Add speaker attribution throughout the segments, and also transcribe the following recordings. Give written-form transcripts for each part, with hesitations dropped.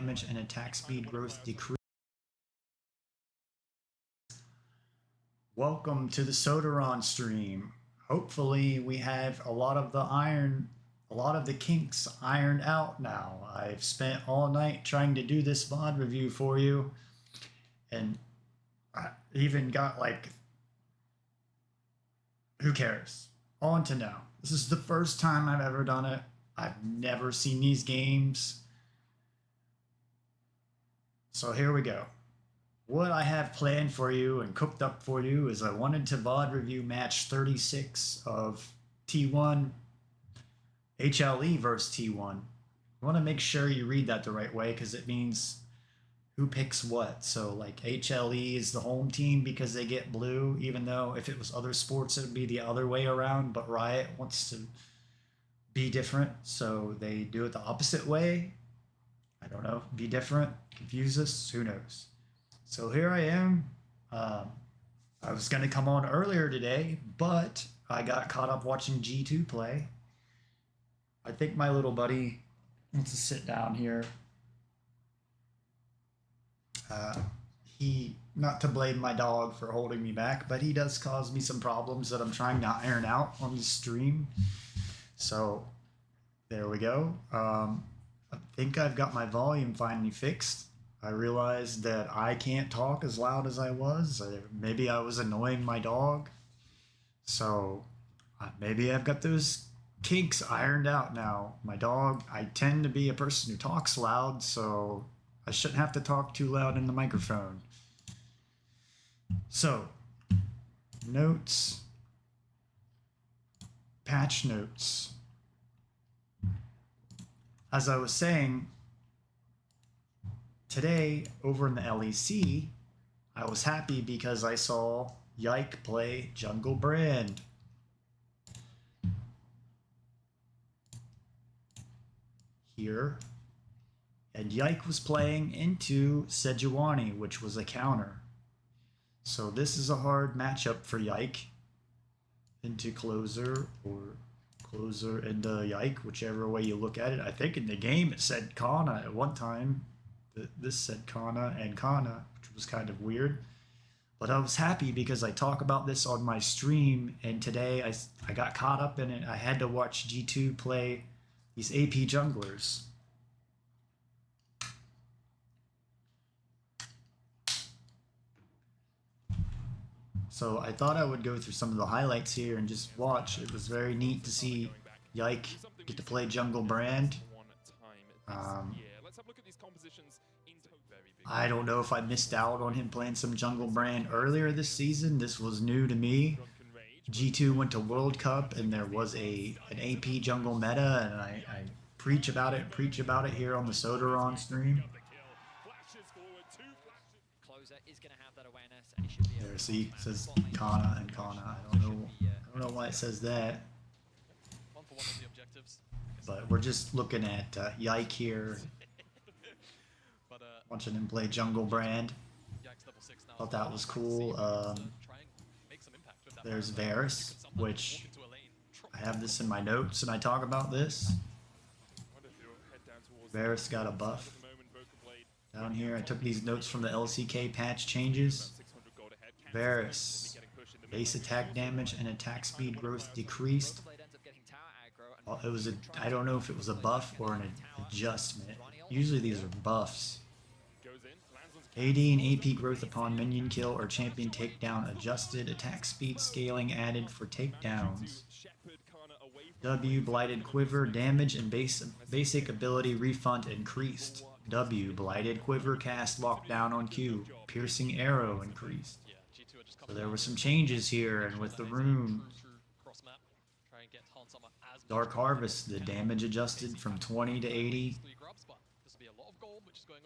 Speaker 1: damage and attack speed growth decrease. Welcome to the Sodaron stream. Hopefully we have a lot of the kinks ironed out now. I've spent all night trying to do this VOD review for you, and I even got who cares? On to now. This is the first time I've ever done it. I've never seen these games. So here we go. What I have planned for you and cooked up for you is I wanted to VOD review match 36 of T1 HLE versus T1. I want to make sure you read that the right way because it means who picks what. So like HLE is the home team because they get blue, even though if it was other sports it would be the other way around, but Riot wants to be different, so they do it the opposite way. I don't know, be different, confuse us, who knows. So here I am. I was going to come on earlier today, but I got caught up watching G2 play. I think my little buddy wants to sit down here. Not to blame my dog for holding me back, but he does cause me some problems that I'm trying to iron out on the stream. So there we go. I think I've got my volume finally fixed. I realized that I can't talk as loud as I was. Maybe I was annoying my dog. So maybe I've got those kinks ironed out now. My dog, I tend to be a person who talks loud, so I shouldn't have to talk too loud in the microphone. So, notes, patch notes. As I was saying, today, over in the LEC, I was happy because I saw Yike play Jungle Brand. Here. And Yike was playing into Sejuani, which was a counter. So this is a hard matchup for Yike. Into closer or closer into Yike, whichever way you look at it. I think in the game it said Kana at one time. This said Kana and Kana, which was kind of weird. But I was happy because I talk about this on my stream, and today I got caught up in it. I had to watch G2 play these AP junglers. So I thought I would go through some of the highlights here and just watch. It was very neat to see Yike get to play Jungle Brand. I don't know if I missed out on him playing some Jungle Brand earlier this season. This was new to me. G2 went to World Cup and there was an AP jungle meta, and I preach about it here on the Sodaron stream. There, see, it says Kana and Kana. I don't know why it says that. But we're just looking at Yike here, watching him play Jungle Brand. Thought that was cool. There's Varus, which I have this in my notes and I talk about this. Varus got a buff. Down here, I took these notes from the LCK patch changes. Varus, base attack damage and attack speed growth decreased. I don't know if it was a buff or an adjustment. Usually these are buffs. AD and AP growth upon minion kill or champion takedown adjusted. Attack speed scaling added for takedowns. W, blighted quiver, damage and basic ability refund increased. W, blighted quiver cast lockdown on Q. Piercing arrow increased. So there were some changes here, and with the rune, Dark Harvest, the damage adjusted from 20 to 80,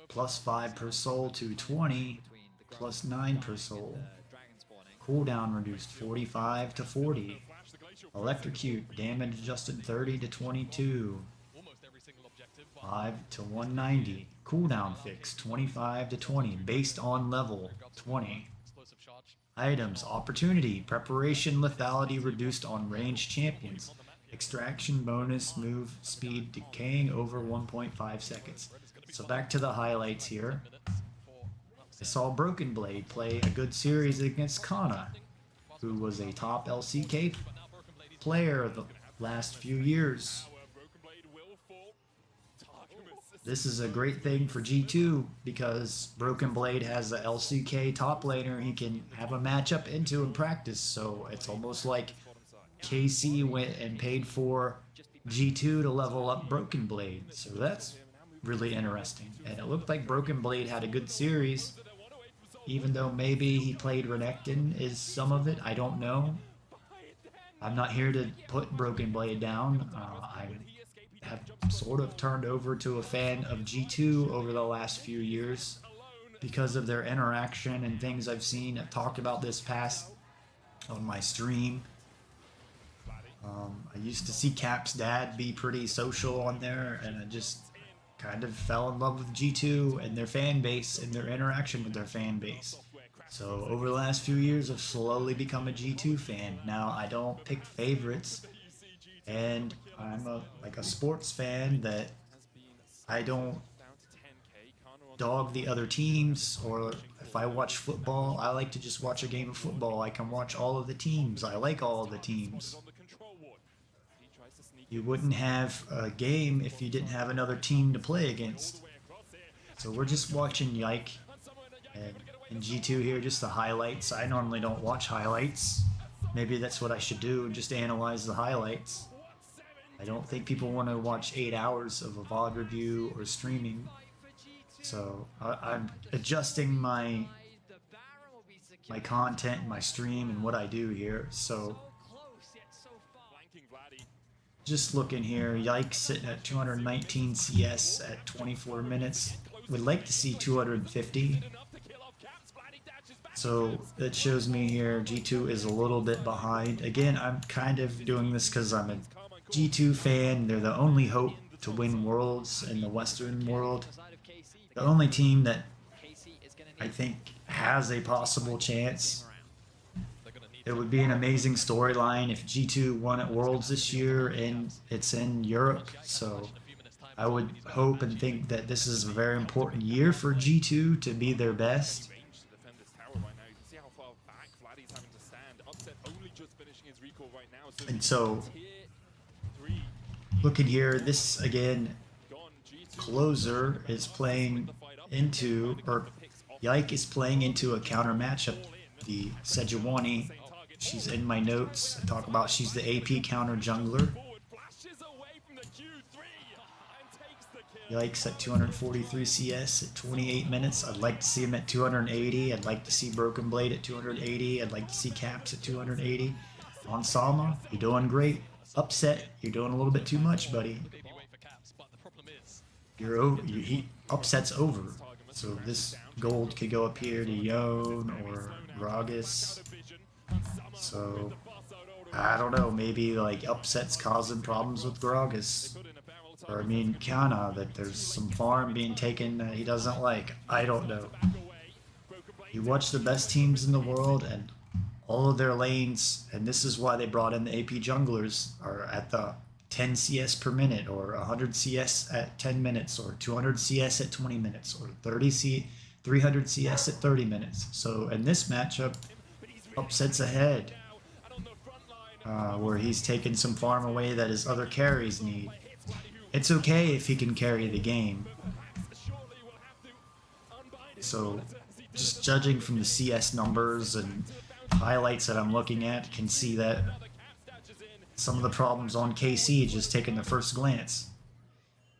Speaker 1: plus 5 per soul to 20, plus 9 per soul. Cooldown reduced 45 to 40. Electrocute, damage adjusted 30 to 22. 5 to 190. Cooldown fixed 25 to 20, based on level 20. Items, opportunity, preparation, lethality reduced on ranged champions. Extraction bonus, move speed decaying over 1.5 seconds. So back to the highlights here. I saw Broken Blade play a good series against Kana, who was a top LCK player the last few years. This is a great thing for G2 because Broken Blade has a LCK top laner he can have a matchup into in practice. So it's almost like KC went and paid for G2 to level up Broken Blade. So that's really interesting. And it looked like Broken Blade had a good series, even though maybe he played Renekton is some of it. I don't know. I'm not here to put Broken Blade down. I have sort of turned over to a fan of G2 over the last few years because of their interaction and things I've seen. I've talked about this past on my stream. I used to see Cap's dad be pretty social on there, and I just kind of fell in love with G2 and their fan base and their interaction with their fan base. So over the last few years, I've slowly become a G2 fan. Now, I don't pick favorites, and I'm like a sports fan that I don't dog the other teams, or if I watch football, I like to just watch a game of football. I can watch all of the teams. I like all of the teams. You wouldn't have a game if you didn't have another team to play against. So we're just watching Yike and in G2 here, just the highlights. I normally don't watch highlights. Maybe that's what I should do, just analyze the highlights. I don't think people want to watch 8 hours of a VOD review or streaming. So I'm adjusting my content, my stream, and what I do here. So just looking here, Yikes sitting at 219 CS at 24 minutes. Would like to see 250. So that shows me here G2 is a little bit behind. Again, I'm kind of doing this because I'm a G2 fan. They're the only hope to win Worlds in the Western world. The only team that I think has a possible chance. It would be an amazing storyline if G2 won at Worlds this year and it's in Europe. So I would hope and think that this is a very important year for G2 to be their best. And so, looking here, this again, Closer is playing into, or Yike is playing into a counter matchup. The Sejuani, she's in my notes. I talk about she's the AP counter jungler. Yikes at 243 CS at 28 minutes. I'd like to see him at 280. I'd like to see Broken Blade at 280. I'd like to see Caps at 280. On Salma, you're doing great. Upset, you're doing a little bit too much, buddy. You're over. Upset's over. So this gold could go up here to Yone or Gragas. So I don't know. Maybe like upset's causing problems with Gragas. Or I mean Kana, that there's some farm being taken that he doesn't like. I don't know. You watch the best teams in the world and all of their lanes, and this is why they brought in the AP junglers, are at the 10 CS per minute, or 100 CS at 10 minutes, or 200 CS at 20 minutes, or 300 CS at 30 minutes. So in this matchup, Upset's ahead, where he's taken some farm away that his other carries need. It's okay if he can carry the game. So just judging from the CS numbers and highlights that I'm looking at, can see that some of the problems on KC just taking the first glance.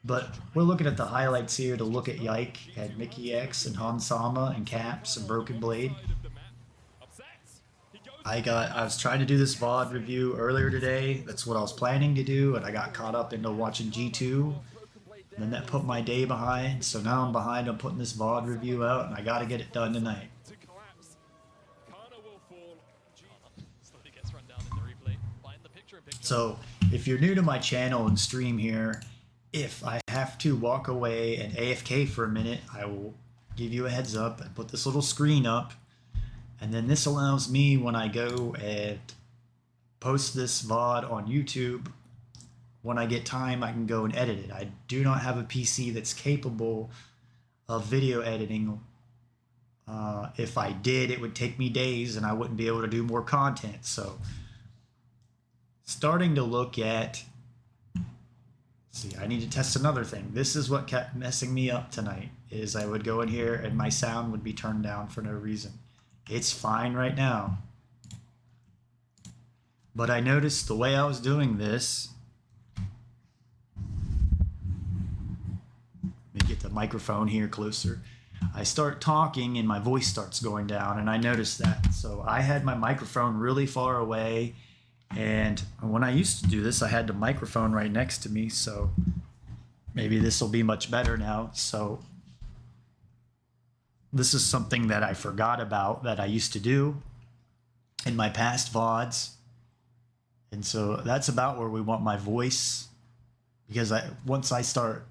Speaker 1: But we're looking at the highlights here to look at Yike and Mickey X and Hansama and Caps and Broken Blade. I was trying to do this VOD review earlier today. That's what I was planning to do, and I got caught up into watching G2. And then that put my day behind, so now I'm behind on putting this VOD review out, and I gotta get it done tonight. So, if you're new to my channel and stream here, if I have to walk away and AFK for a minute, I will give you a heads up and put this little screen up. And then this allows me, when I go and post this VOD on YouTube, when I get time, I can go and edit it. I do not have a PC that's capable of video editing. If I did, it would take me days and I wouldn't be able to do more content. So starting to look at, see, I need to test another thing. This is what kept messing me up tonight, is I would go in here and my sound would be turned down for no reason. It's fine right now. But I noticed the way I was doing this, let me get the microphone here closer. I start talking and my voice starts going down, and I noticed that. So I had my microphone really far away, and when I used to do this, I had the microphone right next to me, so maybe this will be much better now. So this is something that I forgot about that I used to do in my past VODs. And so that's about where we want my voice, because once I start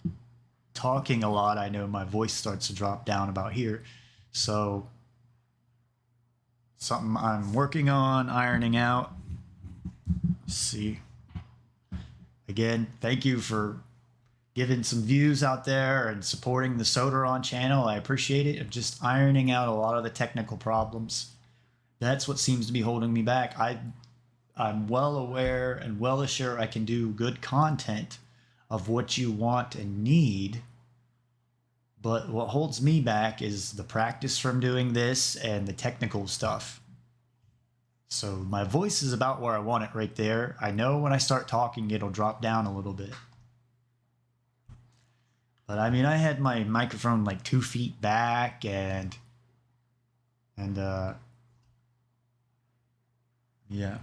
Speaker 1: talking a lot, I know my voice starts to drop down about here. So something I'm working on, ironing out. See, again, thank you for giving some views out there and supporting the Sodaron channel. I appreciate it. I'm just ironing out a lot of the technical problems. That's what seems to be holding me back. I'm well aware and well assured I can do good content of what you want and need, but what holds me back is the practice from doing this and the technical stuff. So my voice is about where I want it right there. I know when I start talking it'll drop down a little bit, but I mean, I had my microphone like 2 feet back and yeah.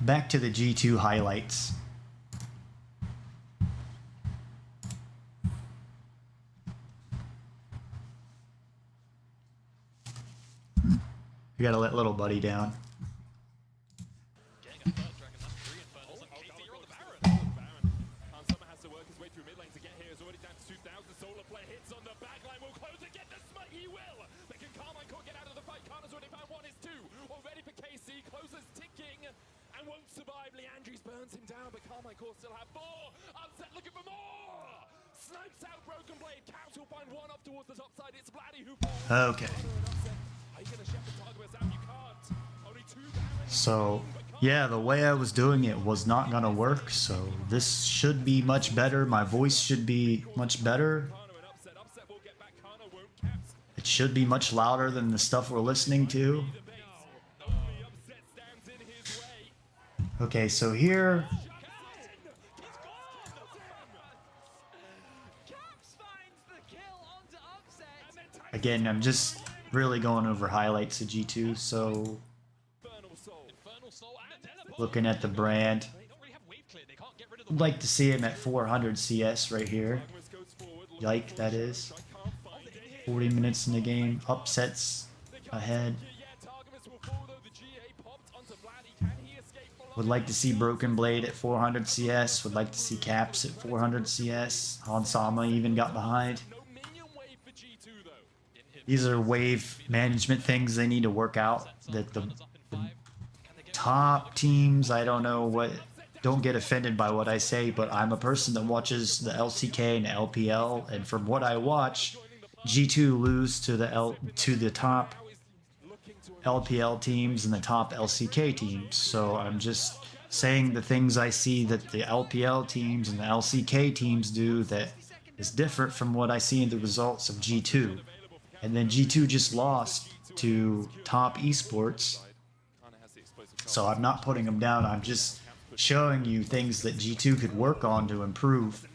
Speaker 1: Back to the G2 highlights. We gotta let little buddy down.
Speaker 2: Burns him down, but Carmichael still have 4. Upset looking for more. Snipes out Broken Blade. Caps will find one up towards the top side. It's Vladdy who falls.
Speaker 1: Okay. So yeah, the way I was doing it was not gonna work. So this should be much better. My voice should be much better. It should be much louder than the stuff we're listening to. Okay, so here, again, I'm just really going over highlights of G2. So looking at the brand, I'd like to see him at 400 CS right here. Yike, that is. 40 minutes in the game, upsets ahead. Would like to see Broken Blade at 400 CS. Would like to see Caps at 400 CS. Hansama even got behind. These are wave management things they need to work out. That the top teams, I don't know what, don't get offended by what I say, but I'm a person that watches the LCK and LPL, and from what I watch, G2 lose to the top LPL teams and the top LCK teams. So I'm just saying the things I see that the LPL teams and the LCK teams do that is different from what I see in the results of G2. And then G2 just lost to top esports. So I'm not putting them down. I'm just showing you things that G2 could work on to improve.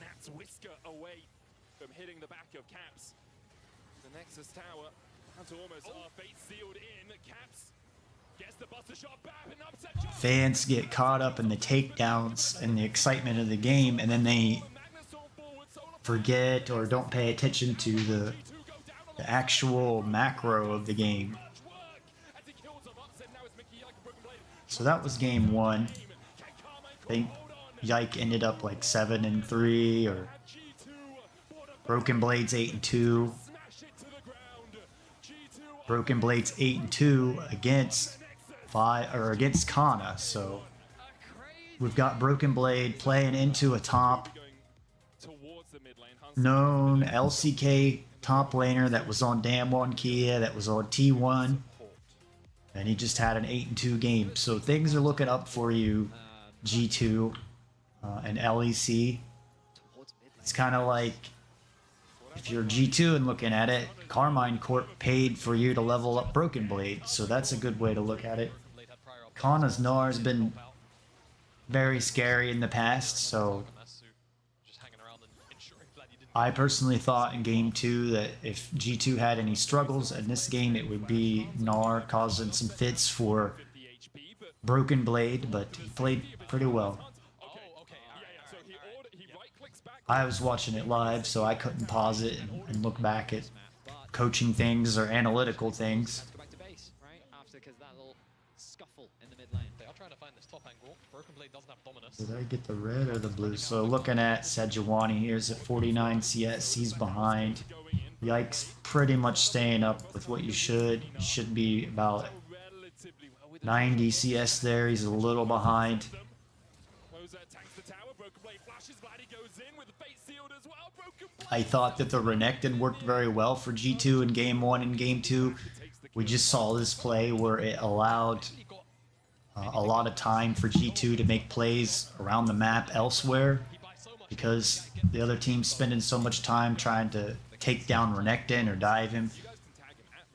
Speaker 1: Fans get caught up in the takedowns and the excitement of the game, and then they forget or don't pay attention to the actual macro of the game. So that was game 1. I think Yike ended up like 7-3, or Broken Blade's 8-2. Broken Blade's 8-2 against or against Kana. So we've got Broken Blade playing into a top known LCK top laner that was on Damwon Kia, that was on T1, and he just had an 8-2 game. So things are looking up for you, G2 and LEC. It's kind of like, if you're G2 and looking at it, Carmine Corp paid for you to level up Broken Blade, so that's a good way to look at it. Kana's Gnar has been very scary in the past, so I personally thought in Game 2 that if G2 had any struggles in this game, it would be Gnar causing some fits for Broken Blade, but he played pretty well. I was watching it live, so I couldn't pause it and look back at coaching things or analytical things. Did I get the red or the blue? So looking at Sejuani, here's at 49 CS, he's behind. Yikes, pretty much staying up with what you should. You should be about 90 CS there, he's a little behind. I thought that the Renekton worked very well for G2 in Game 1 and Game 2. We just saw this play where it allowed a lot of time for G2 to make plays around the map elsewhere, because the other team's spending so much time trying to take down Renekton or dive him.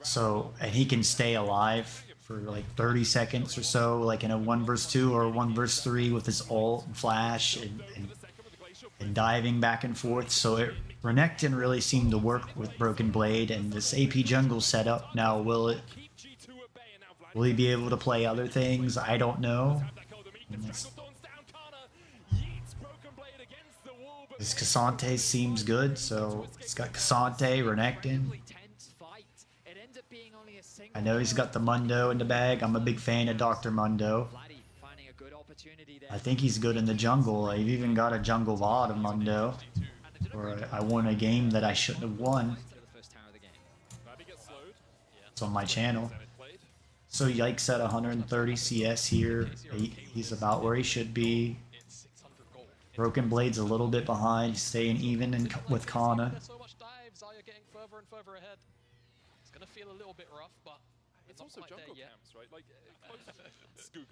Speaker 1: So, and he can stay alive for like 30 seconds or so, like in a 1 vs 2 or 1 vs 3 with his ult and flash and diving back and forth. So Renekton really seemed to work with Broken Blade, and this AP jungle setup now, will he be able to play other things? I don't know. This Cassante seems good, so it's got Cassante, Renekton. I know he's got the Mundo in the bag. I'm a big fan of Dr. Mundo. I think he's good in the jungle. I've even got a jungle VOD of Mundo, where I won a game that I shouldn't have won. It's on my channel. So Yikes at 130 CS here. He's about where he should be. Broken Blade's a little bit behind, staying even with Kana.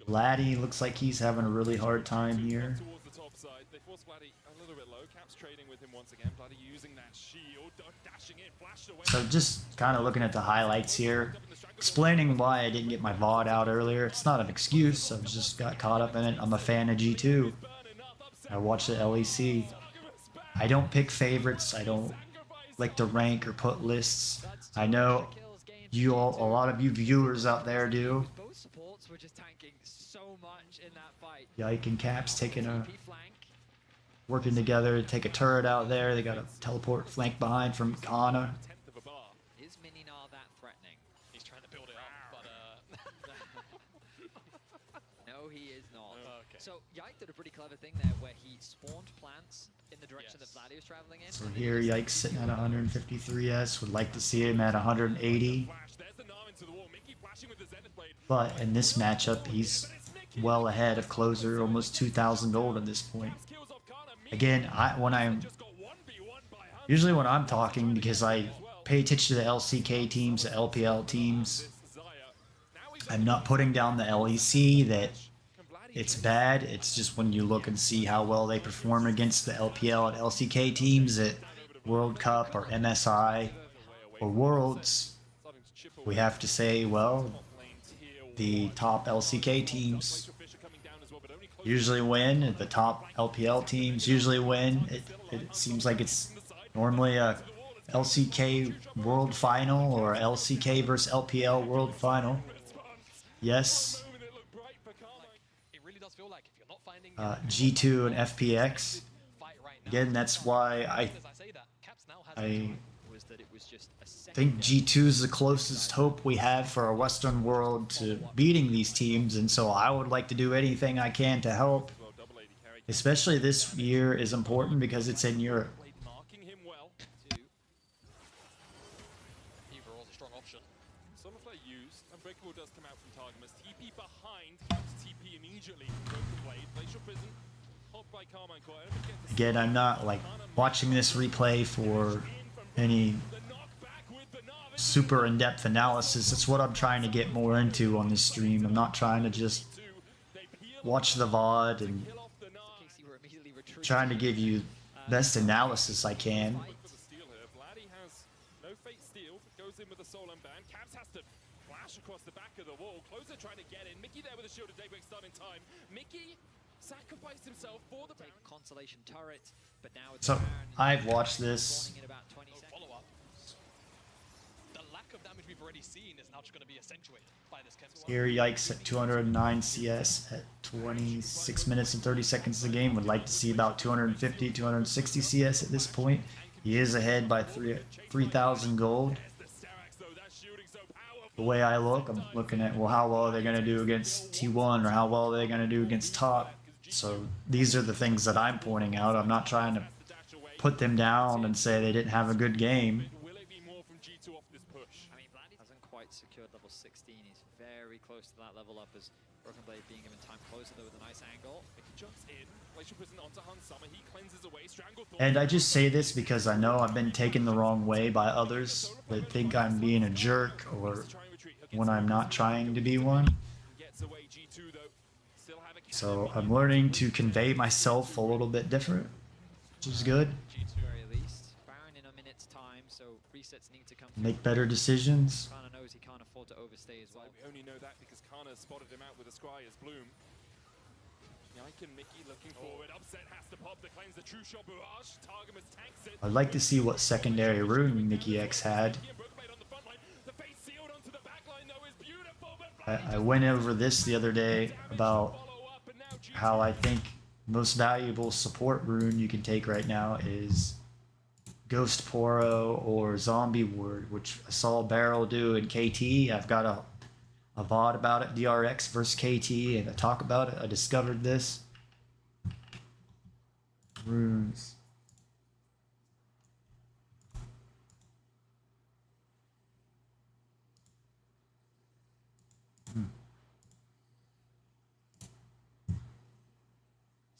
Speaker 1: Laddie looks like he's having a really hard time here. So just kind of looking at the highlights here, explaining why I didn't get my VOD out earlier. It's not an excuse, I just got caught up in it. I'm a fan of G2. I watch the LEC. I don't pick favorites. I don't like to rank or put lists. I know you all, a lot of you viewers out there do. Yike and Caps working together to take a turret out there. They got a teleport flank behind from Kana.
Speaker 3: Is Mininar that threatening? He's trying to build it up, but no, he is not. Okay. So Yike did a pretty clever thing there, where he spawned plants in the direction that Vladdy was traveling in.
Speaker 1: So here, Yike's sitting at 153S. Would like to see him at 180. But in this matchup, he's well ahead of closer, almost 2,000 gold at this point. Again, usually when I'm talking, because I pay attention to the LCK teams, the LPL teams, I'm not putting down the LEC that it's bad. It's just when you look and see how well they perform against the LPL and LCK teams at World Cup or MSI or Worlds, we have to say, well, the top LCK teams usually win. The top LPL teams usually win. It seems like it's normally a LCK World Final or LCK versus LPL World Final. Yes. G2 and FPX. Again, that's why I think G2 is the closest hope we have for our Western world to beating these teams, and so I would like to do anything I can to help. Especially this year is important because it's in Europe.
Speaker 2: by Carmichael. I don't get the
Speaker 1: Again, I'm not like watching this replay for any
Speaker 2: knockback with the knob.
Speaker 1: super in-depth analysis. It's what I'm trying to get more into on this stream. I'm not trying to just
Speaker 2: They peel
Speaker 1: watch the VOD and
Speaker 2: kill off the knob.
Speaker 3: KC were immediately retreating.
Speaker 1: trying to give you best analysis I can.
Speaker 2: For the steal here. Vladdy has no fate steal. Goes in with a soul unbound. Caps has to flash across the back of the wall. Closer trying to get in. Mickey there with a shield of Daybreak starting time. Mickey sacrificed himself for the
Speaker 3: Take consolation turret, but now it's
Speaker 1: So
Speaker 3: Baron
Speaker 1: I've watched this.
Speaker 3: spawning in about 20 seconds.
Speaker 4: Follow-up. The lack of damage we've already seen is now just going to be accentuated by this chem swap.
Speaker 1: Here, Yikes at 209 CS at 26 minutes and 30 seconds of the game. Would like to see about 250, 260 CS at this point. He is ahead by 3,000 gold. The way I look, I'm looking at, well, how well are they going to do against T1 or how well are they going to do against top? So these are the things that I'm pointing out. I'm not trying to put them down and say they didn't have a good game.
Speaker 2: Will it be more from G2 off this push?
Speaker 3: I mean, Vladdy hasn't quite secured level 16. He's very close to that level up as Broken Blade being given time closer though with a nice angle.
Speaker 2: Mickey jumps in. Glacial Prison onto Hans Summer. He cleanses away. Stranglethorn.
Speaker 1: And I just say this because I know I've been taken the wrong way by others that think I'm being a jerk or when I'm not trying to be one.
Speaker 2: Gets away. G2 though. Still have a
Speaker 1: So I'm learning to convey myself a little bit different, which is good.
Speaker 3: G2 very least. Baron in a minute's time, so resets need to come through.
Speaker 1: Make better decisions.
Speaker 3: Kana knows he can't afford to overstay as well.
Speaker 2: We only know that because Kana spotted him out with a Scryer's Bloom. Yike and Mickey looking forward. Upset has to pop. The claims the true shot barrage. Targamas tanks it.
Speaker 1: I'd like to see what secondary rune Mickey X had. I went over this the other day about how I think most valuable support rune you can take right now is Ghost Poro or Zombie Ward, which I saw Barrel do in KT. I've got a VOD about it, DRX versus KT, and I talk about it. I discovered this. Runes.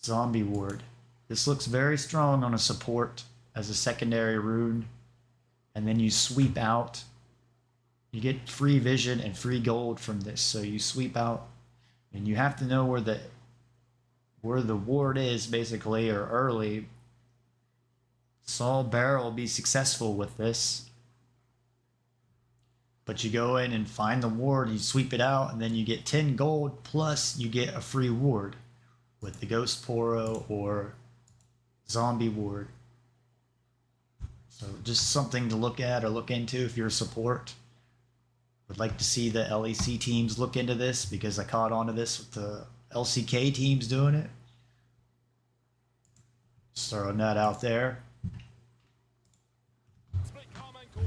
Speaker 1: Zombie Ward. This looks very strong on a support as a secondary rune. And then you sweep out. You get free vision and free gold from this. So you sweep out and you have to know where the ward is basically, or early. Saul Barrel will be successful with this. But you go in and find the ward, you sweep it out, and then you get 10 gold plus you get a free ward with the Ghost Poro or Zombie Ward. So just something to look at or look into if you're a support. Would like to see the LEC teams look into this because I caught on to this with the LCK teams doing it. Just throwing that out there.
Speaker 2: Split Carmichael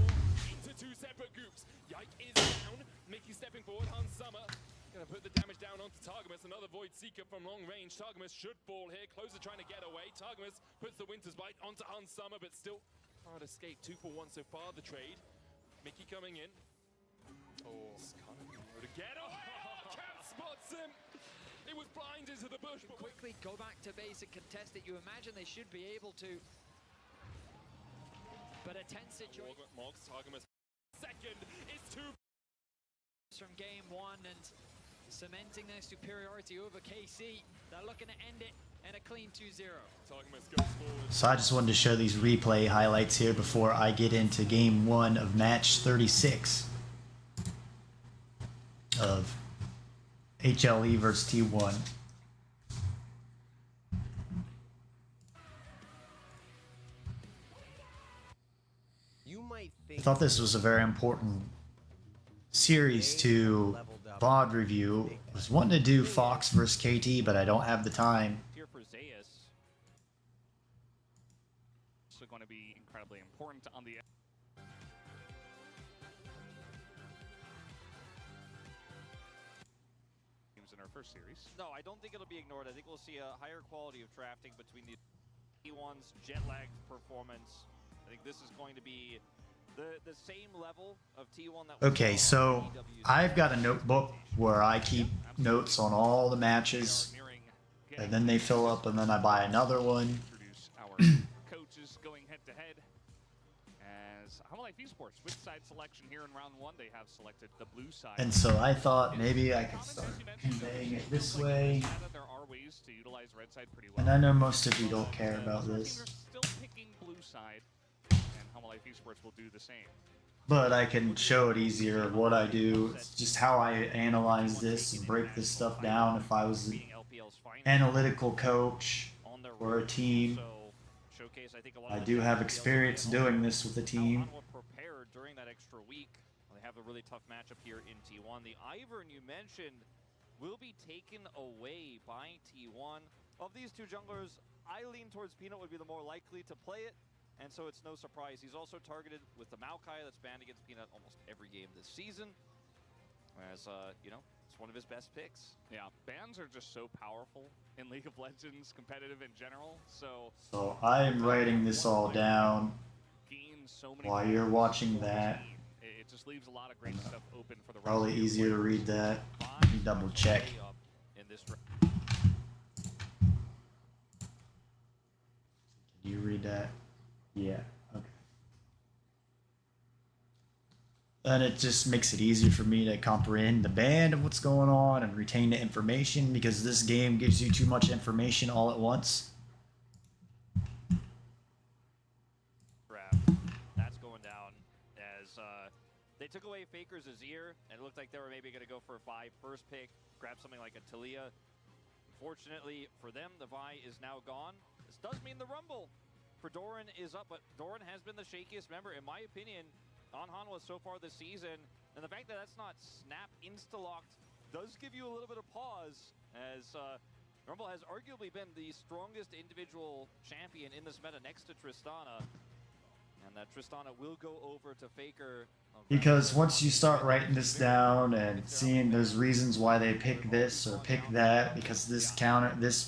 Speaker 2: into two separate groups. Yike is down. Mickey stepping forward. Hans Summer gonna put the damage down onto Targamas. Another Void Seeker from long range. Targamas should fall here. Closer trying to get away. Targamas puts the Winter's Bite onto Hans Summer, but still can't escape. 2 for 1 so far. The trade. Mickey coming in. Oh, to get away. Cap spots him. It was blind into the bush. But
Speaker 3: Quickly go back to base and contest it. You imagine they should be able to. But a tense situation
Speaker 2: Morgs, Targamas. Second is 2
Speaker 3: from game 1 and cementing their superiority over KC. They're looking to end it in a clean 2-0.
Speaker 2: Targamas goes forward.
Speaker 1: So I just wanted to show these replay highlights here before I get into game 1 of match 36 of HLE versus T1. I thought this was a very important series to VOD review. I was wanting to do Fox versus KT, but I don't have the time.
Speaker 5: Here for Zayas. So going to be incredibly important on the in our first series.
Speaker 6: No, I don't think it'll be ignored. I think we'll see a higher quality of drafting between the T1's jet-lagged performance. I think this is going to be the same level of T1 that we
Speaker 1: Okay,
Speaker 6: saw
Speaker 1: so
Speaker 6: on EW's
Speaker 1: I've got a notebook where I keep notes on all the matches.
Speaker 5: getting
Speaker 1: and then they fill up, and then I buy another one.
Speaker 5: introduce our coaches going head to head. As HLE Esports with side selection here in round 1, they have selected the blue side.
Speaker 1: And so I thought maybe I could start conveying it this way.
Speaker 5: There are ways to utilize red side pretty well.
Speaker 1: And I know most of you don't care about this,
Speaker 5: Teams are still picking blue side, and HLE Esports will do the same.
Speaker 1: but I can show it easier what I do. It's just how I analyze this and break this stuff down. If I was an analytical coach or a team, I do have experience doing this with a team.
Speaker 6: Prepared during that extra week. They have a really tough matchup here in T1. The Ivern you mentioned will be taken away by T1. Of these two junglers, I lean towards Peanut would be the more likely to play it, and so it's no surprise. He's also targeted with the Maokai that's banned against Peanut almost every game this season. As, you know, it's one of his best picks.
Speaker 5: Yeah, bans are just so powerful in League of Legends, competitive in general, so
Speaker 1: I am writing this all down
Speaker 5: gain so many
Speaker 1: while you're watching that.
Speaker 5: It just leaves a lot of great stuff open for the rest
Speaker 1: Probably
Speaker 5: of your
Speaker 1: easier to
Speaker 5: players.
Speaker 1: read that. Let me double check.
Speaker 6: In this round.
Speaker 1: Can you read that? Yeah. Okay. And it just makes it easier for me to comprehend the band of what's going on and retain the information, because this game gives you too much information all at once.
Speaker 6: That's going down as they took away Faker's Azir, and it looked like they were maybe going to go for a Vi first pick, grab something like a Talia. Unfortunately for them, the Vi is now gone. This does mean the Rumble for Doran is up, but Doran has been the shakiest member, in my opinion, on Hanwha so far this season. And the fact that that's not snap insta-locked does give you a little bit of pause, as Rumble has arguably been the strongest individual champion in this meta next to Tristana. And that Tristana will go over to Faker.
Speaker 1: Because once you start writing this down and seeing there's reasons why they pick this or pick that, because this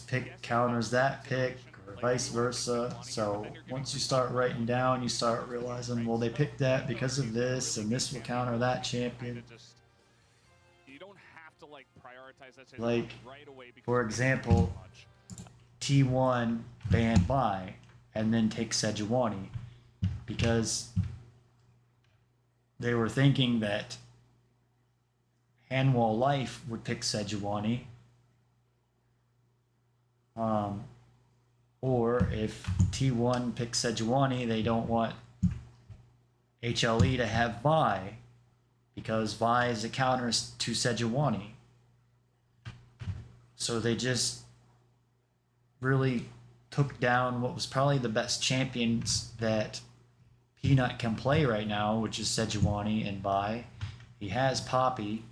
Speaker 1: pick counters that pick, or vice versa. So once you start writing down, you start realizing, well, they picked that because of this, and this will counter that champion.
Speaker 5: You don't have to like prioritize that
Speaker 1: Like,
Speaker 5: right away, because
Speaker 1: for example, T1 ban Vi and then take Sejuani, because they were thinking that Hanwha Life would pick Sejuani. Or if T1 picks Sejuani, they don't want HLE to have Vi, because Vi is a counter to Sejuani. So they just really took down what was probably the best champions that Peanut can play right now, which is Sejuani and Vi. He has Poppy.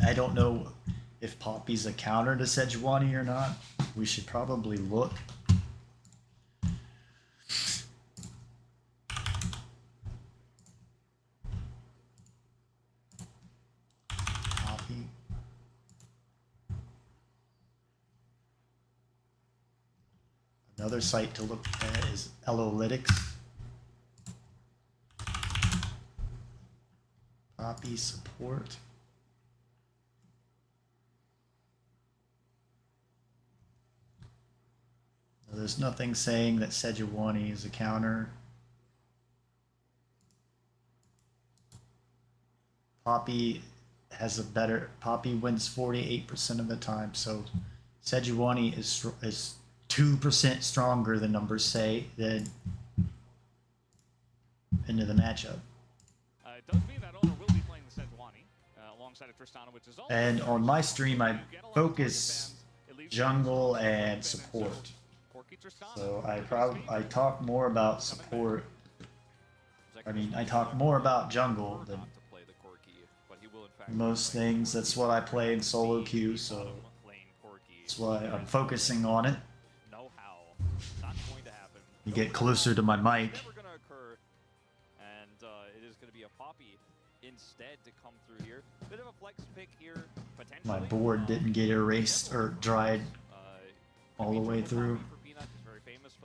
Speaker 1: I don't know if Poppy's a counter to Sejuani or not. We should probably look. Poppy. Another site to look at is Lolesports. Poppy support. There's nothing saying that Sejuani is a counter. Poppy has a better. Poppy wins 48% of the time, so Sejuani is 2% stronger than numbers say than into the matchup.
Speaker 5: It does mean that owner will be playing the Sejuani alongside of Tristana, which is also.
Speaker 1: And on my stream, I focus jungle and support. So I talk more about support. I mean, I talk more about jungle than most things. That's what I play in solo queue, so that's why I'm focusing on it. You get closer to my mic.
Speaker 6: And it is going to be a Poppy instead to come through here. Bit of a flex pick here, potentially.
Speaker 1: My board didn't get erased or dried all the way through.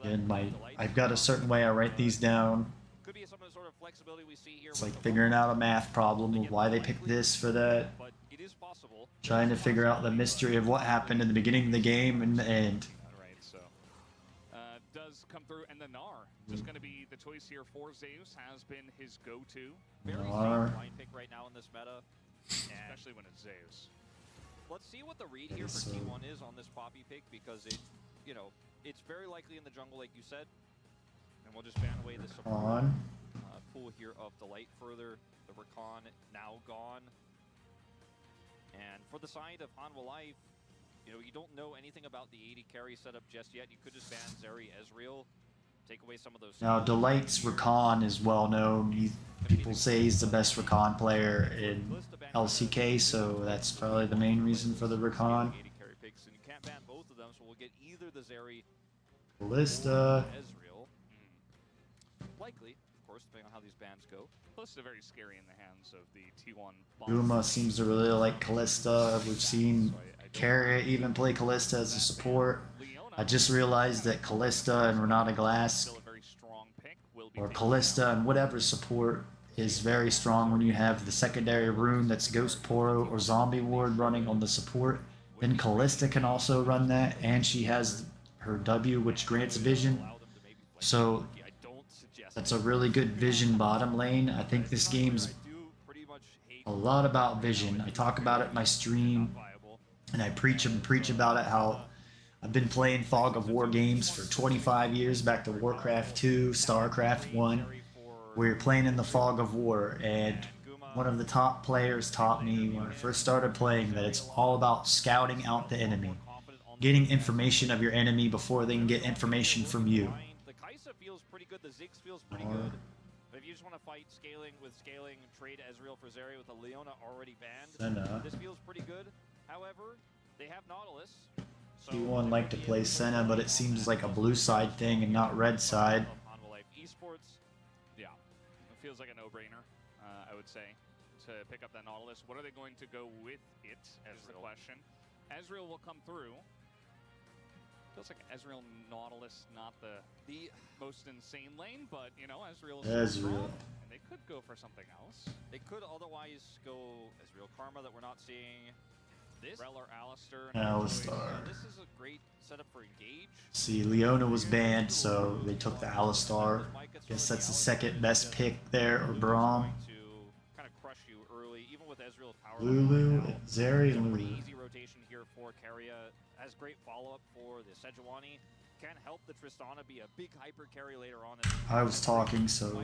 Speaker 1: And I've got a certain way I write these down.
Speaker 6: Could be some of the sort of flexibility we see here.
Speaker 1: It's like figuring out a math problem of why they picked this for that.
Speaker 6: But it is is possible.
Speaker 1: Trying to figure out the mystery of what happened in the beginning of the game and the end.
Speaker 5: All right, so does come through, and the Gnar just going to be the choice here for Zeus. Has been his go-to,
Speaker 6: Very
Speaker 1: Gnar.
Speaker 6: safe line pick right now in this meta.
Speaker 5: especially when it's Zeus.
Speaker 6: Let's see what the read here for T1 is on this Poppy pick, because it, you know, it's very likely in the jungle, like you said. And we'll just ban away the support.
Speaker 1: On.
Speaker 6: Pool here of Delight further. The Rakan now gone. And for the side of Hanwha Life, you know, you don't know anything about the 80 carry setup just yet. You could just ban Zeri, Ezreal, take away some of those.
Speaker 1: Now, Delight's Rakan is well known. People say he's the best Rakan player in LCK, so that's probably the main reason for the Rakan.
Speaker 6: 80 carry picks, and you can't ban both of them, so we'll get either the Zeri
Speaker 1: Ballista.
Speaker 6: or Ezreal. Likely, of course, depending on how these bans go.
Speaker 5: Kalista very scary in the hands of the T1.
Speaker 1: Guma seems to really like Kalista. We've seen Carrot even play Kalista as a support. I just realized that Kalista and Renata Glass,
Speaker 5: Still a very strong pick. Will be
Speaker 1: or
Speaker 5: taken
Speaker 1: Kalista and whatever support, is very strong when you have the secondary rune that's Ghost Poro or Zombie Ward running on the support. Then Kalista can also run that, and she has her W, which grants vision.
Speaker 6: Allow them to maybe play
Speaker 1: So
Speaker 6: Lucky. I don't suggest
Speaker 1: that's a really good vision bottom lane. I think this game's
Speaker 6: I do pretty much hate
Speaker 1: a lot about vision. I talk about it in my stream,
Speaker 6: viable.
Speaker 1: and I preach about it, how I've been playing Fog of War games for 25 years, back to Warcraft 2, StarCraft 1, where you're playing in the Fog of War, and one of the top players taught me when I first started playing that it's all about scouting out the enemy, getting information of your enemy before they can get information from you.
Speaker 6: The Kaisa feels pretty good. The Ziggs feels pretty good. But if you just want to fight scaling with scaling, trade Ezreal for Zeri with a Leona already banned,
Speaker 1: Senna.
Speaker 6: this feels pretty good. However, they have Nautilus. So
Speaker 1: T1 like to play Senna, but it seems like a blue side thing and not red side.
Speaker 6: Hanwha Life Esports.
Speaker 5: Yeah, it feels like a no-brainer, I would say, to pick up that Nautilus. What are they going to go with it, is the question. Ezreal will come through. Feels like Ezreal Nautilus, not the most insane lane, but, you know, Ezreal is strong, and they could go for something else.
Speaker 6: They could otherwise go Ezreal Karma that we're not seeing. This
Speaker 5: Reller Alistair.
Speaker 1: Alistar.
Speaker 6: This is a great setup for Engage.
Speaker 1: See, Leona was banned, so they took the Alistar. Guess that's the second best pick there, or Braum.
Speaker 6: To kind of crush you early, even with Ezreal's power.
Speaker 1: Lulu,
Speaker 6: level now.
Speaker 1: Zeri,
Speaker 6: It's a
Speaker 1: and
Speaker 6: pretty
Speaker 1: Lulu.
Speaker 6: easy rotation here for Keria. Has great follow-up for the Sejuani. Can help the Tristana be a big hyper carry later on.
Speaker 1: I was talking, so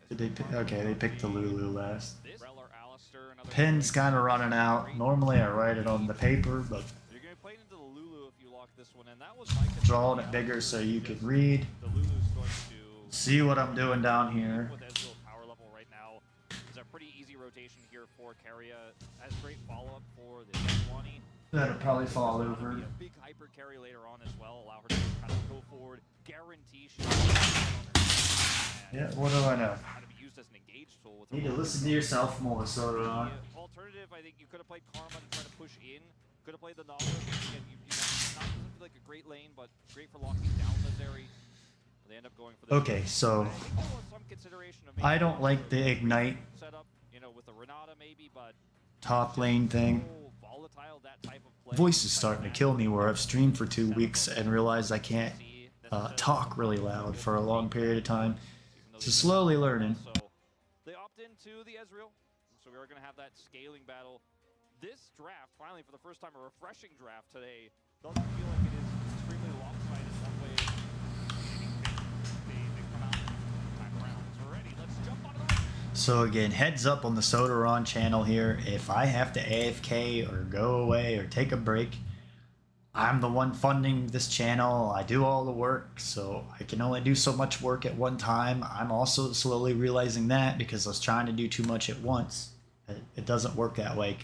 Speaker 1: did they pick? Okay, they picked the Lulu last.
Speaker 5: Reller Alistair, another
Speaker 1: Pen's kind of running out. Normally I write it on the paper, but
Speaker 6: You're going to play into the Lulu if you lock this one, and that was Micah
Speaker 1: drawing it bigger so you can read.
Speaker 6: The Lulu's going to
Speaker 1: See what I'm doing down here.
Speaker 6: with Ezreal's power level right now. It's a pretty easy rotation here for Keria. Has great follow-up for the Sejuani.
Speaker 1: That'll probably fall
Speaker 6: Be
Speaker 1: over.
Speaker 6: a big hyper carry later on as well. Allow her to kind of go forward. Guarantee she
Speaker 1: Yeah, what do I know?
Speaker 6: kind of be used as an engage tool with
Speaker 1: Need to listen to yourself more, Sodaron.
Speaker 6: The alternative, I think you could have played Karma to try to push in. Could have played the Nautilus. Again, not doesn't feel like a great lane, but great for locking down the Zeri. They end up going for the
Speaker 1: Okay, so
Speaker 6: I think there was some consideration of
Speaker 1: I
Speaker 6: maybe
Speaker 1: don't like the Ignite
Speaker 6: setup, you know, with the Renata maybe, but
Speaker 1: top lane thing.
Speaker 6: so volatile, that type of play.
Speaker 1: Voice is starting to kill me where I've streamed for 2 weeks and realized I can't talk really loud for a long period of time. So slowly learning.
Speaker 6: So they opt into the Ezreal. So we are going to have that scaling battle. This draft, finally for the first time, a refreshing draft today. Doesn't feel like it is extremely lopsided one way.
Speaker 5: They come out time around. So we're ready. Let's jump onto the ring.
Speaker 1: So again, heads up on the Sodaron channel here. If I have to AFK or go away or take a break, I'm the one funding this channel. I do all the work, so I can only do so much work at one time. I'm also slowly realizing that because I was trying to do too much at once. It doesn't work that way.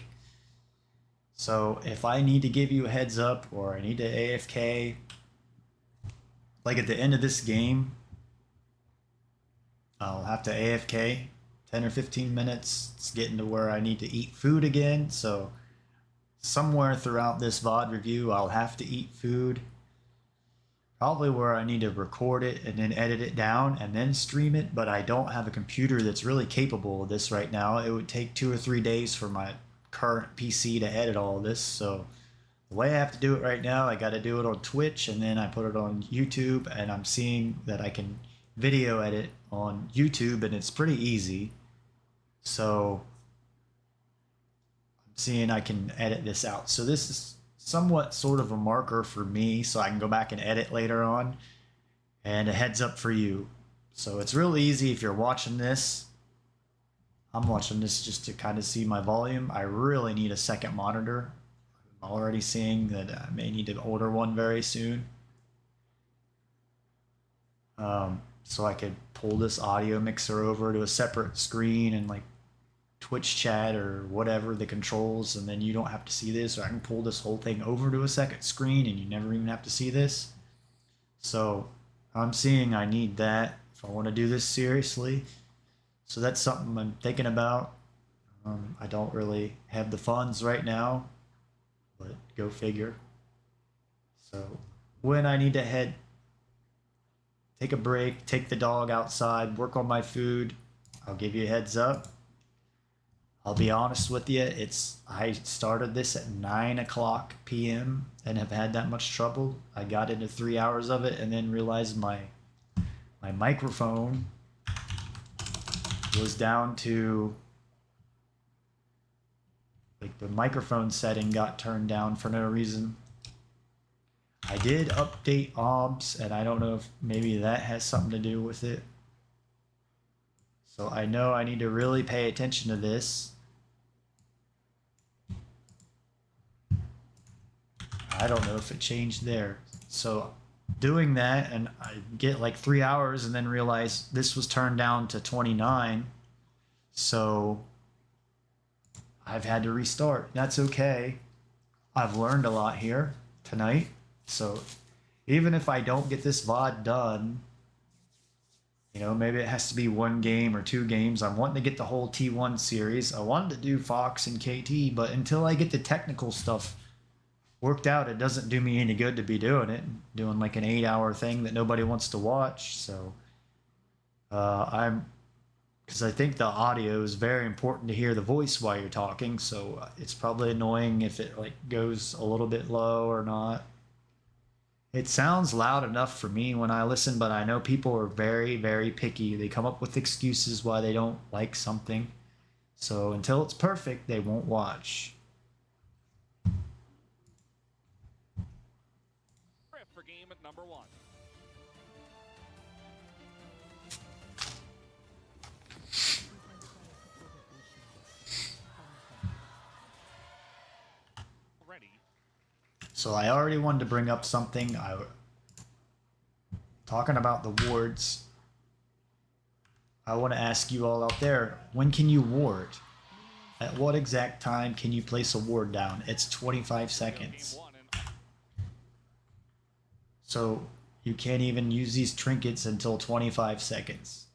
Speaker 1: So if I need to give you a heads up or I need to AFK, like at the end of this game, I'll have to AFK 10 or 15 minutes. It's getting to where I need to eat food again, so somewhere throughout this VOD review, I'll have to eat food. Probably where I need to record it and then edit it down and then stream it, but I don't have a computer that's really capable of this right now. It would take 2 or 3 days for my current PC to edit all this. So the way I have to do it right now, I got to do it on Twitch, and then I put it on YouTube, and I'm seeing that I can video edit on YouTube, and it's pretty easy. So I'm seeing I can edit this out. So this is somewhat sort of a marker for me, so I can go back and edit later on, and a heads up for you. So it's real easy if you're watching this. I'm watching this just to kind of see my volume. I really need a second monitor. I'm already seeing that I may need to order one very soon. So I could pull this audio mixer over to a separate screen and like Twitch chat or whatever, the controls, and then you don't have to see this, or I can pull this whole thing over to a second screen and you never even have to see this. So I'm seeing I need that if I want to do this seriously. So that's something I'm thinking about. I don't really have the funds right now, but go figure. So when I need to take a break, take the dog outside, work on my food, I'll give you a heads up. I'll be honest with you, I started this at 9 o'clock p.m. and have had that much trouble. I got into 3 hours of it and then realized my microphone was down to, like, the microphone setting got turned down for no reason. I did update OBS, and I don't know if maybe that has something to do with it. So I know I need to really pay attention to this. I don't know if it changed there. So doing that, and I get like 3 hours and then realize this was turned down to 29. So I've had to restart. That's okay. I've learned a lot here tonight. So even if I don't get this VOD done, you know, maybe it has to be 1 game or 2 games. I'm wanting to get the whole T1 series. I wanted to do Fox and KT, but until I get the technical stuff worked out, it doesn't do me any good to be doing it. Doing like an 8-hour thing that nobody wants to watch. So because I think the audio is very important to hear the voice while you're talking. So it's probably annoying if it like goes a little bit low or not. It sounds loud enough for me when I listen, but I know people are very, very picky. They come up with excuses why they don't like something. So until it's perfect, they won't watch.
Speaker 5: For game at number 1. Ready.
Speaker 1: So I already wanted to bring up something. Talking about the wards, I want to ask you all out there, when can you ward? At what exact time can you place a ward down? It's 25 seconds. So you can't even use these trinkets until 25 seconds.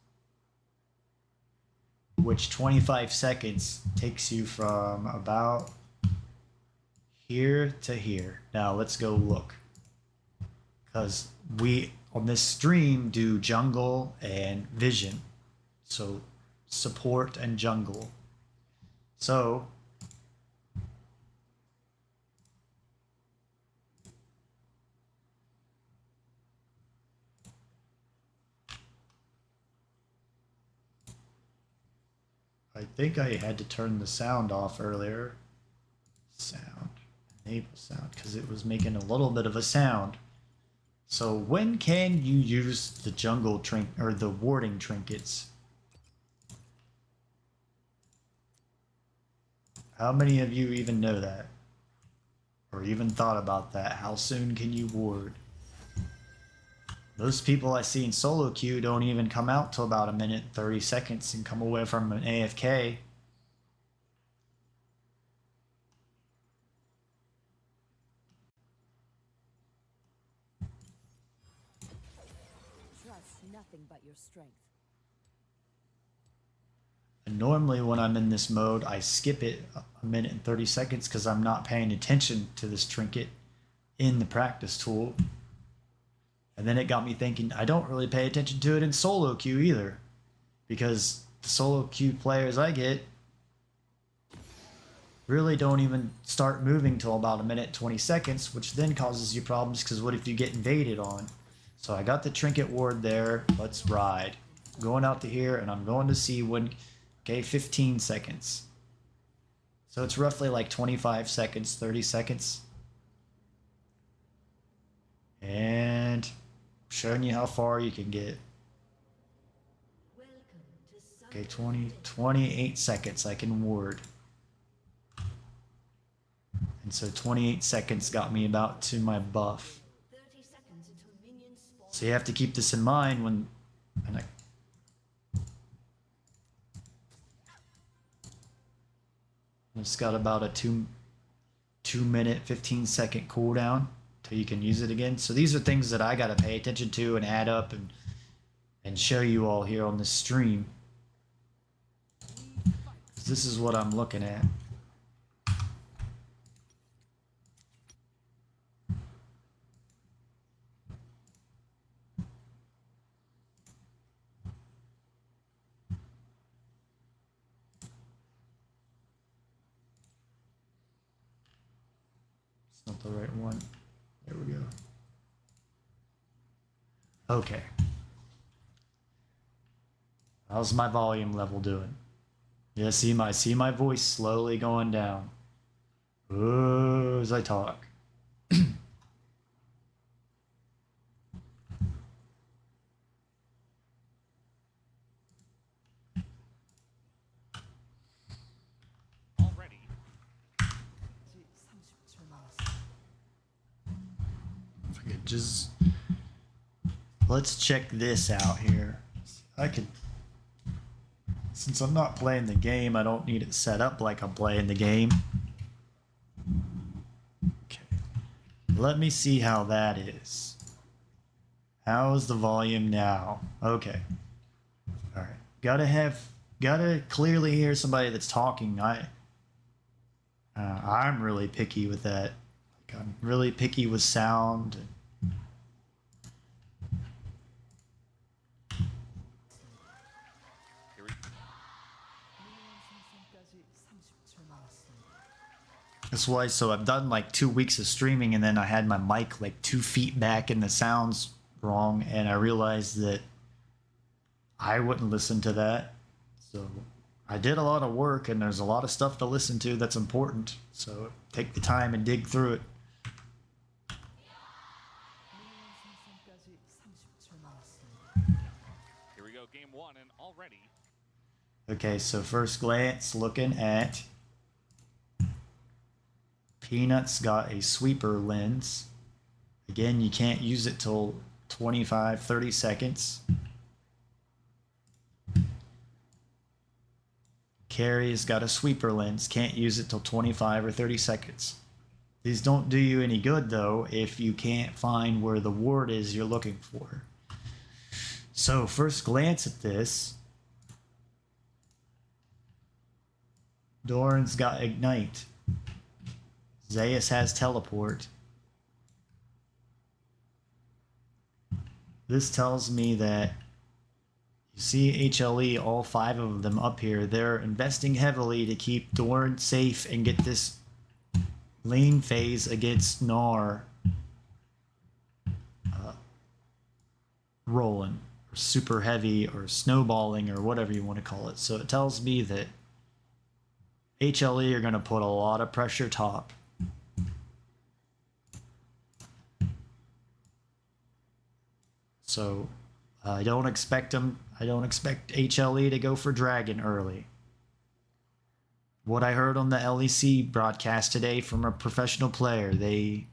Speaker 1: Which 25 seconds takes you from about here to here. Now let's go look. Because we, on this stream, do jungle and vision. So support and jungle. So I think I had to turn the sound off earlier. Sound. Enable sound, because it was making a little bit of a sound. So when can you use the jungle or the warding trinkets? How many of you even know that? Or even thought about that? How soon can you ward? Most people I see in solo queue don't even come out till about 1 minute 30 seconds and come away from an AFK.
Speaker 7: Trust nothing but your strength.
Speaker 1: And normally when I'm in this mode, I skip it 1 minute and 30 seconds because I'm not paying attention to this trinket in the practice tool. And then it got me thinking, I don't really pay attention to it in solo queue either. Because the solo queue players I get, really don't even start moving till about a minute 20 seconds, which then causes you problems because what if you get invaded on? So I got the trinket ward there. Let's ride. Going out to here, and I'm going to see when. Okay, 15 seconds. So it's roughly like 25 seconds, 30 seconds. And showing you how far you can get. Okay, 28 seconds I can ward. And so 28 seconds got me about to my buff. So you have to keep this in mind when it's got about a 2 minute 15-second cooldown till you can use it again. So these are things that I gotta pay attention to and add up and show you all here on the stream. This is what I'm looking at. It's not the right one. There we go. Okay. How's my volume level doing? Yeah, see my voice slowly going down. Ooh, as I talk.
Speaker 5: Already.
Speaker 1: If I could just let's check this out here. I could, since I'm not playing the game, I don't need it set up like I'm playing the game. Okay. Let me see how that is. How is the volume now? Okay. All right. Gotta clearly hear somebody that's talking. I'm really picky with that. Like, I'm really picky with sound. That's why, so I've done like 2 weeks of streaming and then I had my mic like 2 feet back and the sound's wrong, and I realized that I wouldn't listen to that. So I did a lot of work and there's a lot of stuff to listen to that's important. So take the time and dig through it.
Speaker 5: Here we go, game one, and already.
Speaker 1: Okay, so first glance looking at Peanut's got a sweeper lens. Again, you can't use it till 25, 30 seconds. Carrie's got a sweeper lens. Can't use it till 25 or 30 seconds. These don't do you any good, though, if you can't find where the ward is you're looking for. So, first glance at this. Doran's got Ignite. Zeus has Teleport. This tells me that you see HLE, all 5 of them up here, they're investing heavily to keep Doran safe and get this lane phase against Gnar rolling, or super heavy, or snowballing, or whatever you want to call it. So it tells me that HLE are going to put a lot of pressure top. So I don't expect HLE to go for Dragon early. What I heard on the LEC broadcast today from a professional player, the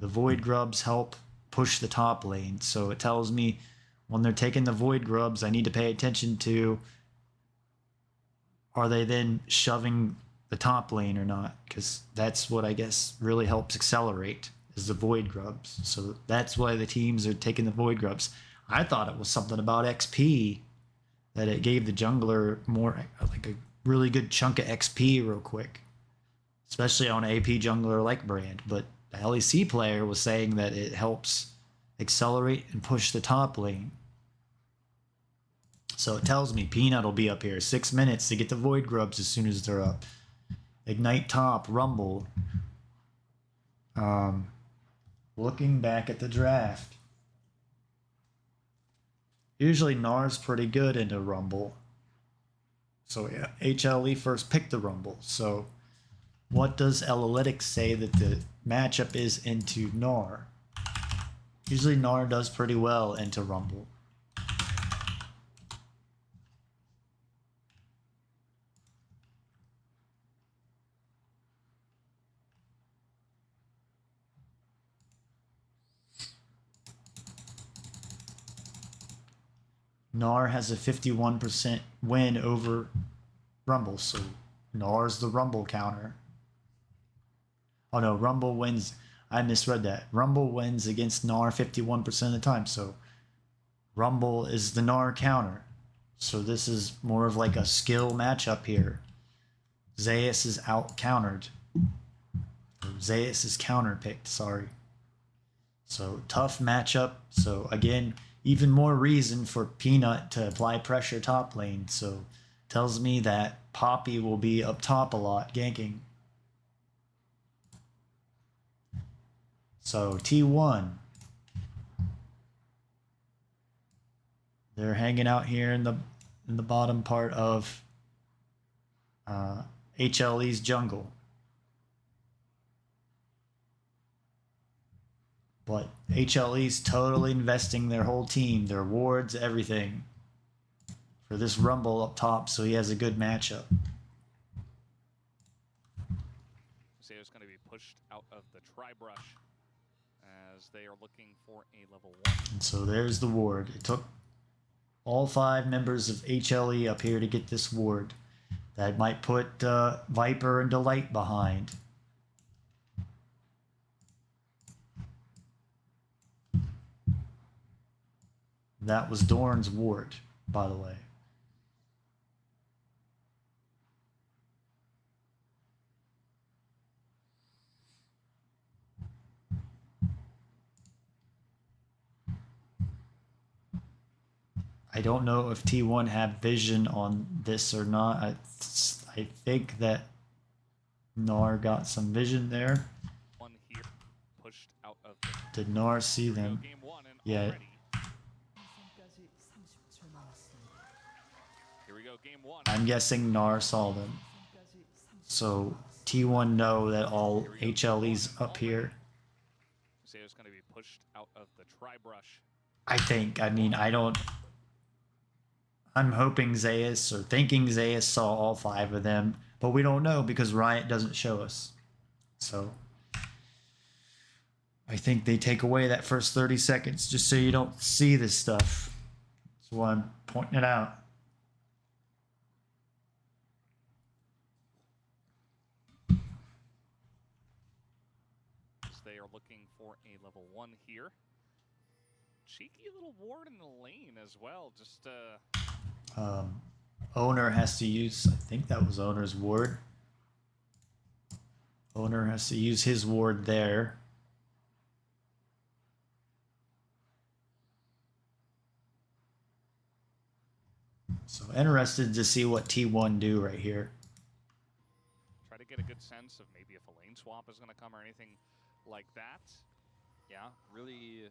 Speaker 1: Void Grubs help push the top lane. So it tells me when they're taking the Void Grubs, I need to pay attention to, are they then shoving the top lane or not? Because that's what I guess really helps accelerate, is the Void Grubs. So that's why the teams are taking the Void Grubs. I thought it was something about XP, that it gave the jungler more, like a really good chunk of XP real quick, especially on an AP jungler like Brand. But the LEC player was saying that it helps accelerate and push the top lane. So it tells me Peanut will be up here 6 minutes to get the Void Grubs as soon as they're up. Ignite top, Rumble. Looking back at the draft. Usually Nar's pretty good into Rumble. So yeah, HLE first picked the Rumble. So what does Analytics say that the matchup is into Nar? Usually Nar does pretty well into Rumble. Nar has a 51% win over Rumble, so Nar's the Rumble counter. Oh no, Rumble wins. I misread that. Rumble wins against Nar 51% of the time, so Rumble is the Nar counter. So this is more of like a skill matchup here. Zeus is out countered. Zeus is counter picked, sorry. So tough matchup. So again, even more reason for Peanut to apply pressure top lane. So tells me that Poppy will be up top a lot ganking. So T1. They're hanging out here in the bottom part of HLE's jungle. But HLE's totally investing their whole team, their wards, everything, for this Rumble up top, so he has a good matchup.
Speaker 5: Zeus going to be pushed out of the Tri-Brush as they are looking for a level 1.
Speaker 1: And so there's the ward. It took all 5 members of HLE up here to get this ward. That might put Viper and Delight behind. That was Dorn's ward, by the way. I don't know if T1 have vision on this or not. I think that Nar got some vision there.
Speaker 5: One here pushed out of the
Speaker 1: Did Nar see them?
Speaker 5: game 1 and
Speaker 1: Yeah.
Speaker 5: already. Here we go, game 1.
Speaker 1: I'm guessing Nar saw them. So T1 know that all HLE's up here.
Speaker 5: Zeus going to be pushed out of the Tri-Brush.
Speaker 1: I'm hoping Zeus or thinking Zeus saw all 5 of them, but we don't know because Riot doesn't show us. So I think they take away that first 30 seconds just so you don't see this stuff. That's why I'm pointing it out.
Speaker 5: They are looking for a level 1 here. Cheeky little ward in the lane as well. Just
Speaker 1: Owner has to use, I think that was Owner's ward. Owner has to use his ward there. So interested to see what T1 do right here.
Speaker 5: try to get a good sense of maybe if a lane swap is going to come or anything like that.
Speaker 6: Yeah, really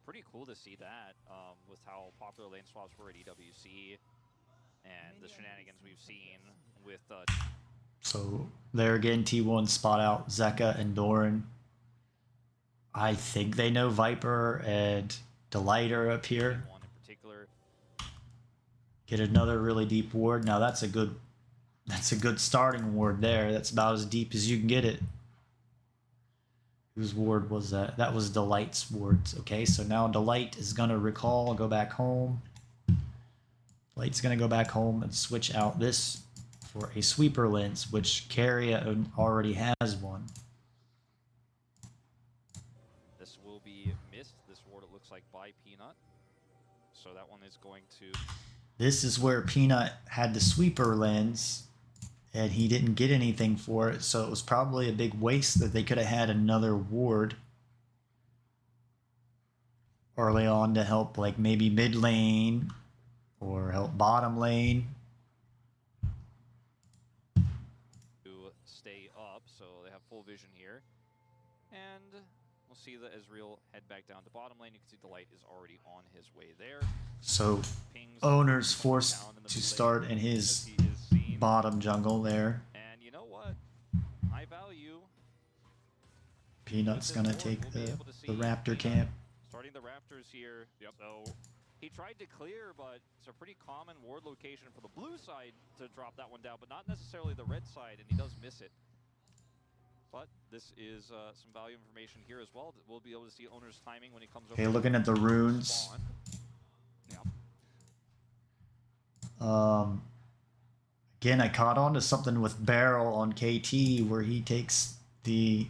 Speaker 6: pretty cool to see that with how popular lane swaps were at EWC and the shenanigans we've seen with
Speaker 1: So there again, T1 spot out Zeka and Doran. I think they know Viper and Delight are up here.
Speaker 6: one in particular.
Speaker 1: Get another really deep ward. Now that's a good starting ward there. That's about as deep as you can get it. Whose ward was that? That was Delight's ward. Okay, so now Delight is gonna recall, go back home. Delight's gonna go back home and switch out this for a sweeper lens, which Carrier already has one.
Speaker 6: This will be missed. This ward, it looks like, by Peanut. So that one is going to...
Speaker 1: This is where Peanut had the sweeper lens, and he didn't get anything for it, so it was probably a big waste that they could have had another ward early on to help, like maybe mid lane or help bottom lane.
Speaker 6: to full vision here. And we'll see the Ezreal head back down to bottom lane. You can see the light is already on his way there.
Speaker 1: So
Speaker 6: Pings
Speaker 1: owner's
Speaker 6: down
Speaker 1: forced
Speaker 6: in the
Speaker 1: to
Speaker 6: mid
Speaker 1: start
Speaker 6: lane
Speaker 1: in
Speaker 6: as
Speaker 1: his
Speaker 6: he is seen.
Speaker 1: bottom jungle there.
Speaker 6: And you know what? High value.
Speaker 1: Peanut's gonna take
Speaker 6: We'll be
Speaker 1: the
Speaker 6: able to see
Speaker 1: Raptor
Speaker 6: Peanut
Speaker 1: camp.
Speaker 6: starting the Raptors here. So he tried to clear, but it's a pretty common ward location for the blue side to drop that one down, but not necessarily the red side, and he does miss it. But this is some value information here as well. That we'll be able to see owner's timing when he comes over.
Speaker 1: Okay, looking at the runes.
Speaker 6: Spawn.
Speaker 1: Again, I caught on to something with Barrel on KT where he takes the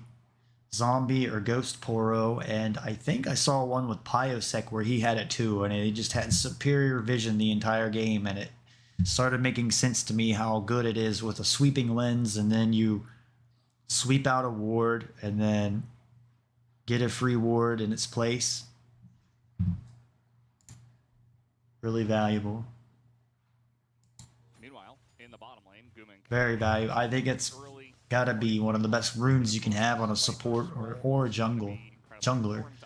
Speaker 1: zombie or ghost Poro, and I think I saw one with Pyosek where he had it too, and he just had superior vision the entire game, and it started making sense to me how good it is with a sweeping lens, and then you sweep out a ward and then get a free ward in its place. Really valuable.
Speaker 5: Meanwhile, in the bottom lane, Guma and
Speaker 1: Very valuable. I think it's
Speaker 5: early
Speaker 1: gotta be one of the best runes you can have on a support or a jungler.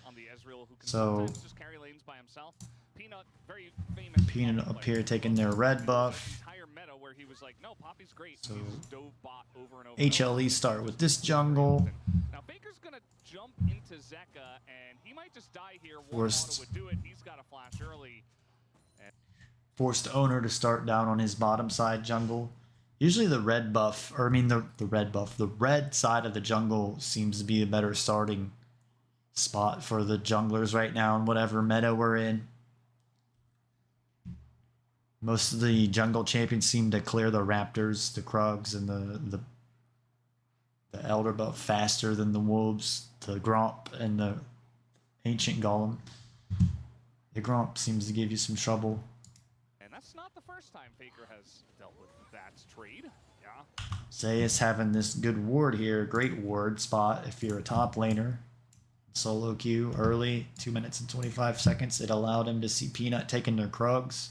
Speaker 5: on the Ezreal, who can
Speaker 1: So
Speaker 5: sometimes just carry lanes by himself. Peanut, very famous
Speaker 1: Peanut
Speaker 5: bot
Speaker 1: up here
Speaker 5: player.
Speaker 1: taking their red buff.
Speaker 5: Entire meta where he was like, no, Poppy's great.
Speaker 1: So
Speaker 5: He just dove bot over and over.
Speaker 1: HLE start with this jungle.
Speaker 5: Now Faker's gonna jump into Zeka, and he might just die here.
Speaker 1: Forced.
Speaker 5: Would do it. He's got a flash early.
Speaker 1: Forced owner to start down on his bottom side jungle. Usually the red buff, or I mean the red buff, the red side of the jungle seems to be a better starting spot for the junglers right now in whatever meta we're in. Most of the jungle champions seem to clear the Raptors, the Krugs, and the Elder buff faster than the Wolves, the Gromp, and the Ancient Golem. The Gromp seems to give you some trouble.
Speaker 5: And that's not the first time Faker has dealt with that trade. Yeah.
Speaker 1: Zayas having this good ward here, great ward spot if you're a top laner. Solo queue early, 2 minutes and 25 seconds. It allowed him to see Peanut taking their Krugs.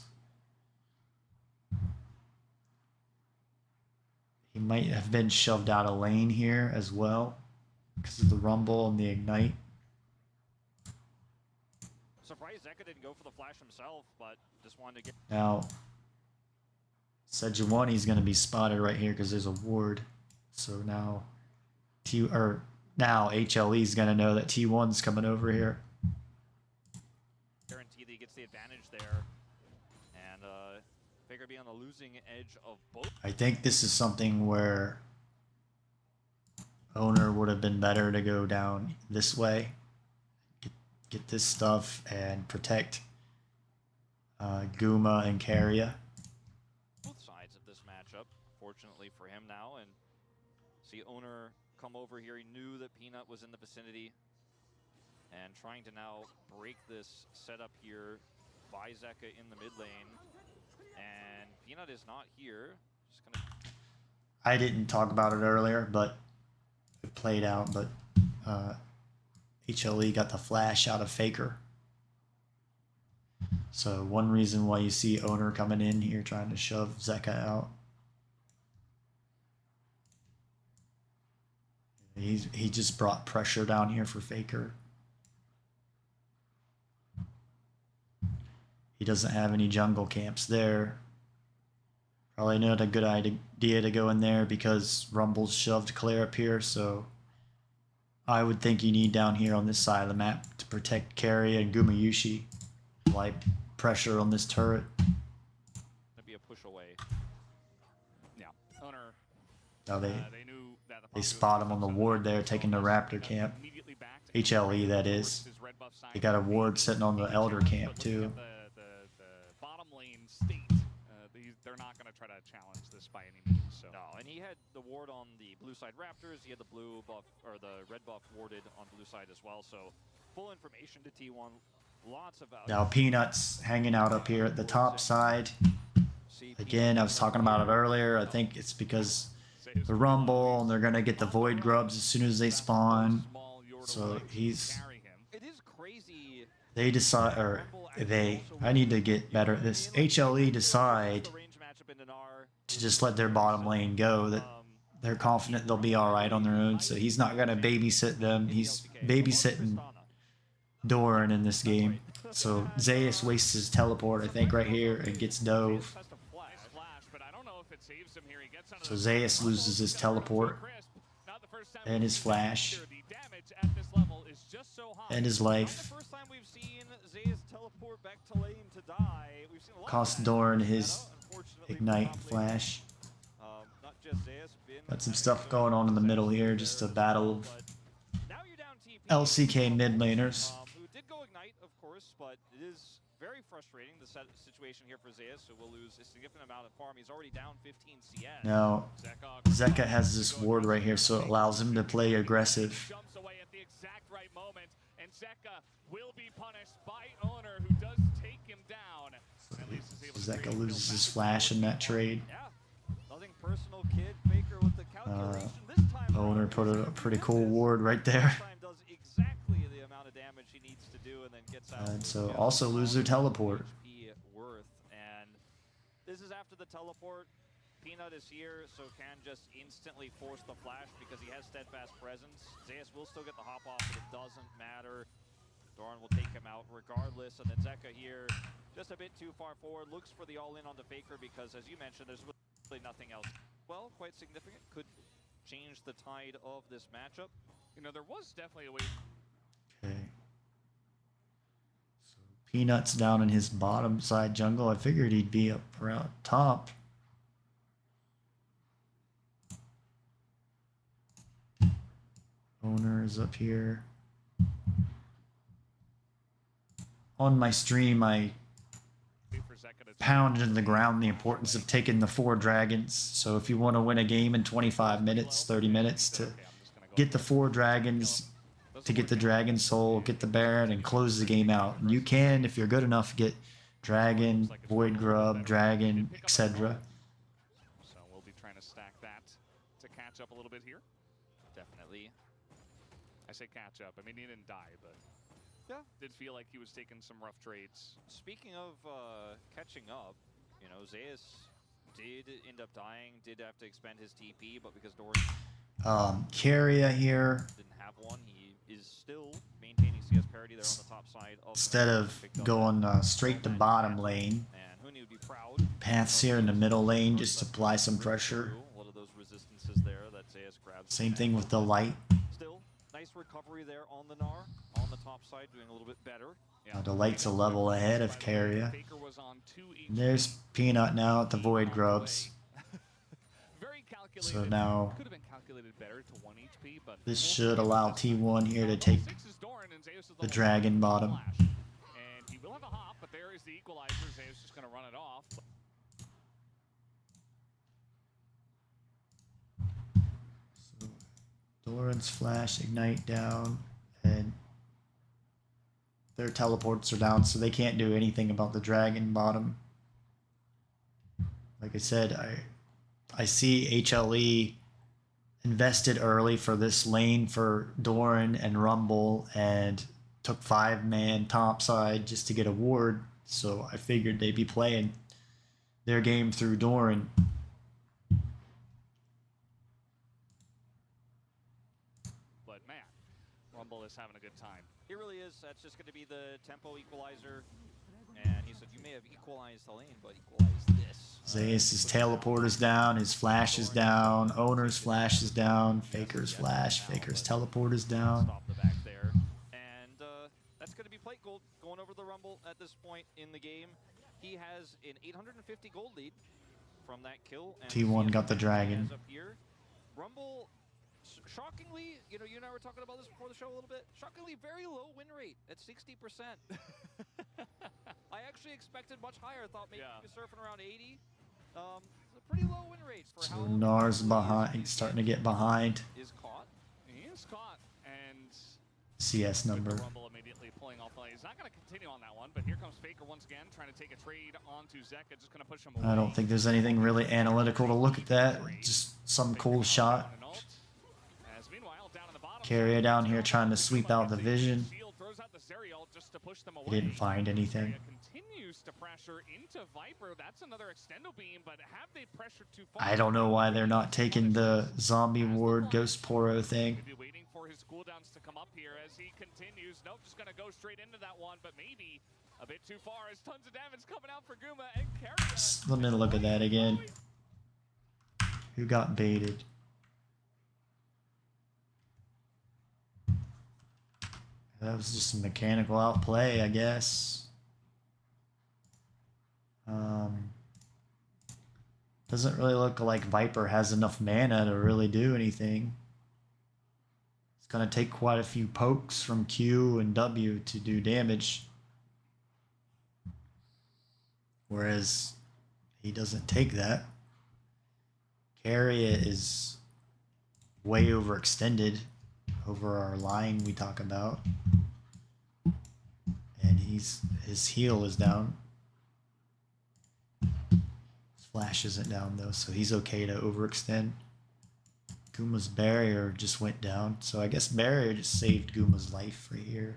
Speaker 1: He might have been shoved out of lane here as well because of the Rumble and the Ignite.
Speaker 6: Surprised Zeka didn't go for the flash himself, but just wanted to get.
Speaker 1: Now, Sejuani's going to be spotted right here because there's a ward. So now, now HLE is going to know that T1's coming over here.
Speaker 6: Guarantee that he gets the advantage there, and Faker be on the losing edge of both.
Speaker 1: I think this is something where owner would have been better to go down this way, get this stuff and protect Guma and Karya.
Speaker 6: Both sides of this matchup, fortunately for him now, and see owner come over here. He knew that Peanut was in the vicinity, and trying to now break this setup here by Zeka in the mid lane. And Peanut is not here. Just gonna.
Speaker 1: I didn't talk about it earlier, but it played out. But HLE got the flash out of Faker. So one reason why you see owner coming in here trying to shove Zeka out. He just brought pressure down here for Faker. He doesn't have any jungle camps there. Probably not a good idea to go in there because Rumble's shoved Claire up here, so I would think you need down here on this side of the map to protect Karya and Gumayushi. Apply pressure on this turret.
Speaker 6: That'd be a push away.
Speaker 5: Yeah. Owner.
Speaker 1: Now they
Speaker 5: Knew that the
Speaker 1: they spot him on the ward there, taking the Raptor camp. HLE, that is. They got a ward sitting on the Elder camp too.
Speaker 5: The bottom lane state, they're not going to try to challenge this by any means. So.
Speaker 6: No, and he had the ward on the blue side Raptors. He had the blue buff or the red buff warded on blue side as well. So full information to T1. Lots of value.
Speaker 1: Now Peanut's hanging out up here at the top side. Again, I was talking about it earlier. I think it's because the Rumble and they're gonna get the Void Grubs as soon as they spawn. So he's.
Speaker 6: It is crazy.
Speaker 1: They decide, or they. I need to get better at this. HLE decide to just let their bottom lane go. That they're confident they'll be all right on their own, so he's not gonna babysit them. He's babysitting Doran in this game. So Zeus wastes his teleport, I think, right here and gets dove. So Zeus loses his teleport and his flash and his life. Cost Doran his ignite flash. Got some stuff going on in the middle here, just a battle of LCK mid laners.
Speaker 6: Who did go ignite, of course, but it is very frustrating, the situation here for Zeus, who will lose a significant amount of farm. He's already down 15 CS.
Speaker 1: Now, Zeka has this ward right here, so it allows him to play aggressive.
Speaker 5: Jumps away at the exact right moment, and Zeka will be punished by Owner, who does take him down. At least is able to
Speaker 1: Zeka loses his flash in that trade.
Speaker 6: Yeah, nothing personal, kid. Faker with the calculation. This time
Speaker 1: Owner put a pretty cool ward right there.
Speaker 6: does exactly the amount of damage he needs to do, and then gets out.
Speaker 1: And so also lose their teleport.
Speaker 6: Worth, and this is after the teleport. Peanut is here, so can just instantly force the flash because he has steadfast presence. Zeus will still get the hop off, but it doesn't matter. Doran will take him out regardless, and then Zeka here, just a bit too far forward, looks for the all-in onto Faker because, as you mentioned, there's really nothing else. Well, quite significant, could change the tide of this matchup.
Speaker 5: You know, there was definitely a way.
Speaker 1: Okay. So Peanut's down in his bottom side jungle. I figured he'd be up around top. Owner is up here. On my stream, I pounded in the ground the importance of taking the 4 dragons. So if you want to win a game in 25 minutes, 30 minutes, to get the 4 dragons, to get the dragon soul, get the baron, and close the game out. And you can, if you're good enough, get dragon, void grub, dragon, etc.
Speaker 5: So we'll be trying to stack that to catch up a little bit here.
Speaker 6: Definitely.
Speaker 5: I say catch up. I mean, he didn't die, but
Speaker 6: Yeah.
Speaker 5: did feel like he was taking some rough trades.
Speaker 6: Speaking of catching up, you know, Zeus did end up dying, did have to expend his TP, but because Doran
Speaker 1: Carrier here,
Speaker 6: didn't have one, he is still maintaining CS parity there on the top side.
Speaker 1: instead of going straight to bottom lane,
Speaker 6: And Huni would be proud.
Speaker 1: Path's here in the middle lane just to apply some pressure.
Speaker 6: A lot of those resistances there that Zeus grabs.
Speaker 1: Same thing with the light.
Speaker 6: Still, nice recovery there on the Gnar, on the top side, doing a little bit better.
Speaker 1: The light's a level ahead of Carrier.
Speaker 5: Faker was on 2 each.
Speaker 1: There's Peanut now at the void grubs.
Speaker 5: Very calculated.
Speaker 1: So now
Speaker 5: Could have been calculated better to 1 HP, but
Speaker 1: this should allow T1 here to take
Speaker 5: Six is Doran, and Zeus is
Speaker 1: the
Speaker 5: one
Speaker 1: dragon
Speaker 5: with
Speaker 1: bottom.
Speaker 5: flash. And he will have a hop, but there is the equalizer. Zeus just going to run it off.
Speaker 1: So Doran's flash, ignite down, and their teleports are down, so they can't do anything about the dragon bottom. Like I said, I see HLE invested early for this lane for Doran and Rumble and took 5-man topside just to get a ward, so I figured they'd be playing their game through Doran.
Speaker 5: But man, Rumble is having a good time.
Speaker 6: He really is. That's just going to be the tempo equalizer. And he said, you may have equalized the lane, but equalize this.
Speaker 1: Zeus' teleport is down, his flash is down, Owner's flash is down, Faker's flash, Faker's teleport is down.
Speaker 6: Stop the back there. And that's going to be plate gold going over the Rumble at this point in the game. He has an 850 gold lead from that kill. And
Speaker 1: T1 got the dragon.
Speaker 6: up here. Rumble, shockingly, you know, you and I were talking about this before the show a little bit. Shockingly, very low win rate at 60%. I actually expected much higher. I thought maybe he was surfing around 80. It's a pretty low win rate for
Speaker 1: So
Speaker 6: how
Speaker 1: Nar's behind, starting to get behind.
Speaker 6: is caught.
Speaker 5: He is caught, and
Speaker 1: CS number.
Speaker 5: Rumble immediately pulling off the lane. He's not going to continue on that one, but here comes Faker once again, trying to take a trade onto Zeka, just going to push him away.
Speaker 1: I don't think there's anything really analytical to look at that. Just some cool shot.
Speaker 5: As meanwhile, down in the bottom,
Speaker 1: Carrier down here trying to sweep out the vision.
Speaker 5: Shield throws out the Zerial just to push them
Speaker 1: He
Speaker 5: away.
Speaker 1: didn't find anything.
Speaker 5: Keria continues to pressure into Viper. That's another extendo beam, but have they pressured too far?
Speaker 1: I don't know why they're not taking the zombie ward Ghost Poro thing.
Speaker 5: Maybe waiting for his cooldowns to come up here as he continues. Nope, just gonna go straight into that one, but maybe a bit too far as tons of damage coming out for Guma and Keria.
Speaker 1: Let me look at that again. Who got baited? That was just a mechanical outplay, I guess. Doesn't really look like Viper has enough mana to really do anything. It's gonna take quite a few pokes from Q and W to do damage. Whereas he doesn't take that. Keria is way overextended over our line we talk about. And his heal is down. His flash isn't down though, so he's okay to overextend. Guma's barrier just went down, so I guess barrier just saved Guma's life right here.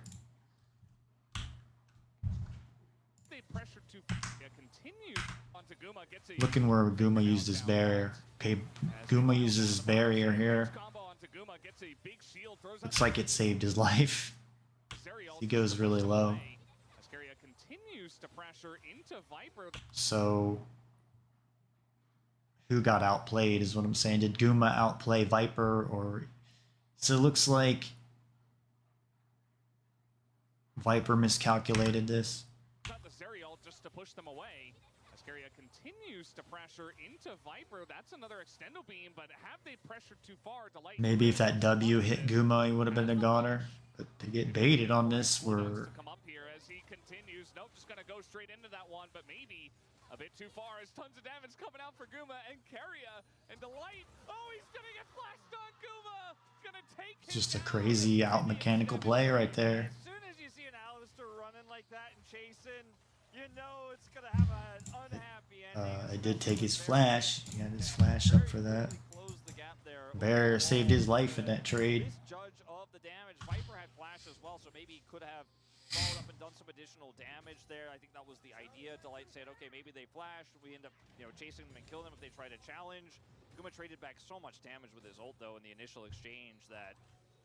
Speaker 5: They pressured too far. Continues onto Guma, gets a
Speaker 1: Looking where Guma used his barrier. Okay, Guma uses his barrier here.
Speaker 5: combo onto Guma, gets a big shield, throws
Speaker 1: Looks like it saved his life.
Speaker 5: Zerial
Speaker 1: He goes really low.
Speaker 5: as Keria continues to pressure into Viper.
Speaker 1: So who got outplayed is what I'm saying. Did Guma outplay Viper, or so it looks like Viper miscalculated this.
Speaker 5: Got the Zerial just to push them away. As Keria continues to pressure into Viper. That's another extendo beam, but have they pressured too far to light?
Speaker 1: Maybe if that W hit Guma, he would have been a goner. But to get baited on this, we're
Speaker 5: Come up here as he continues. Nope, just gonna go straight into that one, but maybe a bit too far as tons of damage coming out for Guma and Keria and Delight. Oh, he's gonna get flashed on Guma. Gonna take him
Speaker 1: just a
Speaker 5: down.
Speaker 1: crazy out mechanical play right there.
Speaker 6: As soon as you see an Alistair running like that and chasing, you know it's gonna have an unhappy ending.
Speaker 1: I did take his flash. He had his flash up for that. Barrier saved his life in that trade.
Speaker 6: Judge of the damage. Viper had flash as well, so maybe he could have followed up and done some additional damage there. I think that was the idea. Delight said, okay, maybe they flash. We end up, chasing them and killing them if they try to challenge. Guma traded back so much damage with his ult, though, in the initial exchange that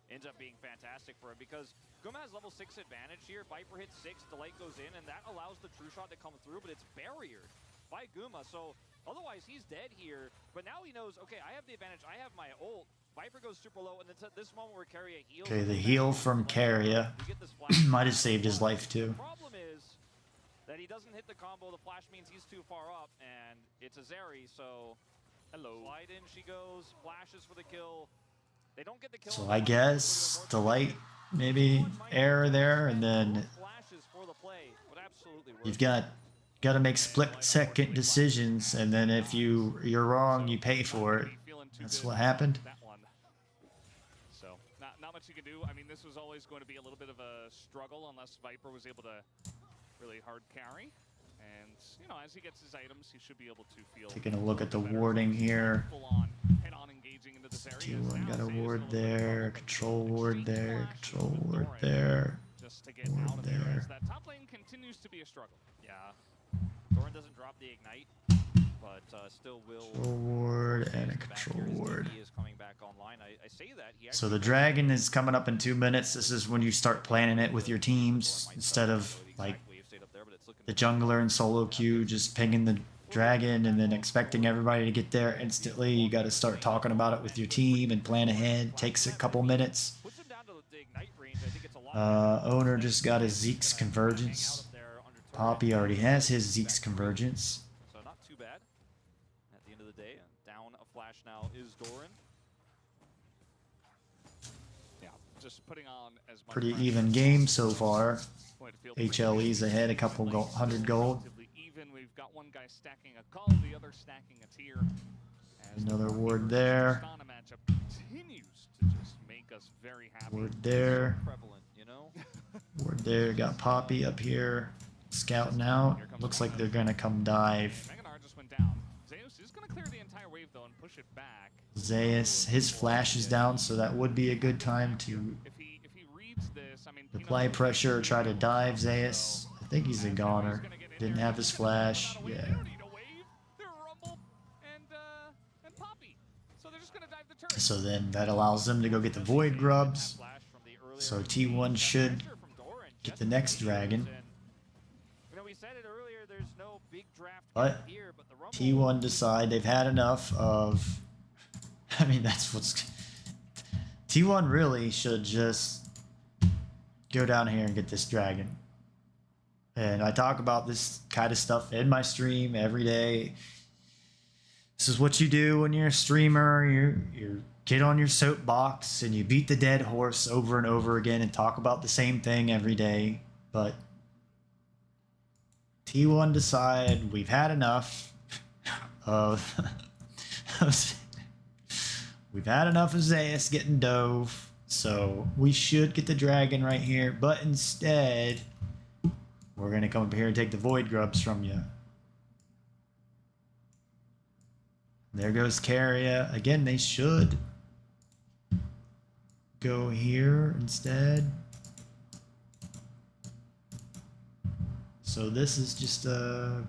Speaker 6: ends up being fantastic for him because Guma has level 6 advantage here. Viper hits 6, Delight goes in, and that allows the true shot to come through, but it's barriered by Guma, so otherwise he's dead here. But now he knows, okay, I have the advantage, I have my ult. Viper goes super low, and it's at this moment where Keria heals.
Speaker 1: Okay, the heal from Keria might have saved his life too.
Speaker 6: The problem is that he doesn't hit the combo. The flash means he's too far up, and it's a Zeri, so hello. Slide in she goes, flashes for the kill. They don't get the kill.
Speaker 1: So I guess Delight maybe error there, and then
Speaker 6: Flashes for the play would absolutely work.
Speaker 1: you've got to make split-second decisions, and then if you're wrong, you pay for it. That's what happened.
Speaker 5: That one. So not much you can do. I mean, this was always going to be a little bit of a struggle unless Viper was able to really hard carry. And as he gets his items, he should be able to feel.
Speaker 1: Taking a look at the warding here.
Speaker 5: Full on, head-on engaging into this area.
Speaker 1: T1 got a ward there, control ward there, control ward there.
Speaker 5: Just to get
Speaker 1: Ward
Speaker 5: out of there.
Speaker 1: there.
Speaker 5: As that top lane continues to be a struggle.
Speaker 6: Yeah. Doran doesn't drop the ignite, but still will.
Speaker 1: Control ward and a
Speaker 6: Back
Speaker 1: control
Speaker 6: here as
Speaker 1: ward.
Speaker 6: DP is coming back online. I say that he
Speaker 1: So
Speaker 6: actually
Speaker 1: the dragon is coming up in 2 minutes. This is when you start planning it with your teams instead of like the jungler and solo queue just pinging the dragon and then expecting everybody to get there instantly. You got to start talking about it with your team and plan ahead. Takes a couple minutes.
Speaker 6: puts him down to the ignite range. I think it's a lot.
Speaker 1: Owner just got his Zeke's convergence. Poppy already has his Zeke's convergence.
Speaker 6: So not too bad at the end of the day. Down a flash now is Doran.
Speaker 5: Yeah, just putting on as much
Speaker 1: Pretty
Speaker 5: pressure
Speaker 1: even
Speaker 5: as
Speaker 1: game
Speaker 5: possible.
Speaker 1: so far.
Speaker 5: Point of field pretty
Speaker 1: HLE's
Speaker 5: even.
Speaker 1: ahead, a couple gold, 100 gold.
Speaker 5: Relatively even. We've got one guy stacking a cull, the other stacking a tier. As
Speaker 1: Another
Speaker 5: the
Speaker 1: ward
Speaker 5: Reapers
Speaker 1: there.
Speaker 5: Tristana matchup continues to just make us very happy.
Speaker 1: Ward there.
Speaker 6: Prevalent, you know?
Speaker 1: Ward there. Got Poppy up here. Scouting out. Looks like they're going to come dive.
Speaker 5: Meganar just went down. Zeus is going to clear the entire wave though and push it back.
Speaker 1: Zeus, his flash is down, so that would be a good time to
Speaker 5: If he reads this I mean,
Speaker 1: Apply pressure, try to dive Zeus. I think he's a goner. Didn't have his flash. Yeah.
Speaker 5: They don't need a wave. They're Rumble and Poppy. So they're just gonna dive the turret.
Speaker 1: So then that allows them to go get the Void Grubs. So T1 should get the next dragon.
Speaker 6: You know, we said it earlier, there's no big draft
Speaker 1: But
Speaker 6: here, but the Rumble
Speaker 1: T1 decide they've had enough of... I mean, that's what's... T1 really should just go down here and get this dragon. And I talk about this kind of stuff in my stream every day. This is what you do when you're a streamer. You get on your soapbox and you beat the dead horse over and over again and talk about the same thing every day. But T1 decide we've had enough of we've had enough of Zeus getting dove, so we should get the dragon right here, but instead we're gonna come up here and take the Void Grubs from you. There goes Carria. Again, they should go here instead. So this is just a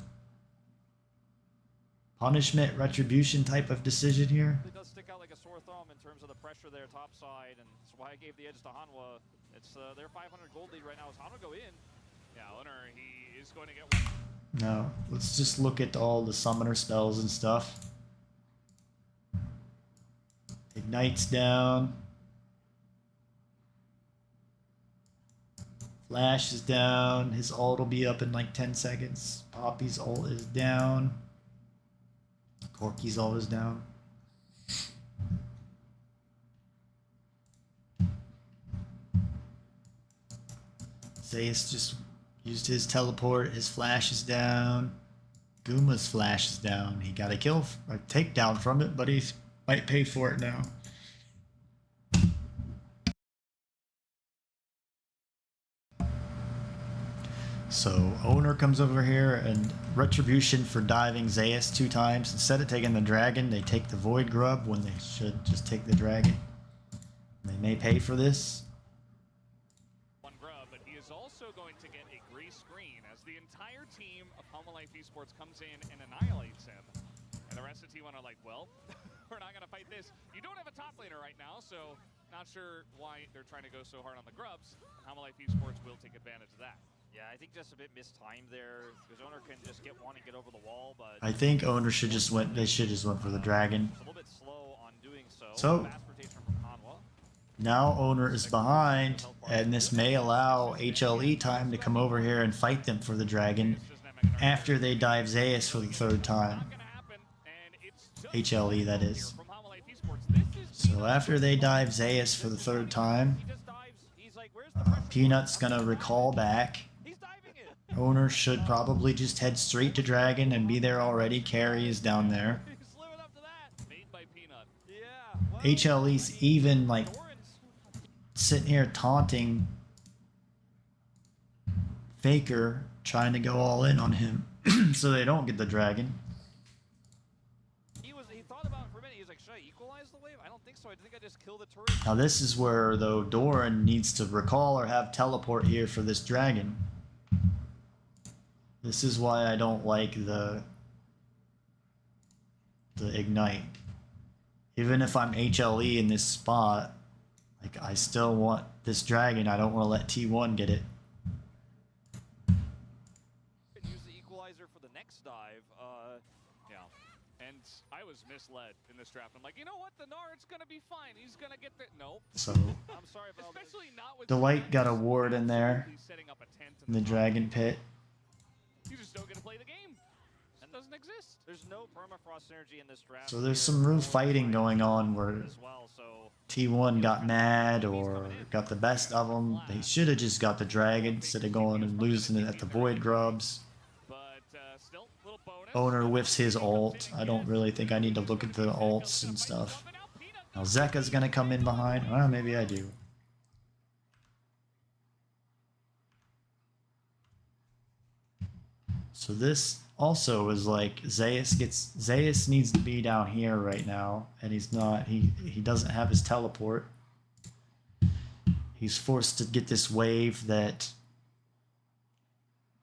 Speaker 1: punishment, retribution type of decision here.
Speaker 6: It does stick out like a sore thumb in terms of the pressure there top side, and that's why I gave the edge to Hanwha. It's their 500 gold lead right now. As Hanwha go in.
Speaker 5: Yeah, Owner, he is going to get one.
Speaker 1: No, let's just look at all the summoner spells and stuff. Ignite's down. Flash is down. His ult will be up in like 10 seconds. Poppy's ult is down. Corky's ult is down. Zeus just used his teleport. His flash is down. Guma's flash is down. He got a kill, a takedown from it, but he might pay for it now. So Owner comes over here and retribution for diving Zeus 2 times. Instead of taking the dragon, they take the Void Grub when they should just take the dragon. They may pay for this.
Speaker 5: One grub, but he is also going to get a gray screen as the entire team of Homa Life Esports comes in and annihilates him. And the rest of T1 are like, well, we're not going to fight this. You don't have a top laner right now, so not sure why they're trying to go so hard on the grubs. And Homa Life Esports will take advantage of that.
Speaker 6: Yeah, I think just a bit mistimed there, because Owner can just get one and get over the wall, but...
Speaker 1: I think Owner should just went. They should just went for the dragon.
Speaker 6: a little bit slow on doing so.
Speaker 1: So
Speaker 6: Fast rotation from Hanwha.
Speaker 1: now Owner is behind, and this may allow HLE time to come over here and fight them for the dragon after they dive Zeus for the 3rd time. HLE, that is. So after they dive Zeus for the 3rd time, Peanut's gonna recall back. Owner should probably just head straight to dragon and be there already. Carry is down there. HLE's even like sitting here taunting Faker, trying to go all in on him so they don't get the dragon.
Speaker 6: He thought about it for a minute. He was like, should I equalize the wave? I don't think so. I think I just kill the turret.
Speaker 1: Now this is where, though, Doran needs to recall or have teleport here for this dragon. This is why I don't like the ignite. Even if I'm HLE in this spot, like, I still want this dragon. I don't want to let T1 get it.
Speaker 6: Use the equalizer for the next dive.
Speaker 5: Yeah. And I was misled in this draft. I'm like, you know what? The Nard's gonna be fine. He's gonna get the
Speaker 1: So
Speaker 6: I'm sorry about this.
Speaker 5: especially not with
Speaker 1: Delight got a ward in there
Speaker 5: He's setting up a tent
Speaker 1: in the dragon pit.
Speaker 5: You just don't get to play the game. That doesn't exist.
Speaker 6: There's no permafrost synergy in this draft.
Speaker 1: So there's some real fighting going on where
Speaker 6: as well, so
Speaker 1: T1 got mad or got the best of them. They should have just got the dragon instead of going and losing it at the Void Grubs.
Speaker 5: But still, little bonus.
Speaker 1: Owner whiffs his ult. I don't really think I need to look at the ults and stuff. Now Zeka's gonna come in behind. Well, maybe I do. So this also is like Zeus needs to be down here right now, and he's not. He doesn't have his teleport. He's forced to get this wave that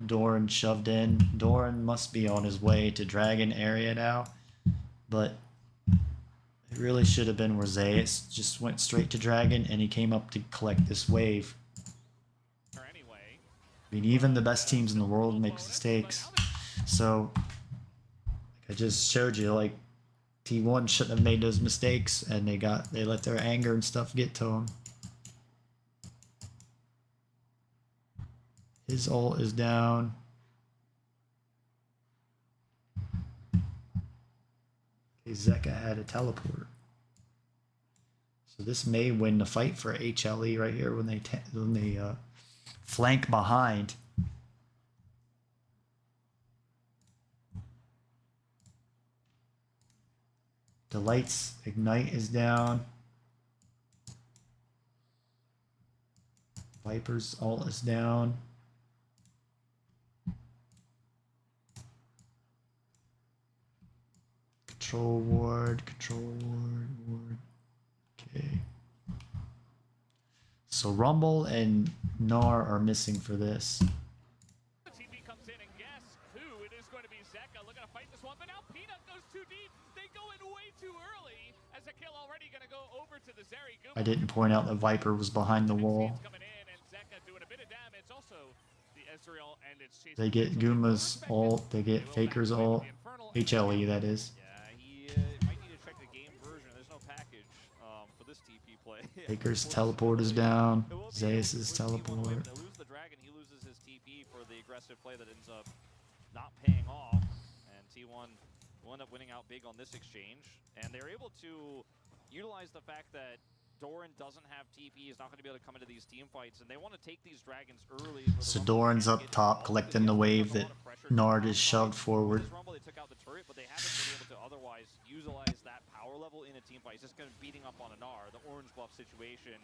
Speaker 1: Doran shoved in. Doran must be on his way to Dragon area now, but it really should have been where Zayas just went straight to Dragon and he came up to collect this wave.
Speaker 5: Anyway,
Speaker 1: I mean, even the best teams in the world make mistakes. So, like I just showed you, like T1 shouldn't have made those mistakes, and they let their anger and stuff get to them. His ult is down. Okay, Zeka had a teleport. So this may win the fight for HLE right here when they flank behind. The lights ignite is down. Viper's ult is down. Control ward, ward. Okay. So Rumble and Gnar are missing for this.
Speaker 5: the TP comes in, and guess who? It is going to be Zeka looking to fight this one, but now Peanut goes too deep. They go in way too early. As a kill already going to go over to the Zeri.
Speaker 1: I didn't point out that Viper was behind the wall.
Speaker 5: Coming in, and Zeka doing a bit of damage. Also, the Ezreal and its chase.
Speaker 1: They get Guma's ult, they get Faker's ult. HLE, that is.
Speaker 6: Yeah, he might need to check the game version. There's no package for this TP play.
Speaker 1: Faker's teleport is down. Zayas' teleport.
Speaker 6: They lose the dragon, he loses his TP for the aggressive play that ends up not paying off. And T1 will end up winning out big on this exchange. And they're able to utilize the fact that Doran doesn't have TP, is not going to be able to come into these team fights, and they want to take these dragons early.
Speaker 1: So Doran's up top collecting the wave that Nard is shoved forward.
Speaker 6: This Rumble, they took out the turret, but they haven't been able to otherwise utilize that power level in a team fight. It's just going to be beating up on a Gnar, the orange buff situation.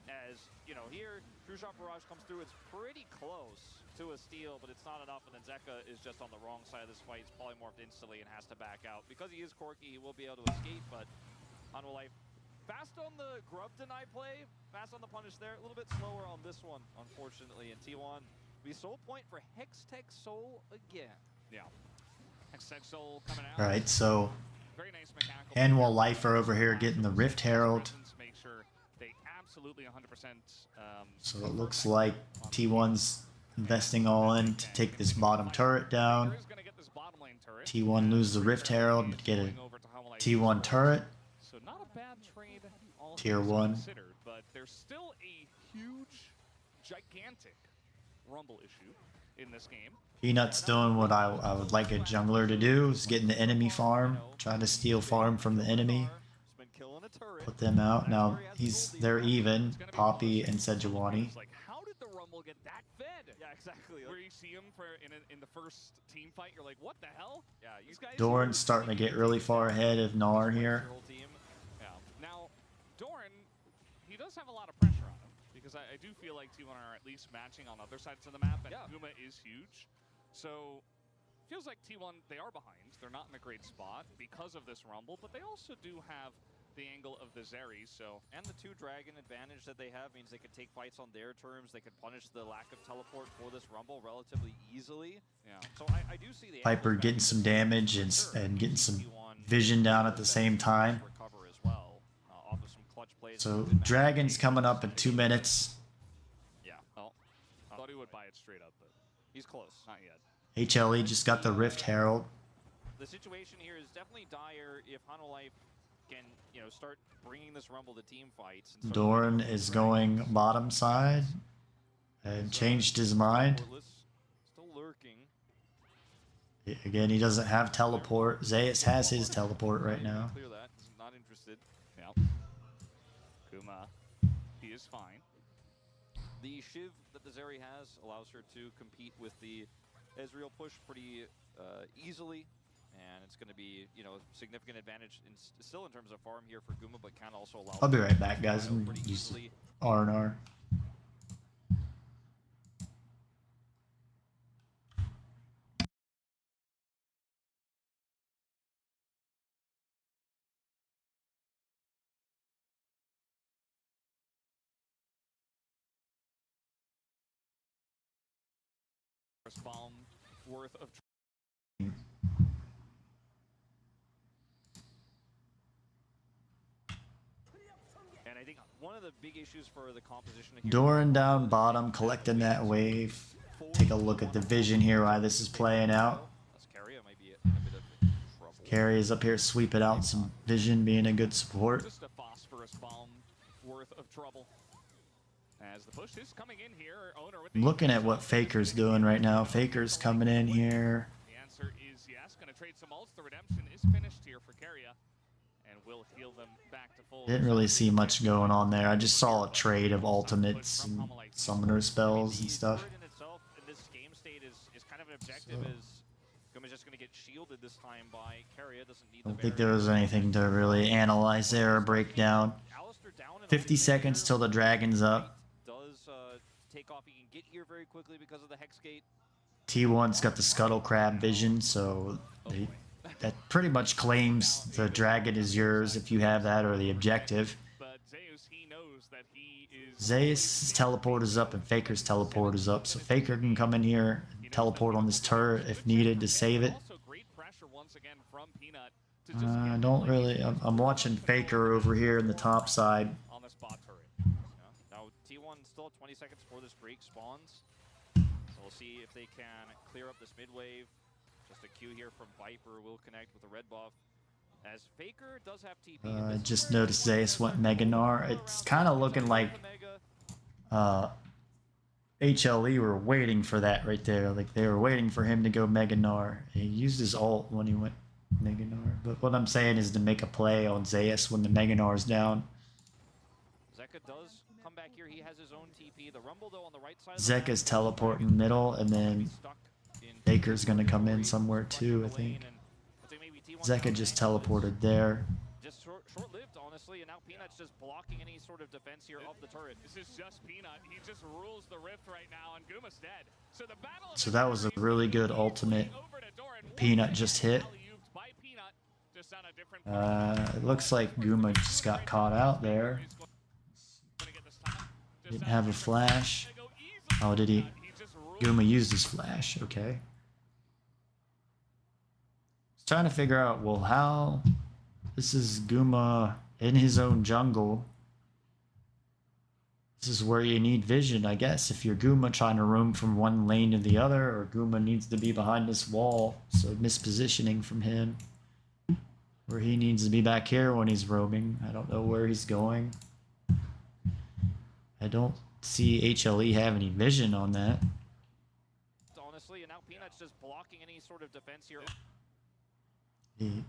Speaker 6: As, you know, here, True Shot Barrage comes through. It's pretty close to a steal, but it's not enough, and then Zeka is just on the wrong side of this fight. He's polymorphed instantly and has to back out. Because he is quirky, he will be able to escape, but Hanwha Life fast on the grub deny play, fast on the punish there, a little bit slower on this one, unfortunately. And T1, we soul point for Hextech Soul again.
Speaker 5: Yeah. Hextech Soul coming out.
Speaker 1: Alright, so
Speaker 5: Very nice mechanical.
Speaker 1: Hanwha Life are over here getting the Rift Herald.
Speaker 5: Make sure they absolutely 100%.
Speaker 1: So it looks like T1's investing all in to take this bottom turret down. T1 loses the Rift Herald, but get a T1 turret.
Speaker 5: So not a bad trade. all
Speaker 1: Tier
Speaker 5: things
Speaker 1: 1.
Speaker 5: considered, but there's still a huge, gigantic Rumble issue in this game.
Speaker 1: Peanut's doing what I would like a jungler to do, is getting the enemy farm, trying to steal farm from the enemy, put them out. Now they're even, Poppy and Sejuani.
Speaker 5: Like, how did the Rumble get that fed?
Speaker 6: Yeah, exactly.
Speaker 5: Where you see him in the first team fight, you're like, what the hell?
Speaker 6: Yeah,
Speaker 5: These guys.
Speaker 1: Doran's starting to get really far ahead of Gnar here.
Speaker 5: Yeah. Now, Doran, he does have a lot of pressure on him because I do feel like T1 are at least matching on other sides of the map, and Guma is huge. So, feels like T1, they are behind. They're not in a great spot because of this Rumble, but they also do have the angle of the Zeri, so.
Speaker 6: And the 2 dragon advantage that they have means they can take fights on their terms. They can punish the lack of teleport for this Rumble relatively easily.
Speaker 5: Yeah.
Speaker 6: So I do see the
Speaker 1: Piper getting some damage and getting some vision down at the same time.
Speaker 6: Recover as well, off of some clutch plays.
Speaker 1: So Dragon's coming up in 2 minutes.
Speaker 5: Yeah. Well, I thought he would buy it straight up, but
Speaker 6: He's close.
Speaker 5: not yet.
Speaker 1: HLE just got the Rift Herald.
Speaker 6: The situation here is definitely dire if Hanwha Life can, you know, start bringing this Rumble to team fights. And
Speaker 1: Doran is going bottom side and changed his mind.
Speaker 6: Still lurking.
Speaker 1: Again, he doesn't have teleport. Zayas has his teleport right now.
Speaker 6: Clear that. Not interested.
Speaker 5: Yeah. Guma, he is fine.
Speaker 6: The Shiv that the Zeri has allows her to compete with the Ezreal push pretty easily, and it's going to be, you know, significant advantage still in terms of farm here for Guma, but can also allow.
Speaker 1: I'll be right back, guys. I'm
Speaker 6: pretty
Speaker 1: use
Speaker 6: easily.
Speaker 1: R&R.
Speaker 5: First bomb worth of.
Speaker 6: And I think one of the big issues for the composition here.
Speaker 1: Doran down bottom, collecting that wave. Take a look at the vision here, why this is playing out.
Speaker 6: Carrier might be in a bit of trouble.
Speaker 1: Carry is up here sweeping out some vision, being a good support.
Speaker 5: Just a phosphorus bomb worth of trouble. As the push is coming in here, owner with the
Speaker 1: Looking at what Faker's doing right now. Faker's coming in here.
Speaker 5: The answer is yes. Going to trade some ults. The redemption is finished here for Carrier, and will heal them back to full.
Speaker 1: Didn't really see much going on there. I just saw a trade of ultimates and summoner spells and stuff.
Speaker 6: In itself, in this game state is kind of an objective. Is Guma's just going to get shielded this time by Carrier. Doesn't need.
Speaker 1: I don't think there was anything to really analyze there or break down. 50 seconds till the dragon's up.
Speaker 6: Take off. He can get here very quickly because of the hex gate.
Speaker 1: T1's got the scuttle crab vision, so that pretty much claims the dragon is yours if you have that, or the objective.
Speaker 5: But Zeus, he knows that he is.
Speaker 1: Zeus' teleport is up and Faker's teleport is up, so Faker can come in here and teleport on this turret if needed to save it.
Speaker 5: Also great pressure once again from Peanut to just
Speaker 1: I don't really. I'm watching Faker over here in the top side.
Speaker 5: on the spot turret.
Speaker 6: Now T1 still 20 seconds before this break spawns. So we'll see if they can clear up this mid wave. Just a Q here from Viper will connect with a red buff. As Faker does have TP.
Speaker 1: I just noticed Zeus went Mega Gnar. It's kind of looking like HLE were waiting for that right there. Like they were waiting for him to go Mega Gnar. He used his ult when he went Mega Gnar. But what I'm saying is to make a play on Zeus when the Mega Gnar's down.
Speaker 6: Zeka does come back here. He has his own TP. The Rumble though on the right side.
Speaker 1: Zeka's teleporting middle, and then Baker's gonna come in somewhere too, I think. Zeka just teleported there.
Speaker 6: Just short-lived, honestly, and now Peanut's just blocking any sort of defense here of the turret.
Speaker 5: This is just Peanut. He just rules the rift right now, and Guma's dead. So the battle.
Speaker 1: So that was a really good ultimate Peanut just hit. It looks like Guma just got caught out there. Didn't have a flash. Oh, did he? Guma used his flash. Okay. Trying to figure out, well, how this is Guma in his own jungle. This is where you need vision, I guess, if you're Guma trying to roam from one lane to the other, or Guma needs to be behind this wall, so mispositioning from him, where he needs to be back here when he's roaming. I don't know where he's going. I don't see HLE have any vision on that.
Speaker 6: Honestly, and now Peanut's just blocking any sort of defense here.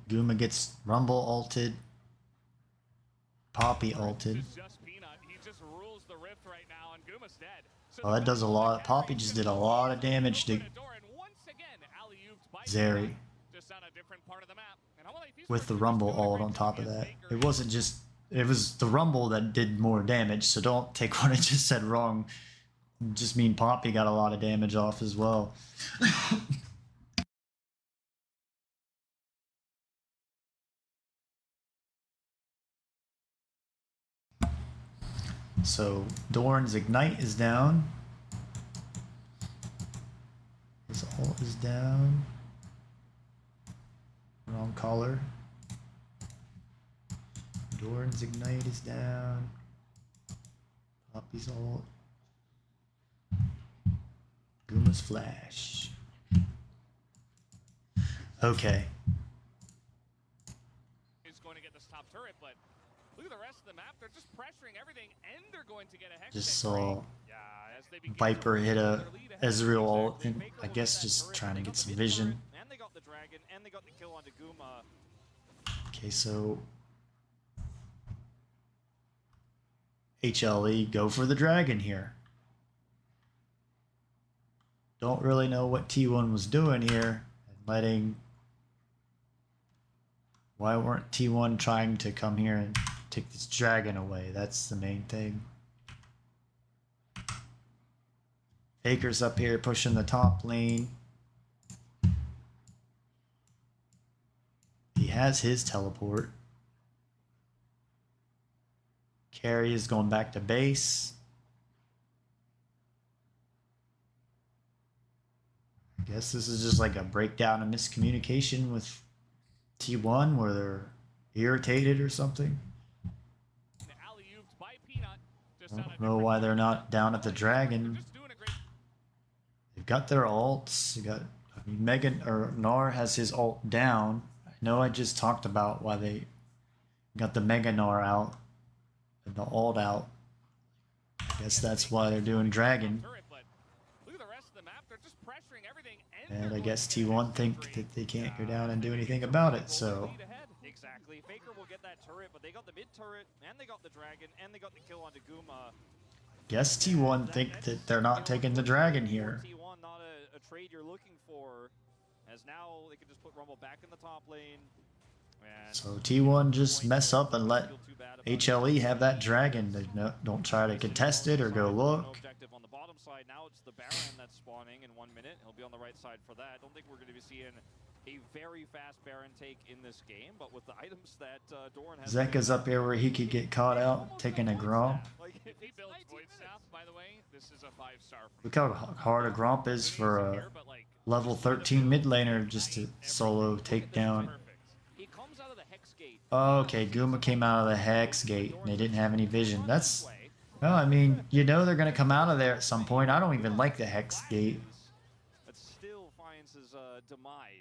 Speaker 1: Guma gets Rumble ulted. Poppy ulted. Oh, that does a lot. Poppy just did a lot of damage to Zeri. With the Rumble ult on top of that. It wasn't just... It was the Rumble that did more damage, so don't take what I just said wrong. Just mean Poppy got a lot of damage off as well. So Doran's Ignite is down. His ult is down. Wrong color. Doran's Ignite is down. Poppy's ult. Guma's flash. Okay.
Speaker 5: Is going to get this top turret, but look at the rest of the map. They're just pressuring everything, and they're going to get a hex.
Speaker 1: Just saw
Speaker 5: as they begin
Speaker 1: Viper
Speaker 5: to
Speaker 1: hit a
Speaker 5: lead
Speaker 1: Ezreal ult, and I guess just trying to get some vision.
Speaker 6: And they got the dragon, and they got the kill onto Guma.
Speaker 1: Okay, so HLE go for the dragon here. Don't really know what T1 was doing here, and letting. Why weren't T1 trying to come here and take this dragon away? That's the main thing. Faker's up here pushing the top lane. He has his teleport. Carry is going back to base. Guess this is just like a breakdown of miscommunication with T1 where they're irritated or something.
Speaker 5: Alley-ooped by Peanut. Just
Speaker 1: I
Speaker 5: on a
Speaker 1: don't know
Speaker 5: different
Speaker 1: why they're
Speaker 5: corner.
Speaker 1: not down at the dragon.
Speaker 5: Just doing a great
Speaker 1: They've got their ults. You got, I mean, Megan or Gnar has his ult down. I know I just talked about why they got the Mega Gnar out and the ult out. I guess that's why they're doing dragon.
Speaker 5: turret, but look at the rest of the map. They're just pressuring everything.
Speaker 1: And I guess T1 think that they can't go down and do anything about it, so
Speaker 6: Exactly. Faker will get that turret, but they got the mid turret, and they got the dragon, and they got the kill onto Guma.
Speaker 1: guess T1 think that they're not taking the dragon here.
Speaker 6: T1 not a trade you're looking for, as now they can just put Rumble back in the top lane. And
Speaker 1: So T1 just mess up and let HLE have that dragon. They don't try to contest it or go look.
Speaker 6: Objective on the bottom side. Now it's the Baron that's spawning in 1 minute. He'll be on the right side for that. I don't think we're going to be seeing a very fast Baron take in this game, but with the items that Doran has...
Speaker 1: Zeka's up here where he could get caught out taking a Gromp.
Speaker 5: If he builds Void Staff, by the way, this is a 5-star.
Speaker 1: Look how hard a Gromp is for a level 13 mid laner just to solo take down.
Speaker 6: He comes out of the Hex Gate.
Speaker 1: Okay, Guma came out of the Hex Gate and they didn't have any vision. That's... Well, I mean, you know they're going to come out of there at some point. I don't even like the Hex Gate.
Speaker 6: But still finds his demise.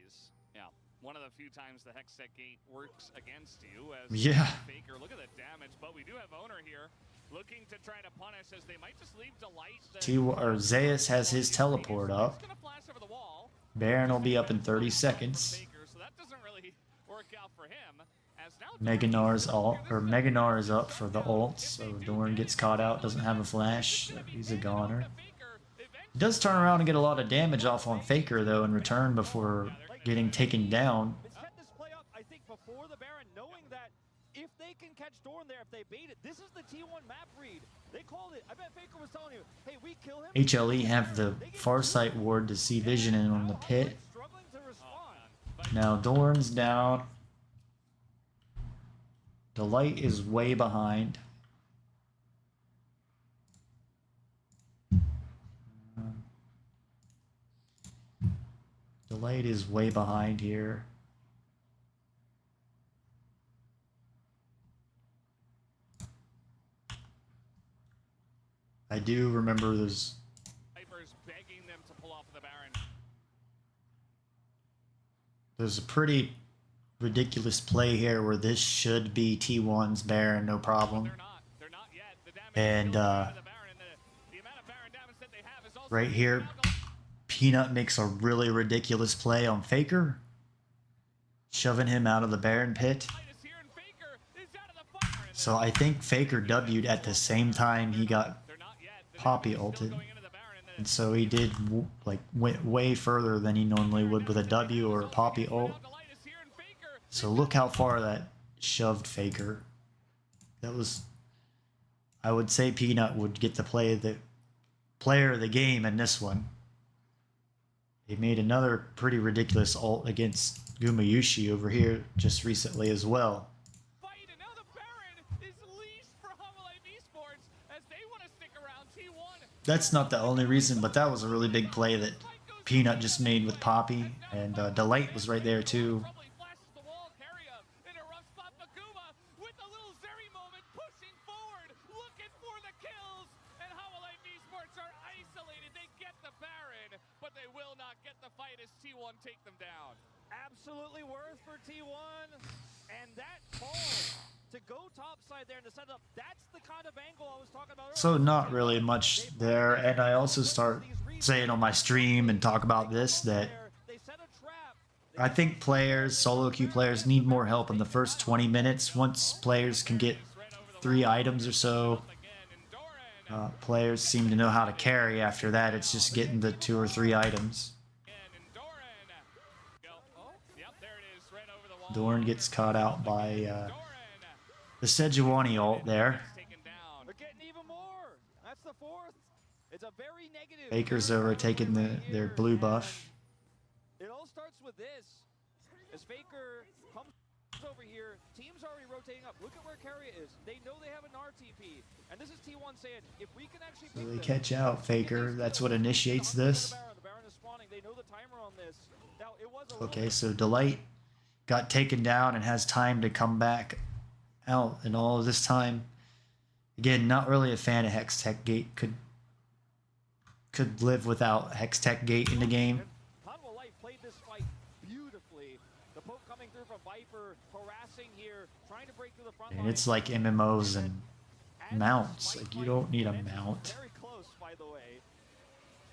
Speaker 5: Yeah, one of the few times the Hextech Gate works against you as
Speaker 1: Yeah.
Speaker 5: Faker. Look at the damage, but we do have Owner here looking to try to punish as they might just leave Delight.
Speaker 1: Zeus has his teleport up.
Speaker 5: Gonna flash over the wall.
Speaker 1: Baron will be up in 30 seconds.
Speaker 5: Faker, so that doesn't really work out for him. As now
Speaker 1: Meganar's ult, or Meganar is up for the ult, so Dorn gets caught out, doesn't have a flash, so he's a goner. He does turn around and get a lot of damage off on Faker though in return before getting taken down.
Speaker 6: Set this play up, I think, before the Baron, knowing that if they can catch Dorn there, if they bait it, this is the T1 map read. They called it. I bet Faker was telling you, hey, we kill him.
Speaker 1: HLE have the Farsight ward to see vision in on the pit.
Speaker 6: Struggling to respond.
Speaker 1: Now Dorn's down. Delight is way behind. Delight is way behind here. I do remember there's
Speaker 5: Viper's begging them to pull off the Baron.
Speaker 1: a pretty ridiculous play here where this should be T1's Baron, no problem.
Speaker 5: They're not yet. The damage
Speaker 1: And
Speaker 5: the Baron and the amount of Baron damage that they have is also
Speaker 1: right here, Peanut makes a really ridiculous play on Faker, shoving him out of the Baron pit. So I think Faker W'd at the same time he got Poppy ulted. And so he did went way further than he normally would with a W or a Poppy ult. So look how far that shoved Faker. That was, I would say Peanut would get the player of the game in this one. He made another pretty ridiculous ult against Gumayushi over here just recently as well. That's not the only reason, but that was a really big play that Peanut just made with Poppy, and Delight was right there too.
Speaker 5: Take them down.
Speaker 6: Absolutely worth for T1. And that call to go top side there and to set up, that's the kind of angle I was talking about.
Speaker 1: So not really much there, and I also start saying on my stream and talk about this that I think players, solo queue players, need more help in the first 20 minutes. Once players can get 3 items or so, players seem to know how to carry. After that, it's just getting the 2 or 3 items. Dorn gets caught out by the Sejuani ult there.
Speaker 6: They're getting even more. That's the 4th. It's a very negative.
Speaker 1: Faker's over taking their blue buff.
Speaker 6: It all starts with this. As Faker comes over here, team's already rotating up. Look at where Carrier is. They know they have an RTP. And this is T1 saying, if we can actually
Speaker 1: So they catch out Faker. That's what initiates this.
Speaker 6: The Baron is spawning. They know the timer on this. Now, it was a little
Speaker 1: Okay,
Speaker 6: bit
Speaker 1: so Delight got taken down and has time to come back out, and all of this time, again, not really a fan of Hex Tech Gate. Could live without Hex Tech Gate in the game.
Speaker 6: Hanwha Life played this fight beautifully. The poke coming through from Viper, harassing here, trying to break through the front
Speaker 1: And
Speaker 6: line.
Speaker 1: it's like MMOs and
Speaker 6: As
Speaker 1: mounts.
Speaker 6: this
Speaker 1: Like,
Speaker 6: fight
Speaker 1: you don't need a
Speaker 6: commences,
Speaker 1: mount.
Speaker 6: Very close, by the way.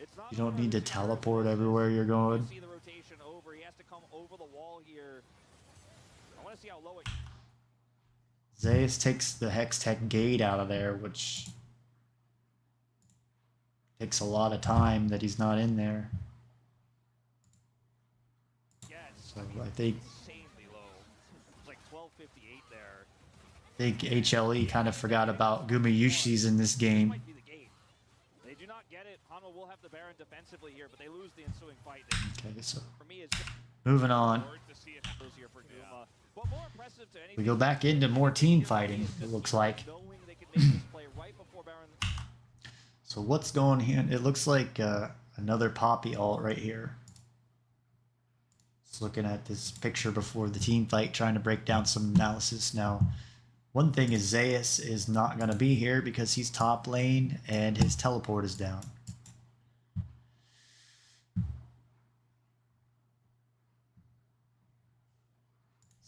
Speaker 6: It's not
Speaker 1: You don't
Speaker 6: clear
Speaker 1: need to
Speaker 6: who's sure
Speaker 1: teleport
Speaker 6: this is.
Speaker 1: everywhere you're going.
Speaker 6: You see the rotation over. He has to come over the wall here. I want to see how low it.
Speaker 1: Zeus takes the Hex Tech Gate out of there, which takes a lot of time that he's not in there.
Speaker 6: Yeah, it's
Speaker 1: So I think
Speaker 6: insanely low. It's like 12:58 there.
Speaker 1: HLE kind of forgot about Gumayushi's in this game.
Speaker 6: Might be the gate. They do not get it. Hanwha will have the Baron defensively here, but they lose the ensuing fight.
Speaker 1: Okay, so
Speaker 6: For me, it's just
Speaker 1: moving on.
Speaker 6: hard to see it close here for Guma. But more impressive to anything.
Speaker 1: We go back into more team fighting, it looks like.
Speaker 6: Knowing they can make this play right before Baron.
Speaker 1: So what's going here? It looks like another Poppy ult right here. Just looking at this picture before the team fight, trying to break down some analysis. Now, one thing is Zeus is not going to be here because he's top lane and his teleport is down.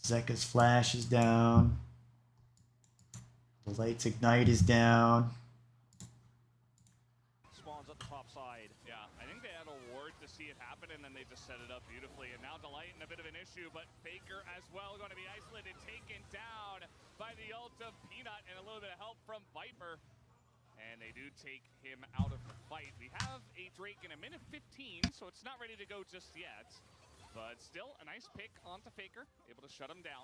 Speaker 1: Zeka's flash is down. The Light's ignite is down.
Speaker 6: Spawns at the top side.
Speaker 5: Yeah, I think they had a ward to see it happen, and then they just set it up beautifully. And now Delight in a bit of an issue, but Faker as well going to be isolated, taken down by the ult of Peanut, and a little bit of help from Viper. And they do take him out of the fight. We have a Drake in a minute 15, so it's not ready to go just yet. But still, a nice pick onto Faker, able to shut him down.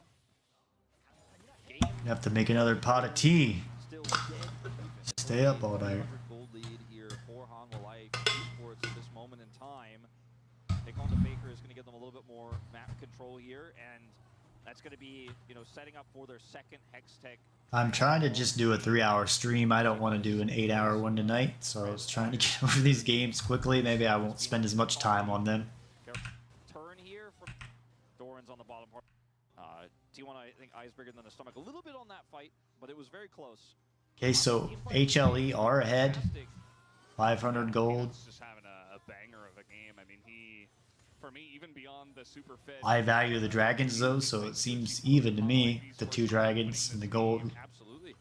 Speaker 6: Game
Speaker 1: You have to make another pot of tea.
Speaker 6: still dead.
Speaker 1: Stay up all night.
Speaker 6: 100 gold lead here for Hanwha Life Esports at this moment in time. Take on the Faker is going to give them a little bit more map control here, and that's going to be, you know, setting up for their second Hex Tech.
Speaker 1: I'm trying to just do a 3-hour stream. I don't want to do an 8-hour one tonight, so I was trying to get over these games quickly. Maybe I won't spend as much time on them.
Speaker 6: Turn here from Doran's on the bottom part. T1, I think, eyes bigger than the stomach. A little bit on that fight, but it was very close.
Speaker 1: Okay, so HLE are ahead. 500 gold.
Speaker 5: He's just having a banger of a game. I mean, he, for me, even beyond the super fed.
Speaker 1: I value the dragons though, so it seems even to me. The 2 dragons and the gold.
Speaker 6: Absolutely.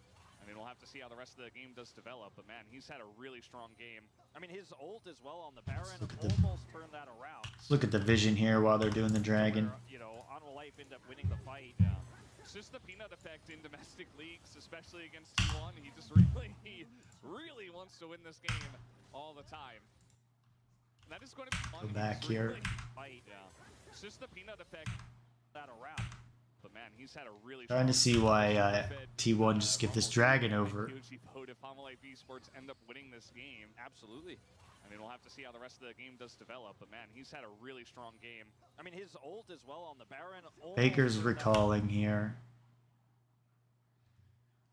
Speaker 5: I mean, we'll have to see how the rest of the game does develop, but man, he's had a really strong game.
Speaker 6: I mean, his ult as well on the Baron
Speaker 1: look at the-
Speaker 6: almost turned that around.
Speaker 1: Let's look at the vision here while they're doing the dragon.
Speaker 6: Where, you know, Hanwha Life ended up winning the fight.
Speaker 5: Yeah. It's just the Peanut effect in domestic leagues, especially against T1. He just really wants to win this game all the time. And that is going to be fun.
Speaker 1: Go back
Speaker 5: He's
Speaker 1: here.
Speaker 5: really- Yeah. It's just the Peanut effect
Speaker 6: That around.
Speaker 5: But man, he's had a really
Speaker 1: Trying to see why T1 just get this dragon over.
Speaker 5: Huge vote if Hanwha Life Esports end up winning this game.
Speaker 6: Absolutely.
Speaker 5: I mean, we'll have to see how the rest of the game does develop, but man, he's had a really strong game.
Speaker 6: I mean, his ult as well on the Baron.
Speaker 1: Baker's recalling here.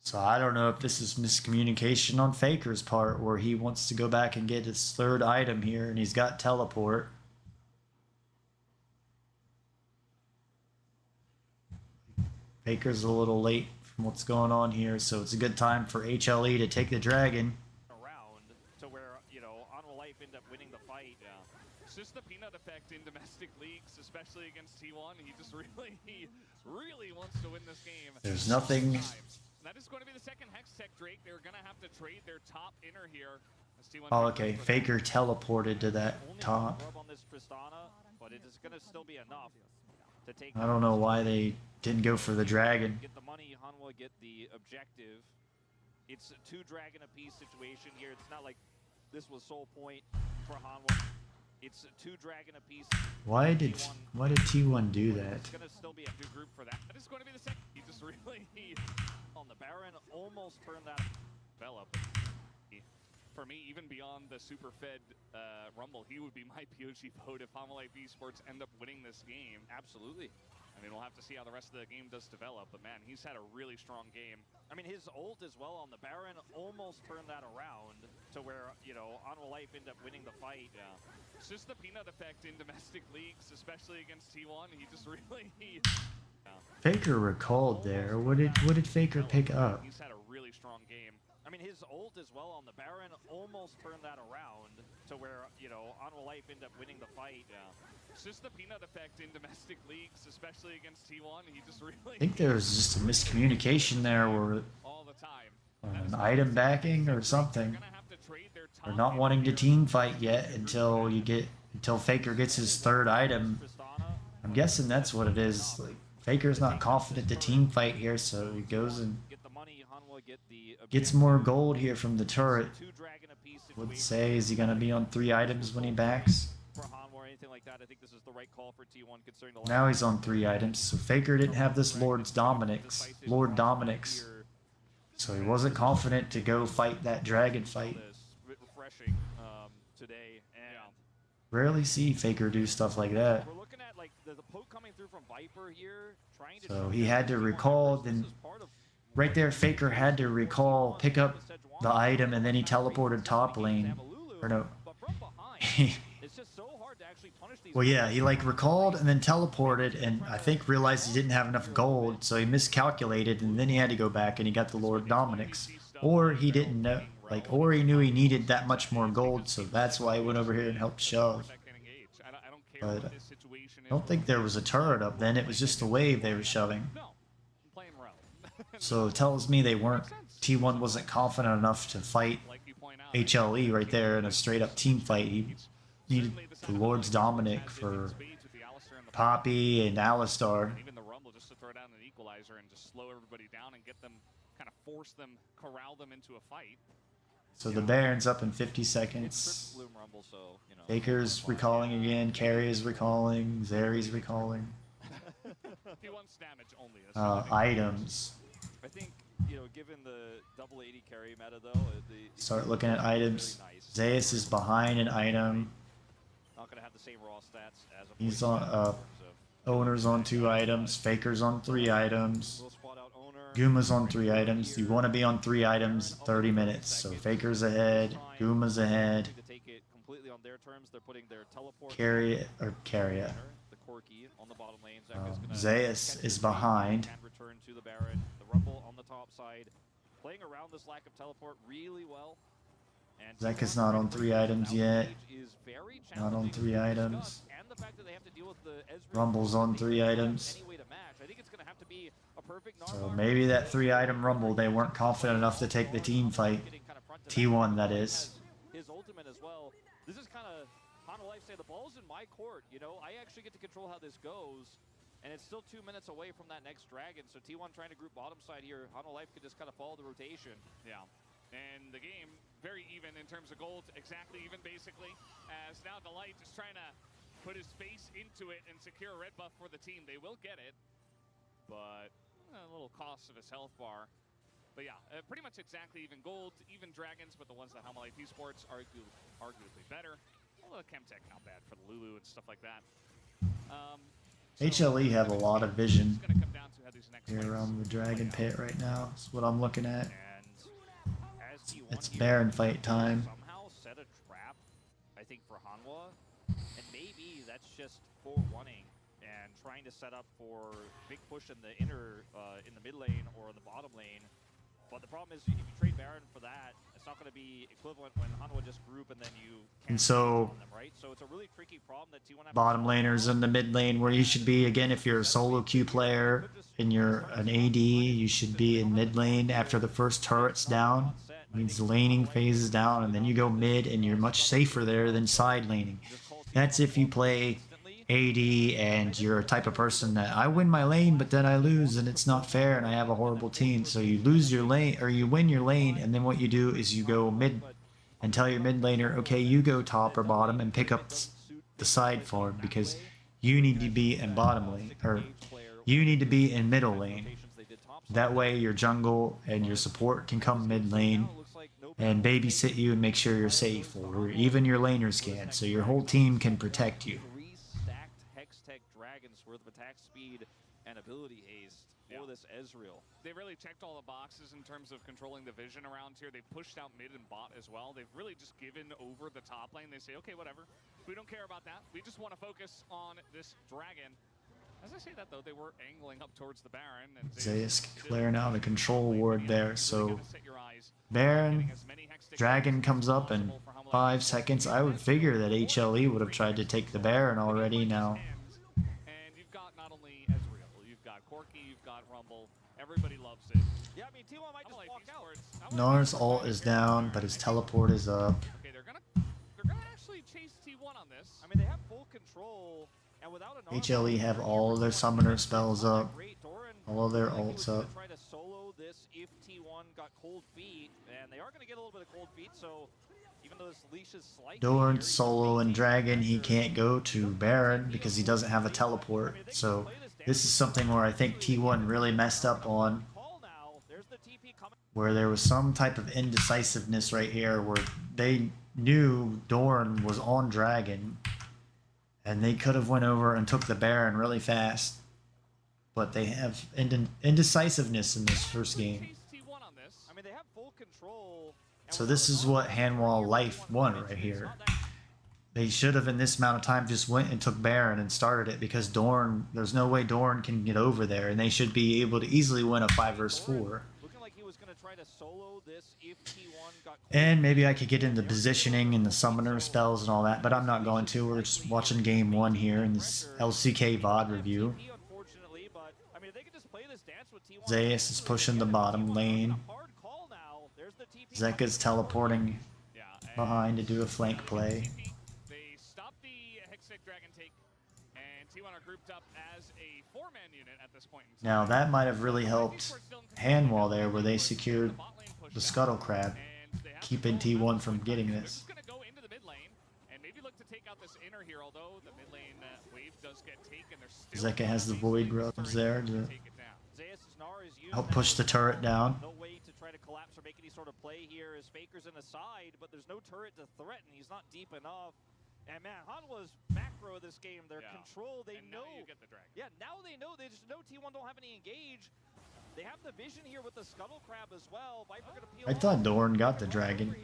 Speaker 1: So I don't know if this is miscommunication on Faker's part, where he wants to go back and get his 3rd item here, and he's got teleport. Baker's a little late from what's going on here, so it's a good time for HLE to take the dragon.
Speaker 6: Around to where, you know, Hanwha Life ended up winning the fight.
Speaker 5: Yeah. It's just the Peanut effect in domestic leagues, especially against T1. He just really wants to win this game.
Speaker 1: There's nothing.
Speaker 5: And that is going to be the second Hex Tech Drake. They're going to have to trade their top inner here. As T1
Speaker 1: Oh, okay. Faker teleported to that
Speaker 6: Only
Speaker 1: top.
Speaker 6: one rub on this Tristana, but it is going to still be enough to take.
Speaker 1: I don't know why they didn't go for the dragon.
Speaker 6: Get the money, Hanwha get the objective. It's a 2 dragon apiece situation here. It's not like this was sole point for Hanwha. It's a 2 dragon apiece.
Speaker 1: Why did T1 do that?
Speaker 6: It's gonna still be a good group for that.
Speaker 5: That is going to be the second. He just
Speaker 6: on the Baron almost turned that.
Speaker 5: develop. For me, even beyond the super fed Rumble, he would be my POG vote if Hanwha Life Esports end up winning this game.
Speaker 6: Absolutely.
Speaker 5: I mean, we'll have to see how the rest of the game does develop, but man, he's had a really strong game.
Speaker 6: I mean, his ult as well on the Baron almost turned that around to where, you know, Honorable Life ended up winning the fight.
Speaker 5: Yeah. It's just the peanut effect in domestic leagues, especially against T1. He just really...
Speaker 1: Faker recalled there. What did Faker pick up?
Speaker 5: He's had a really strong game.
Speaker 6: I mean, his ult as well on the Baron almost turned that around to where, you know, Honorable Life ended up winning the fight.
Speaker 5: Yeah. It's just the peanut effect in domestic leagues, especially against T1. He just really...
Speaker 1: I think there was just a miscommunication there, or
Speaker 5: all the time.
Speaker 1: an item backing or something, or not wanting to team fight yet until Faker gets his third item. I'm guessing that's what it is. Like, Faker's not confident to team fight here, so he goes and gets more gold here from the turret. Would say, is he gonna be on 3 items when he backs? Now he's on 3 items, so Faker didn't have this Lord Dominic's, so he wasn't confident to go fight that dragon fight. Rarely see Faker do stuff like that. So he had to recall, then right there Faker had to recall, pick up the item, and then he teleported top lane. Or no. Well, yeah, he like recalled and then teleported, and I think realized he didn't have enough gold, so he miscalculated, and then he had to go back and he got the Lord Dominic's. Or he didn't know, like, or he knew he needed that much more gold, so that's why he went over here and helped shove. But I don't think there was a turret up then, it was just a wave they were shoving. So it tells me they weren't, T1 wasn't confident enough to fight HLE right there in a straight up team fight. He needed the Lord's Dominic for Poppy and Alistar.
Speaker 5: Even the Rumble just to throw down an equalizer and just slow everybody down and get them, kind of force them, corral them into a fight.
Speaker 1: So the Baron's up in 50 seconds. Faker's recalling again, Carry is recalling, Zeri's recalling. Items.
Speaker 6: I think, you know, given the double 80 carry meta though,
Speaker 1: Start looking at items. Zeus is behind an item.
Speaker 6: Not gonna have the same raw stats as a
Speaker 1: He's on Owner's on 2 items, Faker's on 3 items. Guma's on 3 items. You want to be on 3 items 30 minutes. So Faker's ahead, Guma's ahead. Carry it. Zeus is behind. Zeka's not on 3 items yet. Not on 3 items. Rumble's on 3 items. So maybe that 3 item Rumble, they weren't confident enough to take the team fight. T1, that is.
Speaker 6: His ultimate as well. This is kind of Honorable Life say the ball's in my court. You know, I actually get to control how this goes. And it's still 2 minutes away from that next dragon. So T1 trying to group bottom side here. Honorable Life could just kind of follow the rotation.
Speaker 5: Yeah. And the game, very even in terms of gold. Exactly even, basically. As now Delight is trying to put his face into it and secure a red buff for the team. They will get it. But a little cost of his health bar. But yeah, pretty much exactly even gold, even dragons, but the ones that Honorable Life Esports are arguably better. Although Chemtech not bad for the Lulu and stuff like that.
Speaker 1: HLE have a lot of vision here around the dragon pit right now. That's what I'm looking at. It's Baron fight time.
Speaker 6: Somehow set a trap, I think, for Hanwha, and maybe that's just 4-1ing and trying to set up for big push in the in the mid lane or the bottom lane. But the problem is, if you trade Baron for that, it's not going to be equivalent when Hanwha just group and then you can't
Speaker 1: and so
Speaker 6: them, right? So it's a really tricky problem that T1
Speaker 1: bottom laners in the mid lane where you should be. Again, if you're a solo queue player and you're an AD, you should be in mid lane after the first turret's down. It means the laning phase is down, and then you go mid, and you're much safer there than side laning. That's if you play AD and you're a type of person that I win my lane, but then I lose, and it's not fair, and I have a horrible team. So you lose your lane, or you win your lane, and then what you do is you go mid and tell your mid laner, okay, you go top or bottom and pick up the side farm because you need to be in bottom lane, or you need to be in middle lane. That way your jungle and your support can come mid lane and babysit you and make sure you're safe, or even your laners can, so your whole team can protect you.
Speaker 6: 3 stacked Hex Tech dragons worth of attack speed and ability haste. for this Ezreal.
Speaker 5: They really checked all the boxes in terms of controlling the vision around here. They pushed out mid and bot as well. They've really just given over the top lane. They say, okay, whatever. We don't care about that. We just want to focus on this dragon. As I say that, though, they were angling up towards the Baron. And
Speaker 1: Zeus clearing out a control ward there, so Baron, dragon comes up in 5 seconds. I would figure that HLE would have tried to take the Baron already now.
Speaker 5: And you've got not only Ezreal, you've got Corki, you've got Rumble. Everybody loves it.
Speaker 6: Yeah, I mean, T1 might just walk out.
Speaker 1: Nar's ult is down, but his teleport is up.
Speaker 5: Okay, they're gonna actually chase T1 on this.
Speaker 6: I mean, they have full control, and without an
Speaker 1: HLE have all of their summoner spells up, all of their ults up.
Speaker 6: Try to solo this if T1 got cold feet, and they are going to get a little bit of cold feet, so even though this leash is slightly
Speaker 1: Dorn, solo, and dragon, he can't go to Baron because he doesn't have a teleport. So this is something where I think T1 really messed up on, where there was some type of indecisiveness right here where they knew Dorn was on dragon and they could have went over and took the Baron really fast, but they have indecisiveness in this first game.
Speaker 6: I mean, they have full control.
Speaker 1: So this is what Hanwha Life won right here. They should have in this amount of time just went and took Baron and started it, because Dorn, there's no way Dorn can get over there, and they should be able to easily win a 5 vs 4. And maybe I could get into positioning and the summoner spells and all that, but I'm not going to. We're just watching game 1 here in this LCK VOD review. Zeus is pushing the bottom lane. Zeka's teleporting behind to do a flank play.
Speaker 5: They stopped the Hextech Dragon take, and T1 are grouped up as a 4-man unit at this point in time.
Speaker 1: Now that might have really helped Hanwha there, where they secured the Scuttle Crab, keeping T1 from getting this.
Speaker 5: Going to go into the mid lane and maybe look to take out this inner here, although the mid lane wave does get taken.
Speaker 1: Zeka has the Void Grubs there to help push the turret down.
Speaker 6: No way to try to collapse or make any sort of play here as Faker's in the side, but there's no turret to threaten. He's not deep enough. And man, Hanwha's macro of this game, their control, they know.
Speaker 5: Now you get the dragon.
Speaker 6: Yeah, now they know. They just know T1 don't have any engage. They have the vision here with the Scuttle Crab as well. Viper gonna peel
Speaker 1: I thought Dorn got the dragon.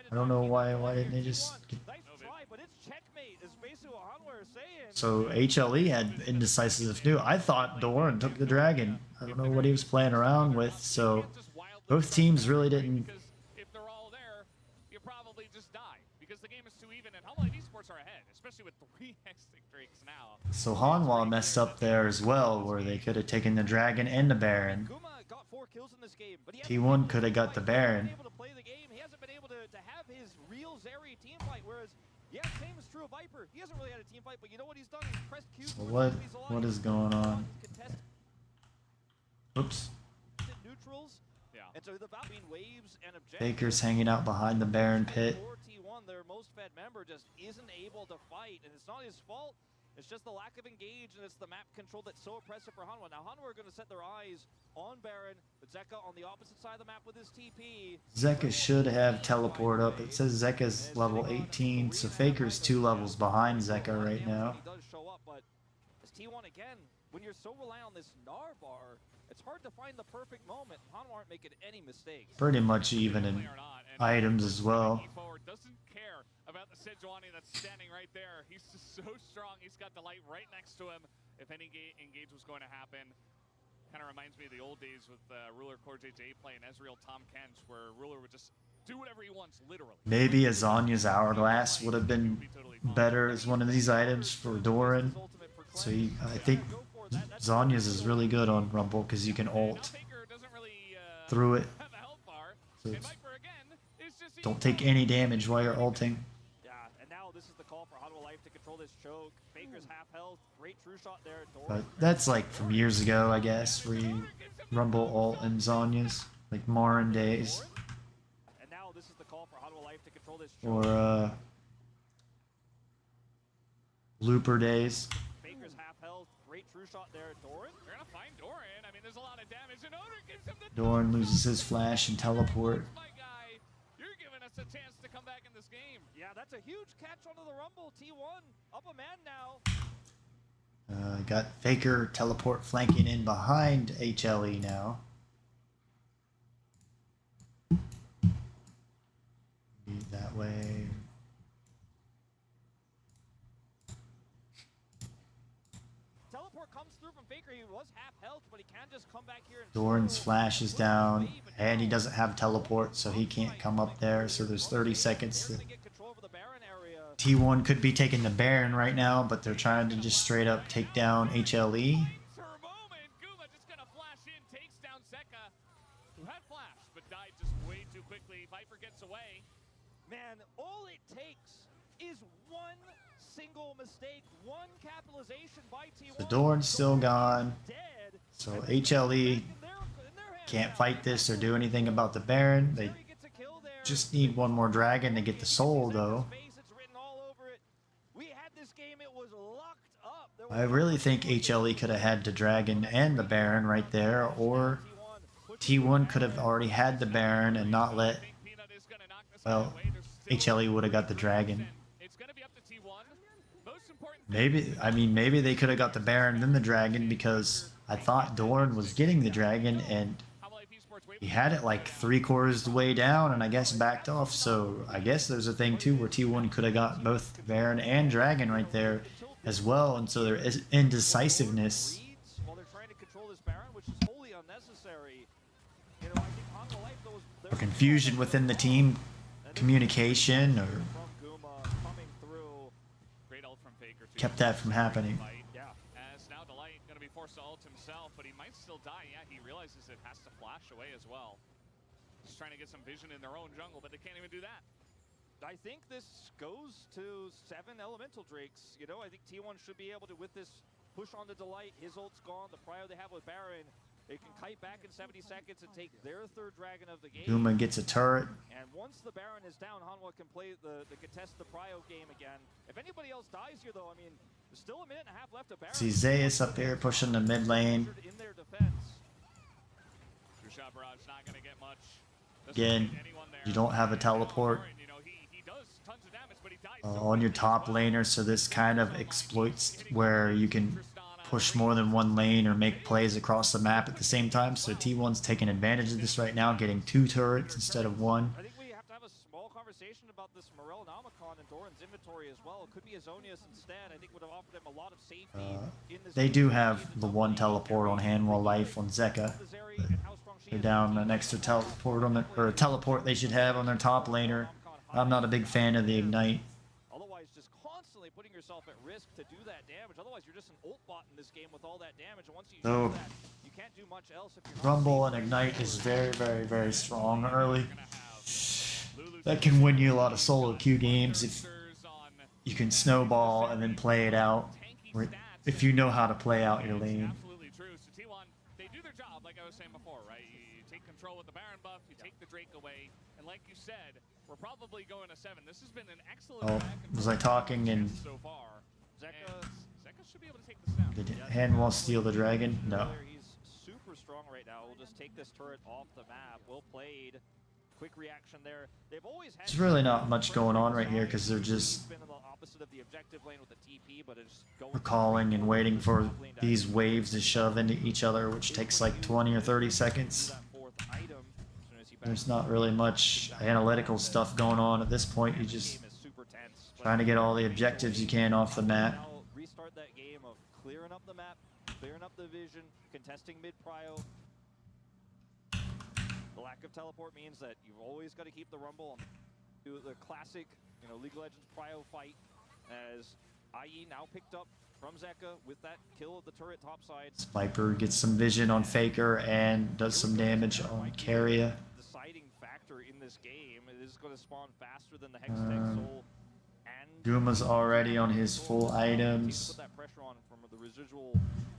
Speaker 1: I don't know why didn't they just get...
Speaker 6: Nice try, but it's checkmate, is basically what Hanwha is saying.
Speaker 1: So HLE had indecisive too. I thought Dorn took the dragon. I don't know what he was playing around with, so both teams really didn't.
Speaker 5: Because if they're all there, you probably just die because the game is too even, and Lolesports are ahead, especially with 3 Hextech Drakes now.
Speaker 1: So Hanwha messed up there as well, where they could have taken the dragon and the Baron.
Speaker 6: Got 4 kills in this game, but
Speaker 1: T1 could have got the Baron.
Speaker 6: He hasn't been able to have his real Zeri team fight, whereas yeah, same is true of Viper. He hasn't really had a team fight, but you know what he's done? He's pressed Q.
Speaker 1: So what is going on? Oops.
Speaker 6: Neutrals.
Speaker 5: Yeah.
Speaker 6: And so the between waves and objectives.
Speaker 1: Baker's hanging out behind the Baron pit.
Speaker 6: T1, their most fed member, just isn't able to fight, and it's not his fault. It's just the lack of engage, and it's the map control that's so oppressive for Hanwha. Now Hanwha are going to set their eyes on Baron, but Zeka on the opposite side of the map with his TP.
Speaker 1: Zeka should have teleport up. It says Zeka's level 18, so Faker's 2 levels behind Zeka right now.
Speaker 6: He does show up, but as T1 again, when you're so reliant on this Gnar bar, it's hard to find the perfect moment. Hanwha aren't making any mistakes.
Speaker 1: Pretty much even in items as well.
Speaker 5: Doesn't care about the Sejuani that's standing right there. He's just so strong. He's got the light right next to him. If any engage was going to happen, kind of reminds me of the old days with Ruler Core JJ playing Ezreal Tom Kench, where Ruler would just do whatever he wants, literally.
Speaker 1: Maybe a Zonya's Hourglass would have been better as one of these items for Doran. So I think Zonya's is really good on Rumble because you can ult through it. So don't take any damage while you're ulting.
Speaker 6: Yeah, and now this is the call for Hanwha Life to control this choke. Faker's half health, great true shot there.
Speaker 1: But that's like from years ago, I guess, where you Rumble ult and Zonya's, like Marin days.
Speaker 6: And now this is the call for Hanwha Life to control this
Speaker 1: Or
Speaker 6: choke.
Speaker 1: Looper days.
Speaker 6: Faker's half health, great true shot there. Doran?
Speaker 5: They're gonna find Doran. I mean, there's a lot of damage, and Odin gives him the
Speaker 1: Doran loses his flash and teleport.
Speaker 5: My guy, you're giving us a chance to come back in this game.
Speaker 6: Yeah, that's a huge catch onto the Rumble. T1 up a man now.
Speaker 1: Got Faker teleport flanking in behind HLE now. That way.
Speaker 6: Teleport comes through from Faker. He was half health, but he can just come back here and
Speaker 1: Doran's flash is down, and he doesn't have teleport, so he can't come up there. So there's 30 seconds. T1 could be taking the Baron right now, but they're trying to just straight up take down HLE.
Speaker 6: Man, all it takes is one single mistake, one capitalization by T1.
Speaker 1: The Doran's still gone. So HLE can't fight this or do anything about the Baron. They just need one more dragon to get the soul, though. I really think HLE could have had the dragon and the Baron right there, or T1 could have already had the Baron and not let... Well, HLE would have got the dragon. Maybe, I mean, maybe they could have got the Baron and then the dragon, because I thought Doran was getting the dragon and he had it like 3/4 of the way down and I guess backed off. So I guess there's a thing too where T1 could have got both Baron and dragon right there as well. And so there is indecisiveness. Or confusion within the team communication, or kept that from happening.
Speaker 5: Yeah, as now Delight going to be forced to ult himself, but he might still die. Yeah, he realizes it has to flash away as well. Just trying to get some vision in their own jungle, but they can't even do that.
Speaker 6: I think this goes to 7 elemental drakes. You know, I think T1 should be able to, with this push on the Delight, his ult's gone, the prio they have with Baron, they can kite back in 70 seconds and take their 3rd dragon of the game.
Speaker 1: Guma gets a turret.
Speaker 6: And once the Baron is down, Hanwha can play the contest the prio game again. If anybody else dies here, though, I mean, there's still a minute and a half left of Baron.
Speaker 1: See Zeus up here pushing the mid lane.
Speaker 6: In their defense.
Speaker 5: Shot barrage not going to get much.
Speaker 1: Again, you don't have a teleport on your top laner, so this kind of exploits where you can push more than one lane or make plays across the map at the same time. So T1's taking advantage of this right now, getting 2 turrets instead of 1.
Speaker 6: I think we have to have a small conversation about this Morel Nomicon and Doran's inventory as well. It could be Azonius instead. I think would have offered him a lot of safety in this.
Speaker 1: They do have the 1 teleport on Hanwha Life on Zeka. They're down an extra teleport on or teleport they should have on their top laner. I'm not a big fan of the Ignite.
Speaker 6: Otherwise, just constantly putting yourself at risk to do that damage. Otherwise, you're just an ult bot in this game with all that damage. And once you do that, you can't do much else. If you're
Speaker 1: Rumble and Ignite is very, very, very strong early. That can win you a lot of solo queue games if you can snowball and then play it out. If you know how to play out your lane.
Speaker 5: Absolutely true. So T1, they do their job, like I was saying before, right? You take control with the Baron buff, you take the Drake away, and like you said, we're probably going to 7. This has been an excellent
Speaker 1: Oh, was I talking and
Speaker 5: so far.
Speaker 6: Zeka
Speaker 5: should be able to take this down.
Speaker 1: did Hanwha steal the dragon? No.
Speaker 6: He's super strong right now. We'll just take this turret off the map. Well played. Quick reaction there. They've always had.
Speaker 1: There's really not much going on right here because they're just recalling and waiting for these waves to shove into each other, which takes like 20 or 30 seconds. There's not really much analytical stuff going on at this point. You just trying to get all the objectives you can off the map.
Speaker 6: Restart that game of clearing up the map, clearing up the vision, contesting mid-prio. The lack of teleport means that you've always got to keep the rumble on the classic, you know, League of Legends prio fight, as IE now picked up from Zeka with that kill of the turret topside.
Speaker 1: Viper gets some vision on Faker and does some damage on Carrier.
Speaker 6: Deciding factor in this game. It is going to spawn faster than the Hextech Soul. And
Speaker 1: Guma's already on his full items.
Speaker 6: put that pressure on from the residual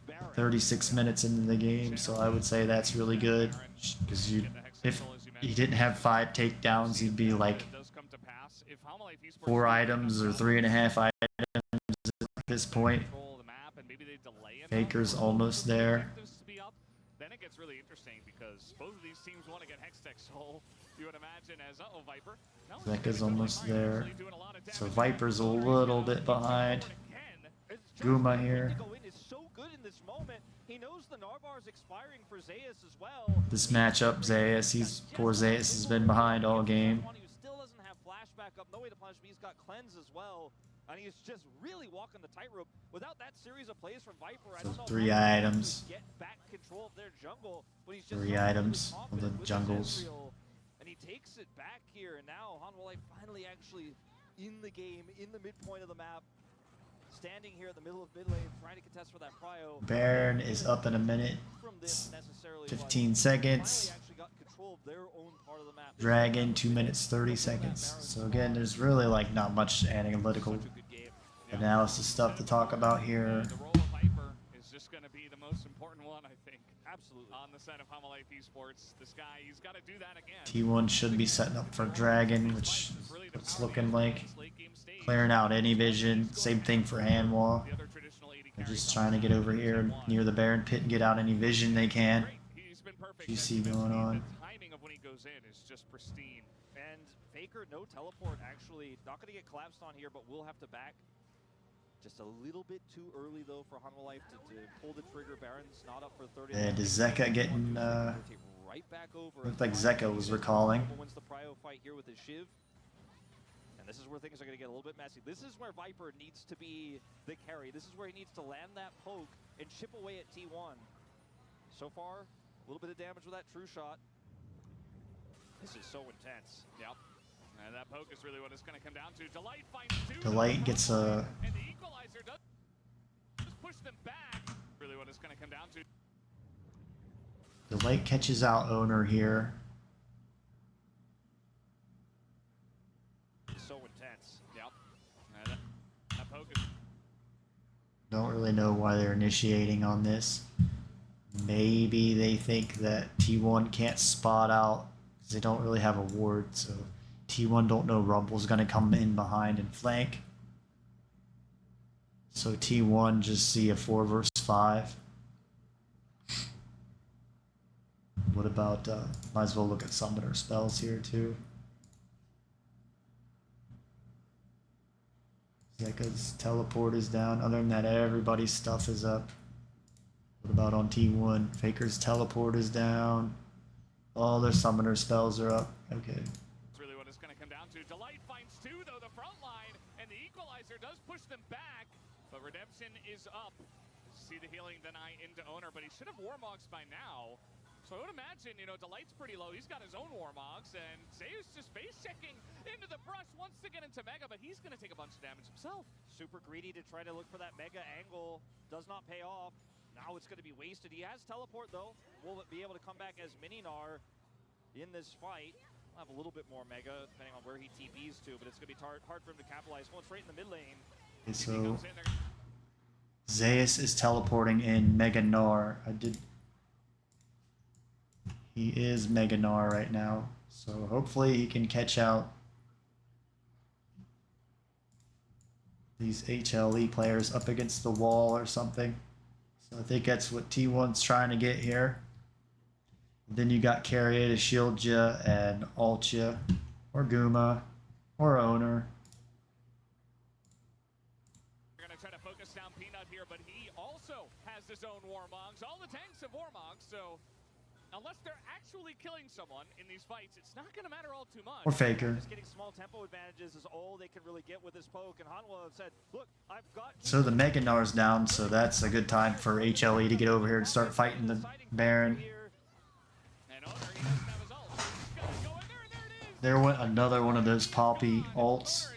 Speaker 6: Baron.
Speaker 1: 36 minutes into the game, so I would say that's really good. Because if he didn't have 5 takedowns, he'd be like 4 items or 3.5 items at this point. Faker's almost there.
Speaker 5: Then it gets really interesting because both of these teams want to get Hextech Soul. You would imagine as Viper.
Speaker 1: Zeka's almost there. So Viper's a little bit behind Guma here.
Speaker 6: He knows the Narvar's expiring for Zayas as well.
Speaker 1: This matchup, Zayas, poor Zayas has been behind all game.
Speaker 6: He still doesn't have flashback up, no way to punish me. He's got cleanse as well, and he's just really walking the tightrope. Without that series of plays from Viper, I don't know.
Speaker 1: 3 items.
Speaker 6: Get back control of their jungle, but he's just
Speaker 1: 3 items of the jungles.
Speaker 6: And he takes it back here, and now Hanwha finally actually in the game, in the midpoint of the map, standing here in the middle of mid lane, trying to contest for that prio.
Speaker 1: Baron is up in a minute. 15 seconds. Dragon 2 minutes 30 seconds. So again, there's really like not much analytical analysis stuff to talk about here.
Speaker 5: The role of Viper is just going to be the most important one, I think.
Speaker 6: Absolutely.
Speaker 5: On the side of Hanwha Esports, this guy, he's got to do that again.
Speaker 1: T1 should be setting up for Dragon, which is what it's looking like. Clearing out any vision. Same thing for Hanwha. They're just trying to get over here near the Baron pit and get out any vision they can. You see going on.
Speaker 5: The timing of when he goes in is just pristine.
Speaker 6: And Faker, no teleport, actually. Not going to get collapsed on here, but we'll have to back. Just a little bit too early, though, for Hanwha to pull the trigger. Baron's not up for 30.
Speaker 1: And is Zeka getting,
Speaker 6: right back over.
Speaker 1: looked like Zeka was recalling.
Speaker 6: Wins the prio fight here with his Shiv. And this is where things are going to get a little bit messy. This is where Viper needs to be the carry. This is where he needs to land that poke and chip away at T1. So far, a little bit of damage with that true shot. This is so intense.
Speaker 5: Yep. And that poke is really what it's going to come down to. Delight finds 2.
Speaker 1: Delight gets a...
Speaker 5: And the equalizer does push them back. Really what it's going to come down to.
Speaker 1: Delight catches out Owner here.
Speaker 6: So intense.
Speaker 5: Yep. And that poke is...
Speaker 1: Don't really know why they're initiating on this. Maybe they think that T1 can't spot out because they don't really have a ward, so T1 don't know Rumble's going to come in behind and flank. So T1 just see a 4 versus 5. What about, might as well look at summoner spells here too. Zeka's teleport is down. Other than that, everybody's stuff is up. What about on T1? Faker's teleport is down. All their summoner spells are up. Okay.
Speaker 5: That's really what it's going to come down to. Delight finds 2, though, the front line, and the equalizer does push them back, but Redemption is up. See the healing deny into Owner, but he should have Warmogs by now. So I would imagine, you know, Delight's pretty low. He's got his own Warmogs, and Zeus just face-checking into the brush, wants to get into Mega, but he's going to take a bunch of damage himself.
Speaker 6: Super greedy to try to look for that Mega angle. Does not pay off. Now it's going to be wasted. He has teleport, though. Will be able to come back as Mininar in this fight. We'll have a little bit more Mega, depending on where he TPs to, but it's going to be hard for him to capitalize. Going straight in the mid lane.
Speaker 1: Okay, so Zeus is teleporting in Mega Gnar. He is Mega Gnar right now, so hopefully he can catch out these HLE players up against the wall or something. So I think that's what T1's trying to get here. Then you got Carrier to shield you and ult you, or Guma, or Owner.
Speaker 5: We're going to try to focus down Peanut here, but he also has his own Warmogs. All the tanks have Warmogs, so unless they're actually killing someone in these fights, it's not going to matter all too much.
Speaker 1: Or Faker.
Speaker 6: Just getting small tempo advantages is all they can really get with this poke, and Hanwha said, look, I've got...
Speaker 1: So the Mega Gnar's down, so that's a good time for HLE to get over here and start fighting the Baron. There went another one of those Poppy ults.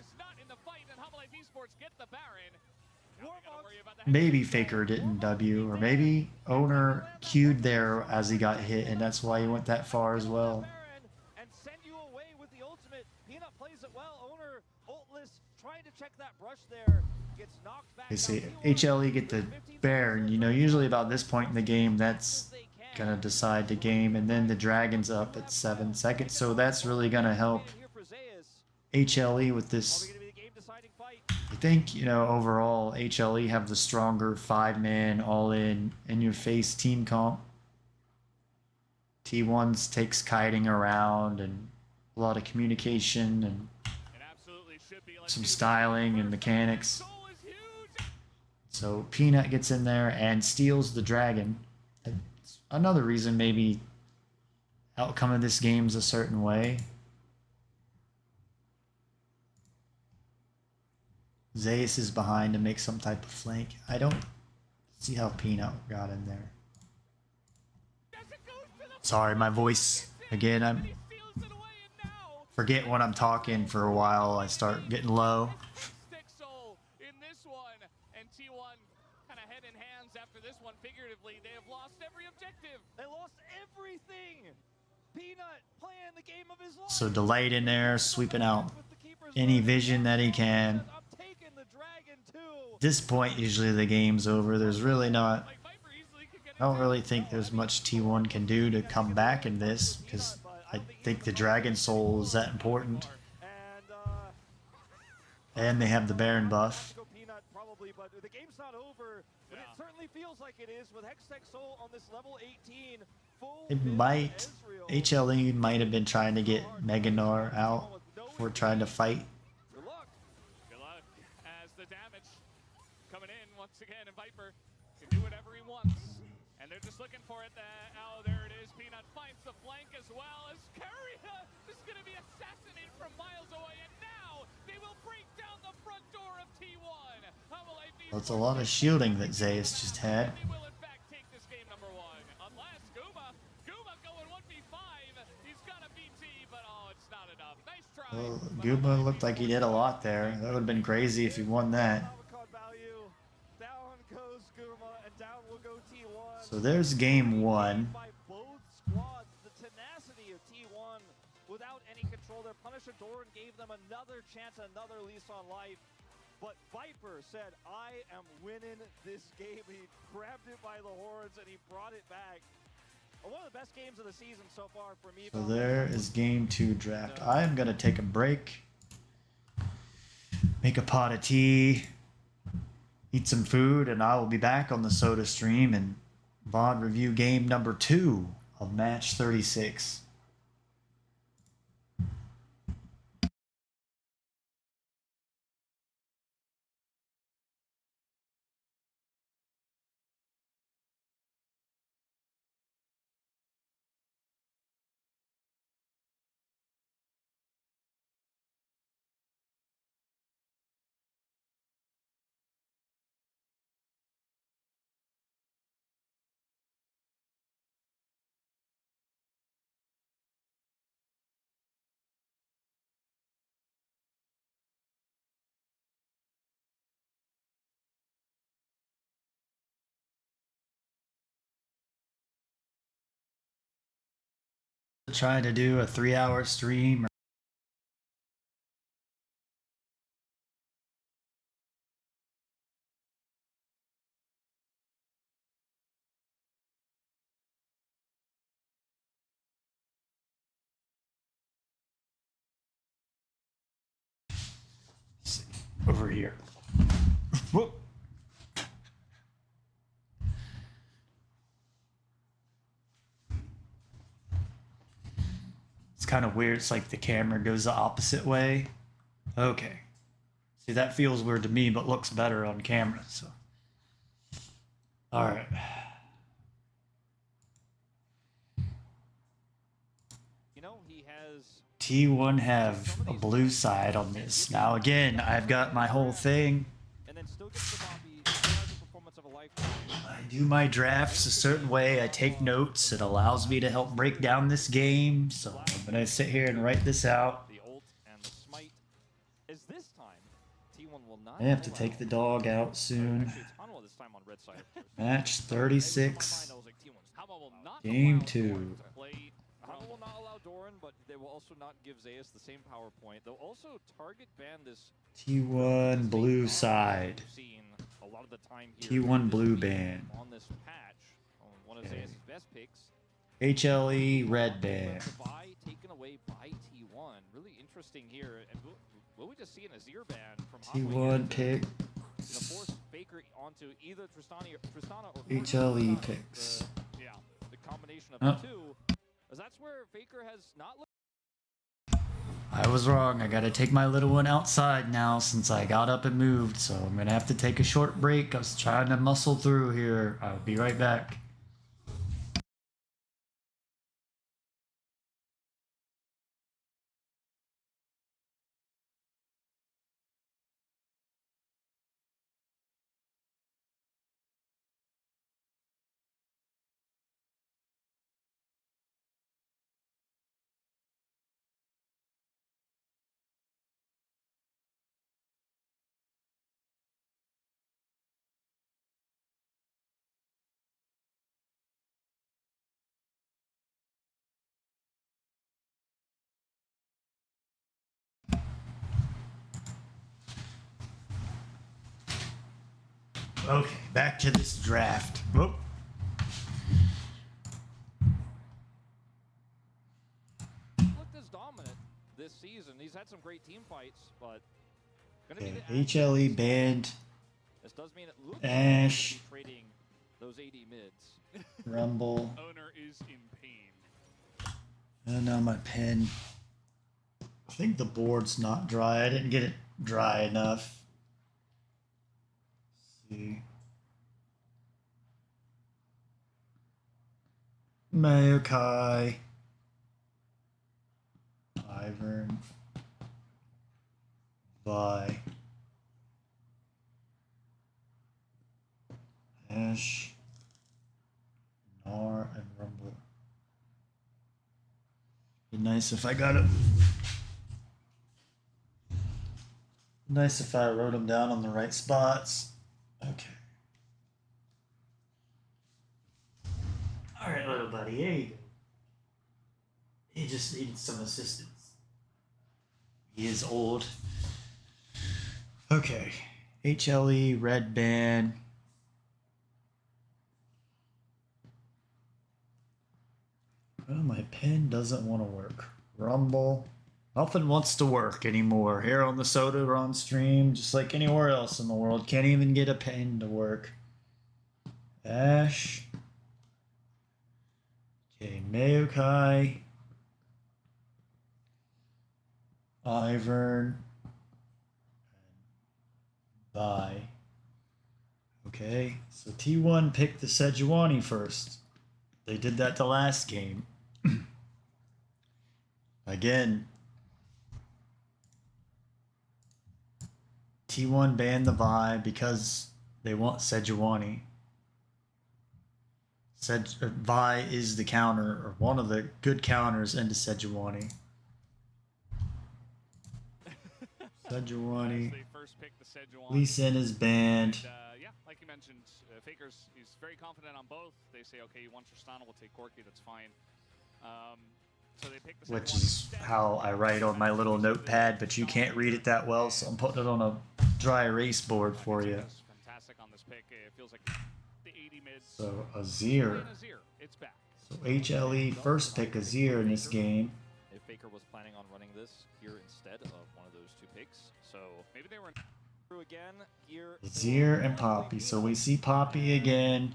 Speaker 1: Maybe Faker didn't W, or maybe Owner queued there as he got hit, and that's why he went that far as well.
Speaker 6: And send you away with the ultimate. Peanut plays it well. Owner ultless, trying to check that brush there. Gets knocked back.
Speaker 1: You see, HLE get the Baron. You know, usually about this point in the game, that's gonna decide the game, and then the Dragon's up at 7 seconds, so that's really gonna help HLE with this. I think, you know, overall HLE have the stronger 5-man all-in your face team comp. T1's takes kiting around and a lot of communication and some styling and mechanics. So Peanut gets in there and steals the dragon. It's another reason maybe outcome of this game's a certain way. Zeus is behind to make some type of flank. I don't see how Peanut got in there. Sorry, my voice. Again, I'm forget when I'm talking for a while. I start getting low.
Speaker 5: In this one, and T1 kind of head in hands after this one. Figuratively, they have lost every objective.
Speaker 6: They lost everything. Peanut playing the game of his life.
Speaker 1: So Delight in there, sweeping out any vision that he can. At this point, usually the game's over. There's really not. I don't really think there's much T1 can do to come back in this, because I think the Dragon Soul is that important. And they have the Baron buff.
Speaker 6: Probably, but the game's not over. But it certainly feels like it is with Hextech Soul on this level 18.
Speaker 1: It might. HLE might have been trying to get Meganar out before trying to fight.
Speaker 5: Good luck as the damage coming in once again, and Viper can do whatever he wants. And they're just looking for it. Oh, there it is. Peanut finds the flank as well as Courier is going to be assassinated from miles away. And now they will break down the front door of T1.
Speaker 1: Well, it's a lot of shielding that Zeus just had.
Speaker 5: They will in fact take this game number 1. Unless Guma going 1v5. He's got a BT, but oh, it's not enough. Nice try.
Speaker 1: Well, Guma looked like he did a lot there. That would have been crazy if he won that. So there's game 1.
Speaker 6: Both squads, the tenacity of T1 without any control there. Punisher Doran gave them another chance, another lease on life. But Viper said, I am winning this game. He grabbed it by the horns and he brought it back. One of the best games of the season so far for me.
Speaker 1: So there is game 2 draft. I'm going to take a break, make a pot of tea, eat some food, and I will be back on the Soda stream and VOD review game number 2 of match 36. Trying to do a 3-hour stream. Over here. Whoop. It's kind of weird. It's like the camera goes the opposite way. Okay. See, that feels weird to me, but looks better on camera. So, all right.
Speaker 6: You know, he has
Speaker 1: T1 have a blue side on this. Now again, I've got my whole thing.
Speaker 6: and then still gets the Bobby. Has a performance of a lifetime.
Speaker 1: I do my drafts a certain way. I take notes. It allows me to help break down this game. So I'm gonna sit here and write this out.
Speaker 6: The ult and the smite is this time. T1 will not.
Speaker 1: I have to take the dog out soon.
Speaker 6: Actually, tunnel this time on red side. Of course.
Speaker 1: Match 36, game 2.
Speaker 6: Humble will not allow Doran, but they will also not give Zeus the same power point. They'll also target ban this
Speaker 1: T1 blue side.
Speaker 6: Seen a lot of the time here
Speaker 1: T1 blue ban.
Speaker 6: on this patch. One of Zeus' best picks.
Speaker 1: HLE red ban.
Speaker 6: Taken away by T1. Really interesting here. And will we just see an Azir ban from
Speaker 1: T1 pick.
Speaker 6: force Faker onto either Tristana or
Speaker 1: HLE picks.
Speaker 6: The combination of
Speaker 1: Oh.
Speaker 6: the two. As that's where Faker has not looked.
Speaker 1: I was wrong. I gotta take my little one outside now since I got up and moved, so I'm gonna have to take a short break. I was trying to muscle through here. I'll be right back. Okay, back to this draft. Whoop.
Speaker 6: Looked as dominant this season. He's had some great team fights, but gonna be
Speaker 1: Okay,
Speaker 6: the
Speaker 1: HLE banned.
Speaker 6: This does mean it looks
Speaker 1: Ash.
Speaker 6: like we're trading those AD mids.
Speaker 1: Rumble.
Speaker 5: Owner is in pain.
Speaker 1: And now my pen. I think the board's not dry. I didn't get it dry enough. Let's see. Mayokai. Ivern. Vi. Ash. Nar and Rumble. Be nice if I got it. Nice if I wrote them down on the right spots. Okay. All right, little buddy. There you go. He just needed some assistance. He is old. Okay. HLE, red band. Well, my pen doesn't want to work. Rumble. Nothing wants to work anymore. Here on the Sodaron stream, just like anywhere else in the world. Can't even get a pen to work. Ash. Okay, Mayokai. Ivern. Vi. Okay, so T1 picked the Sejuani first. They did that the last game. Again, T1 banned the Vi because they want Sejuani. Vi is the counter, or one of the good counters into Sejuani. Sejuani.
Speaker 5: They first picked the Sejuani.
Speaker 1: Lee Sin is banned.
Speaker 5: And, yeah, like you mentioned, Faker's he's very confident on both. They say, okay, you want Tristana, we'll take Corki, that's fine. So they picked the
Speaker 1: Which
Speaker 5: Sejuani
Speaker 1: is
Speaker 5: instead.
Speaker 1: how I write on my little notepad, but you can't read it that well, so I'm putting it on a dry erase board for you.
Speaker 5: It's fantastic on this pick. It feels like the 80 mids.
Speaker 1: So Azir.
Speaker 5: Azir, it's back.
Speaker 1: So HLE first pick Azir in this game.
Speaker 6: If Faker was planning on running this here instead of one of those two picks, so
Speaker 5: Maybe they were
Speaker 6: through again here.
Speaker 1: Azir and Poppy. So we see Poppy again.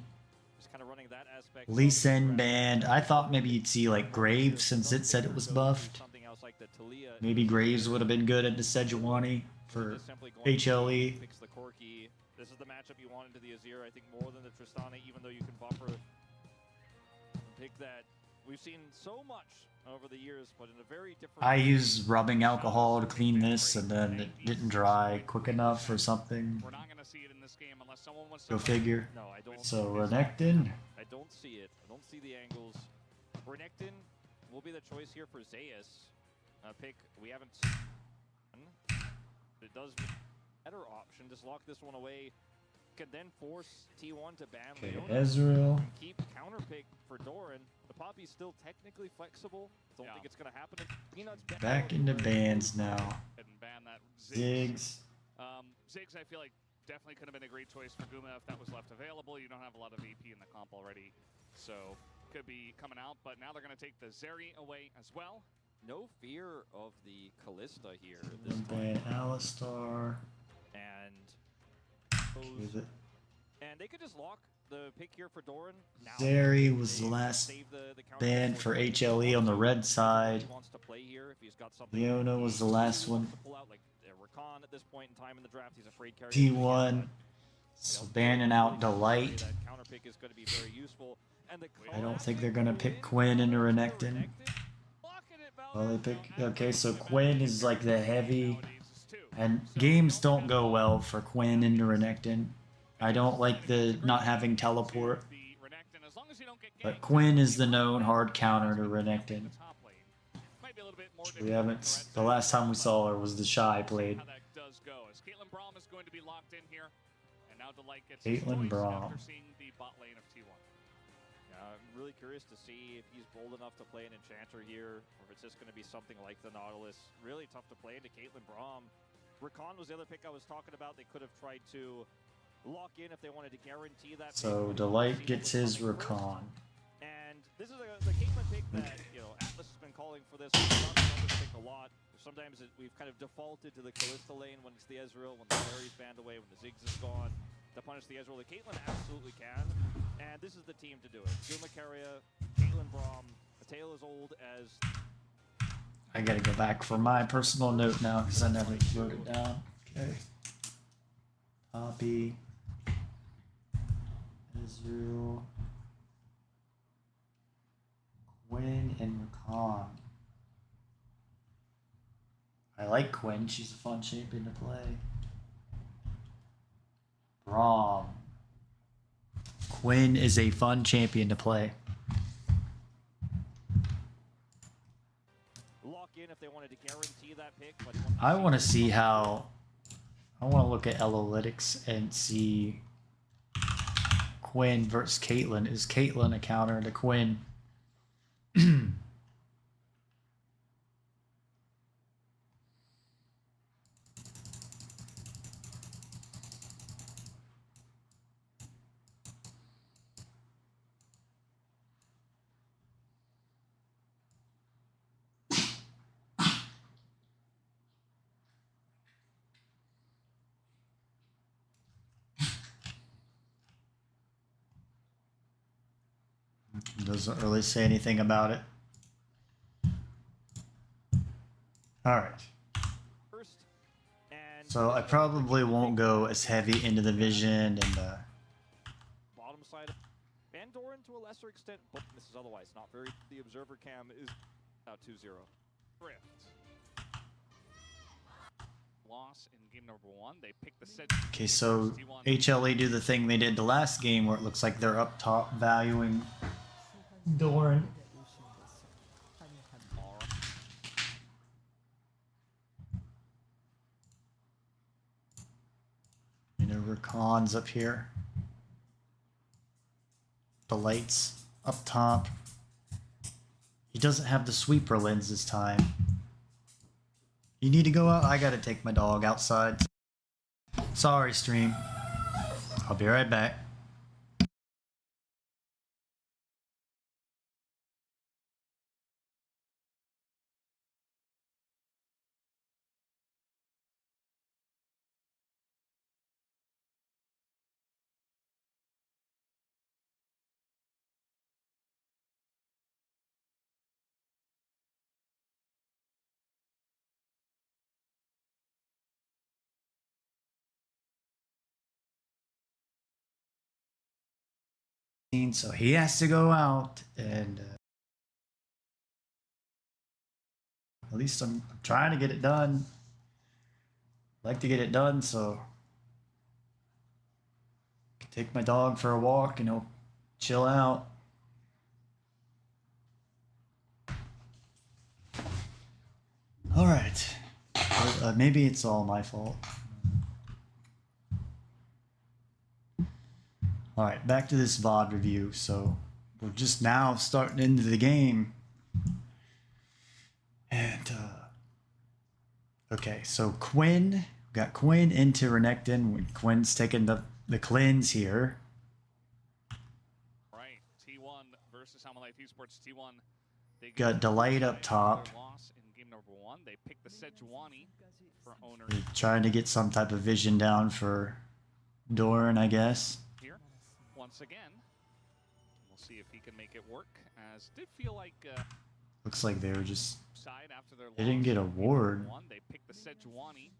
Speaker 6: Just kind of running that aspect.
Speaker 1: Lee Sin banned. I thought maybe you'd see like Graves since it said it was buffed.
Speaker 6: Something else like the Talia.
Speaker 1: Maybe Graves would have been good into Sejuani for HLE.
Speaker 6: Picks the Corki. This is the matchup you want into the Azir. I think more than the Tristana, even though you can buffer. Pick that we've seen so much over the years, but in a very different.
Speaker 1: I used rubbing alcohol to clean this, and then it didn't dry quick enough or something.
Speaker 5: We're not going to see it in this game unless someone wants to.
Speaker 1: Go figure.
Speaker 6: No, I don't.
Speaker 1: So Renekton.
Speaker 6: I don't see it. I don't see the angles. Renekton will be the choice here for Zeus. Pick we haven't seen. It does better option. Just lock this one away. Can then force T1 to ban
Speaker 1: Okay,
Speaker 6: Leona.
Speaker 1: Ezreal.
Speaker 6: Keep counter pick for Doran. The Poppy's still technically flexible. Don't think it's gonna happen. Peanuts
Speaker 1: Back into bans now.
Speaker 5: And ban that
Speaker 1: Ziggs.
Speaker 5: Ziggs, I feel like definitely could have been a great choice for Guma if that was left available. You don't have a lot of AP in the comp already, so could be coming out. But now they're going to take the Zeri away as well.
Speaker 6: No fear of the Callista here this
Speaker 1: Ban
Speaker 6: time.
Speaker 1: Alistar.
Speaker 6: And
Speaker 1: Is it?
Speaker 6: and they could just lock the pick here for Doran. Now
Speaker 1: Zeri was the
Speaker 6: they
Speaker 1: last
Speaker 6: save the counter
Speaker 1: ban
Speaker 6: pick
Speaker 1: for
Speaker 6: Doran.
Speaker 1: HLE on the red side.
Speaker 6: He wants to play here if he's got something.
Speaker 1: Leona was the
Speaker 6: he
Speaker 1: last
Speaker 6: really wants
Speaker 1: one.
Speaker 6: to pull out, like Rakan at this point in time in the draft. He's afraid carry
Speaker 1: T1. So banning out Delight.
Speaker 6: That counter pick is going to be very useful. And the
Speaker 1: I don't think they're gonna pick Quinn into Renekton. Well, they pick. Okay, so Quinn is like the heavy, and games don't go well for Quinn into Renekton. I don't like the not having teleport, but Quinn is the known hard counter to Renekton. We haven't. The last time we saw her was the Shy played. Caitlyn Braum.
Speaker 6: I'm really curious to see if he's bold enough to play an Enchanter here, or if it's just going to be something like the Nautilus. Really tough to play into Caitlyn Braum. Rakan was the other pick I was talking about. They could have tried to lock in if they wanted to guarantee that.
Speaker 1: So Delight gets his Rakan.
Speaker 6: And this is the Caitlyn pick that, you know, Atlas has been calling for this. We've done this pick a lot. Sometimes we've kind of defaulted to the Kalista lane when it's the Ezreal, when the Larry's banned away, when the Ziggs is gone, to punish the Ezreal. The Caitlyn absolutely can, and this is the team to do it. Zumakaria, Caitlyn Braum, a tale as old as...
Speaker 1: I gotta go back for my personal note now because I never wrote it down. Okay. Poppy. Ezreal. Quinn and Rakan. I like Quinn. She's a fun champion to play. Braum. Quinn is a fun champion to play.
Speaker 6: Lock in if they wanted to guarantee that pick, but
Speaker 1: I want to see how... I want to look at Analytics and see Quinn versus Caitlyn. Is Caitlyn a counter to Quinn? Doesn't really say anything about it. Alright. So I probably won't go as heavy into the vision and the...
Speaker 6: bottom side. And Doran to a lesser extent, but this is otherwise not very... The observer cam is out 2-0.
Speaker 5: Rift. Loss in game number 1. They pick the set.
Speaker 1: Okay, so HLE do the thing they did the last game where it looks like they're up top valuing Doran. You know, Rakan's up here. The lights up top. He doesn't have the sweeper lens this time. You need to go out? I gotta take my dog outside. Sorry, stream. I'll be right back. So he has to go out, and at least I'm trying to get it done. I'd like to get it done so I can take my dog for a walk and he'll chill out. All right, maybe it's all my fault. Alright, back to this VOD review. So, we're just now starting into the game. And, okay, so Quinn. We got Quinn into Renekton. Quinn's taking the cleanse here.
Speaker 5: Right, T1 versus Life Esports. T1. They
Speaker 1: Got Delight up top.
Speaker 5: Loss in game number 1. They picked the Sejuani for owner.
Speaker 1: They're trying to get some type of vision down for Doran, I guess.
Speaker 5: Here, 1 once again. We'll see if he can make it work. As did feel like
Speaker 1: Looks like they were just.
Speaker 5: side after their
Speaker 1: They didn't get a ward.
Speaker 5: They picked the Sejuani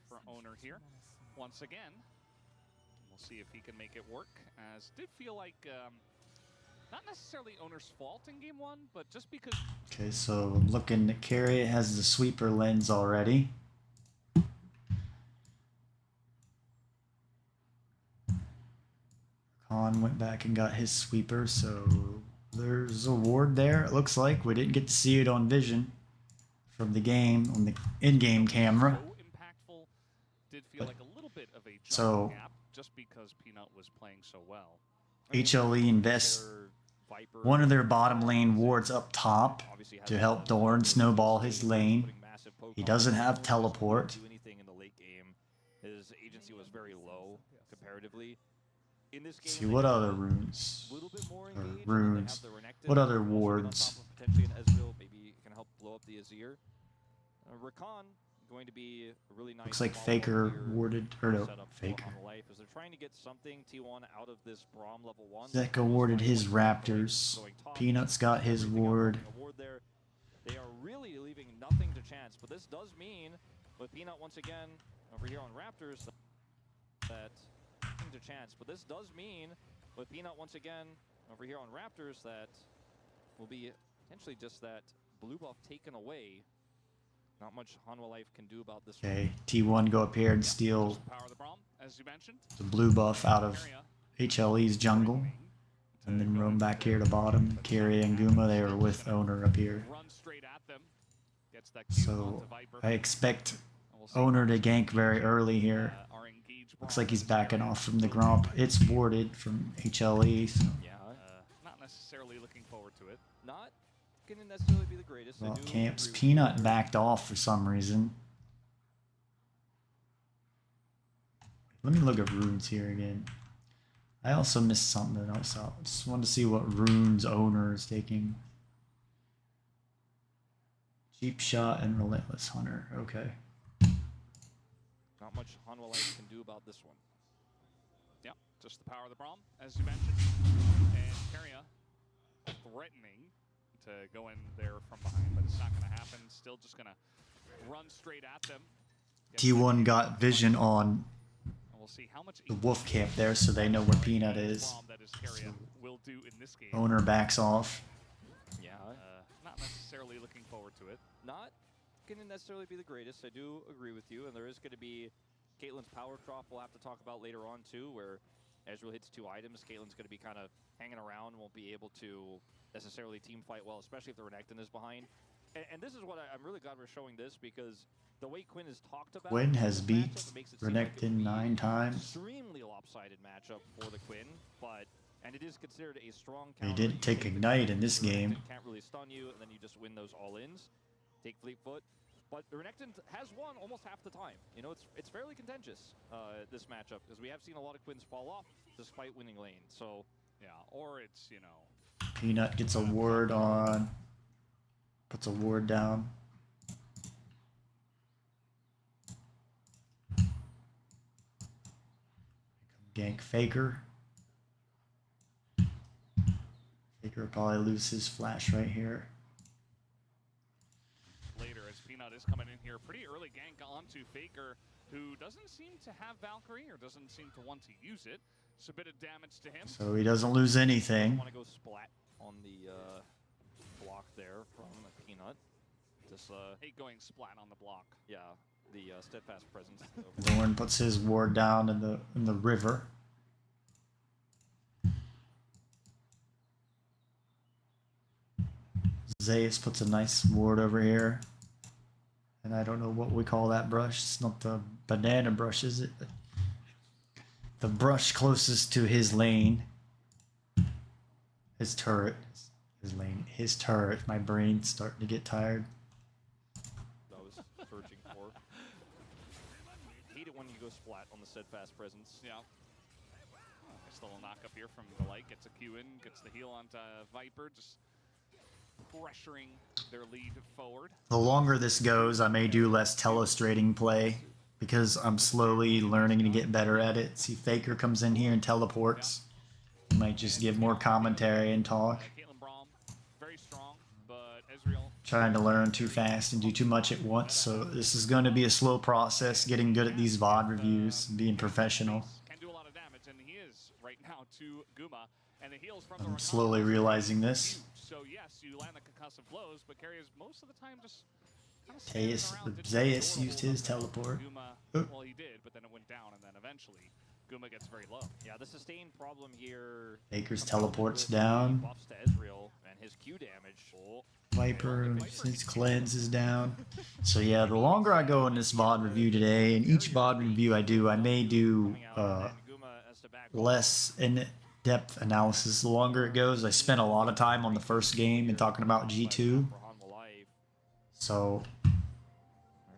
Speaker 5: for owner here once again. We'll see if he can make it work. As did feel like not necessarily owner's fault in game one, but just because.
Speaker 1: Okay, so I'm looking at Carry. It has the sweeper lens already. Khan went back and got his sweeper, so there's a ward there. It looks like we didn't get to see it on vision from the game on the in-game camera.
Speaker 5: So impactful. Did feel like a little bit of a
Speaker 1: So-
Speaker 5: gap just because Peanut was playing so well.
Speaker 1: HLE invests one of their bottom lane wards up top to help Dorn snowball his lane. He doesn't have teleport.
Speaker 6: Do anything in the late game. His agency was very low comparatively. In this game,
Speaker 1: See what other runes
Speaker 6: a little bit more
Speaker 1: or
Speaker 6: engaged, and then they
Speaker 1: runes.
Speaker 6: have the Renekton,
Speaker 1: What other
Speaker 6: also been on
Speaker 1: wards?
Speaker 6: top of potentially an Ezreal, maybe can help blow up the Azir. Rakan going to be a really nice.
Speaker 1: Looks like
Speaker 6: follow-up
Speaker 1: Faker
Speaker 6: here
Speaker 1: warded, or no,
Speaker 6: setup for
Speaker 1: Faker.
Speaker 6: On Life as they're trying to get something T1 out of this Braum level 1.
Speaker 1: Zek awarded his Raptors.
Speaker 6: Going top,
Speaker 1: Peanuts got his
Speaker 6: everything else
Speaker 1: ward.
Speaker 6: getting a ward there. They are really leaving nothing to chance, but this does mean with Peanut once again over here on Raptors that nothing to chance, but this does mean with Peanut once again over here on Raptors that will be potentially just that blue buff taken away. Not much Hanwha Life can do about this one.
Speaker 1: Okay, T1 go up here and steal
Speaker 5: Power of the Braum, as you mentioned.
Speaker 1: the blue buff out of
Speaker 5: Area
Speaker 1: HLE's jungle. And then roam back here to bottom. Carry and Guma, they were with owner up here.
Speaker 5: Run straight at them. Gets that Q
Speaker 1: So
Speaker 5: onto Viper.
Speaker 1: I expect
Speaker 5: And we'll see
Speaker 1: owner to gank very early here.
Speaker 5: our engaged
Speaker 1: Looks
Speaker 5: Braum
Speaker 1: like he's
Speaker 5: in this
Speaker 1: backing
Speaker 5: area.
Speaker 1: off from the Gromp. It's warded from HLE. So.
Speaker 6: Yeah,
Speaker 5: Not necessarily looking forward to it.
Speaker 6: not going to necessarily be the greatest. I
Speaker 1: Well,
Speaker 6: do
Speaker 1: Camps
Speaker 6: agree with
Speaker 1: Peanut
Speaker 6: you.
Speaker 1: backed off for some reason. Let me look at runes here again. I also missed something else out. Just wanted to see what runes owner is taking. Cheap Shot and Relentless Hunter. Okay.
Speaker 6: Not much Hanwha Life can do about this one.
Speaker 5: Yeah, just the power of the Braum, as you mentioned. And Keria threatening to go in there from behind, but it's not going to happen. Still just going to run straight at them.
Speaker 1: T1 got vision on
Speaker 5: And we'll see how much
Speaker 1: the wolf camp there, so they know where Peanut is.
Speaker 5: Braum that is Keria will do in this game.
Speaker 1: Owner backs off.
Speaker 6: Yeah,
Speaker 5: Not necessarily looking forward to it.
Speaker 6: not going to necessarily be the greatest. I do agree with you, and there is going to be Caitlyn's power trough we'll have to talk about later on too, where Ezreal hits 2 items. Caitlyn's going to be kind of hanging around, won't be able to necessarily team fight well, especially if the Renekton is behind. And this is what I'm really glad we're showing this, because the way Quinn has talked about
Speaker 1: Quinn has
Speaker 6: this
Speaker 1: beat
Speaker 6: matchup, it makes it seem like it would
Speaker 1: Renekton
Speaker 6: be
Speaker 1: 9 times.
Speaker 6: extremely lopsided matchup for the Quinn, and it is considered a strong
Speaker 1: They
Speaker 6: counter.
Speaker 1: didn't
Speaker 6: You
Speaker 1: take
Speaker 6: the
Speaker 1: Ignite in
Speaker 6: Quinn,
Speaker 1: this
Speaker 6: the
Speaker 1: game.
Speaker 6: Renekton can't really stun you, and then you just win those all-ins. Take Fleet Foot. But the Renekton has won almost half the time. You know, it's fairly contentious, this matchup, because we have seen a lot of Quins fall off despite winning lane. So,
Speaker 5: Yeah, or it's, you know,
Speaker 1: Peanut gets a ward on. Puts a ward down. Gank Faker. Faker will probably lose his flash right here.
Speaker 5: later as Peanut is coming in here. Pretty early gank onto Faker, who doesn't seem to have Valkyrie or doesn't seem to want to use it. It's a bit of damage to him.
Speaker 1: So he doesn't lose
Speaker 6: I
Speaker 1: anything.
Speaker 6: want to go splat on the block there from Peanut. Just,
Speaker 5: Hate going splat on the block.
Speaker 6: yeah, the steadfast presence.
Speaker 1: Dorn puts his ward down in the river. Zeus puts a nice ward over here. And I don't know what we call that brush. It's not the banana brush, is it? The brush closest to his lane. His turret. His lane. His turret. My brain's starting to get tired.
Speaker 6: I was searching for. Hate it when you go splat on the steadfast presence.
Speaker 5: Yeah. Nice little knock up here from the light. Gets a Q in, gets the heal onto Viper, just pressuring their lead forward.
Speaker 1: The longer this goes, I may do less telestrating play because I'm slowly learning to get better at it. See, Faker comes in here and teleports. Might just give more commentary and talk.
Speaker 5: Caitlyn Braum, very strong, but Ezreal
Speaker 1: Trying to learn too fast and do too much at once, so this is going to be a slow process, getting good at these VOD reviews, and being professional.
Speaker 5: can do a lot of damage, and he is right now to Guma, and the heals from
Speaker 1: I'm
Speaker 5: the
Speaker 1: slowly realizing this.
Speaker 5: So yes, you land the concussive blows, but carriers most of the time just kind of
Speaker 1: Zeus used his teleport.
Speaker 5: Guma, well, he did, but then it went down, and then eventually Guma gets very low.
Speaker 6: Yeah, the sustained problem here.
Speaker 1: Baker's teleports down.
Speaker 6: Buffs to Ezreal and his Q damage.
Speaker 1: Viper, his cleanse is down. So yeah, the longer I go in this VOD review today, and each VOD review I do, I may do less in-depth analysis the longer it goes. I spent a lot of time on the first game and talking about G2. So,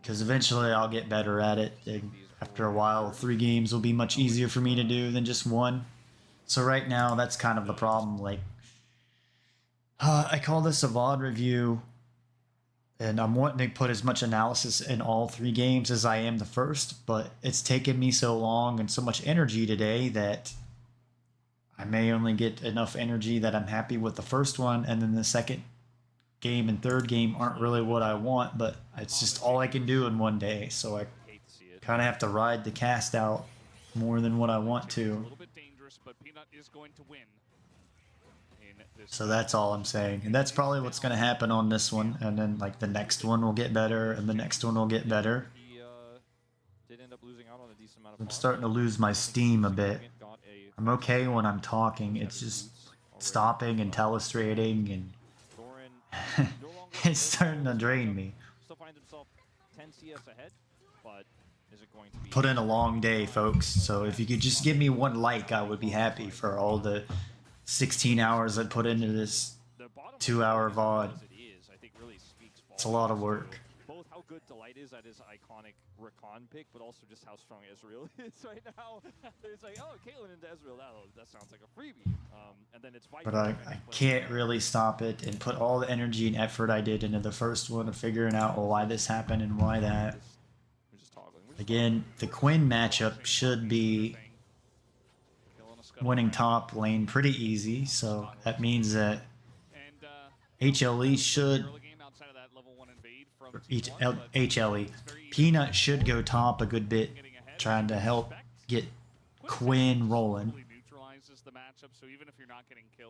Speaker 1: because eventually I'll get better at it. And after a while, 3 games will be much easier for me to do than just 1. So right now, that's kind of the problem. Like, I call this a VOD review, and I'm wanting to put as much analysis in all 3 games as I am the first, but it's taken me so long and so much energy today that I may only get enough energy that I'm happy with the first one, and then the second game and third game aren't really what I want, but it's just all I can do in one day, so I kind of have to ride the cast out more than what I want to.
Speaker 5: A little bit dangerous, but Peanut is going to win.
Speaker 1: So that's all I'm saying, and that's probably what's going to happen on this one, and then like the next one will get better, and the next one will get better. I'm starting to lose my steam a bit. I'm okay when I'm talking, it's just stopping and telestrating, and it's starting to drain me. Put in a long day, folks, so if you could just give me 1 like, I would be happy for all the 16 hours I put into this 2-hour VOD. It's a lot of work.
Speaker 6: Both how good Delight is at his iconic Recon pick, but also just how strong Ezreal is right now. It's like, oh, Caitlyn into Ezreal, that sounds like a freebie. And then it's Viper.
Speaker 1: But I can't really stop it and put all the energy and effort I did into the first one of figuring out why this happened and why that. Again, the Quinn matchup should be winning top lane pretty easy, so that means that HLE should HLE Peanut should go top a good bit, trying to help get Quinn rolling,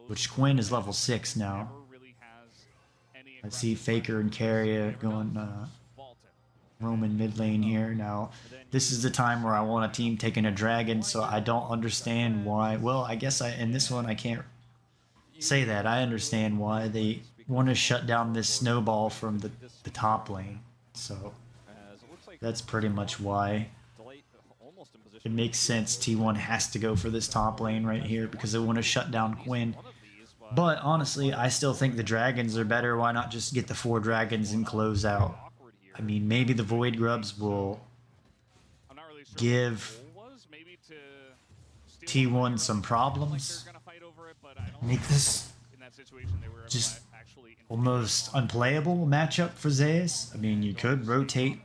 Speaker 1: which Quinn is level 6 now. I see Faker and Carrier going Roman mid lane here. Now this is the time where I want a team taking a dragon, so I don't understand why. Well, I guess in this one I can't say that. I understand why they want to shut down this snowball from the top lane, so that's pretty much why. It makes sense. T1 has to go for this top lane right here because they want to shut down Quinn. But honestly, I still think the dragons are better. Why not just get the 4 dragons and close out? I mean, maybe the Void Grubs will give T1 some problems. Make this just almost unplayable matchup for Zeus. I mean, you could rotate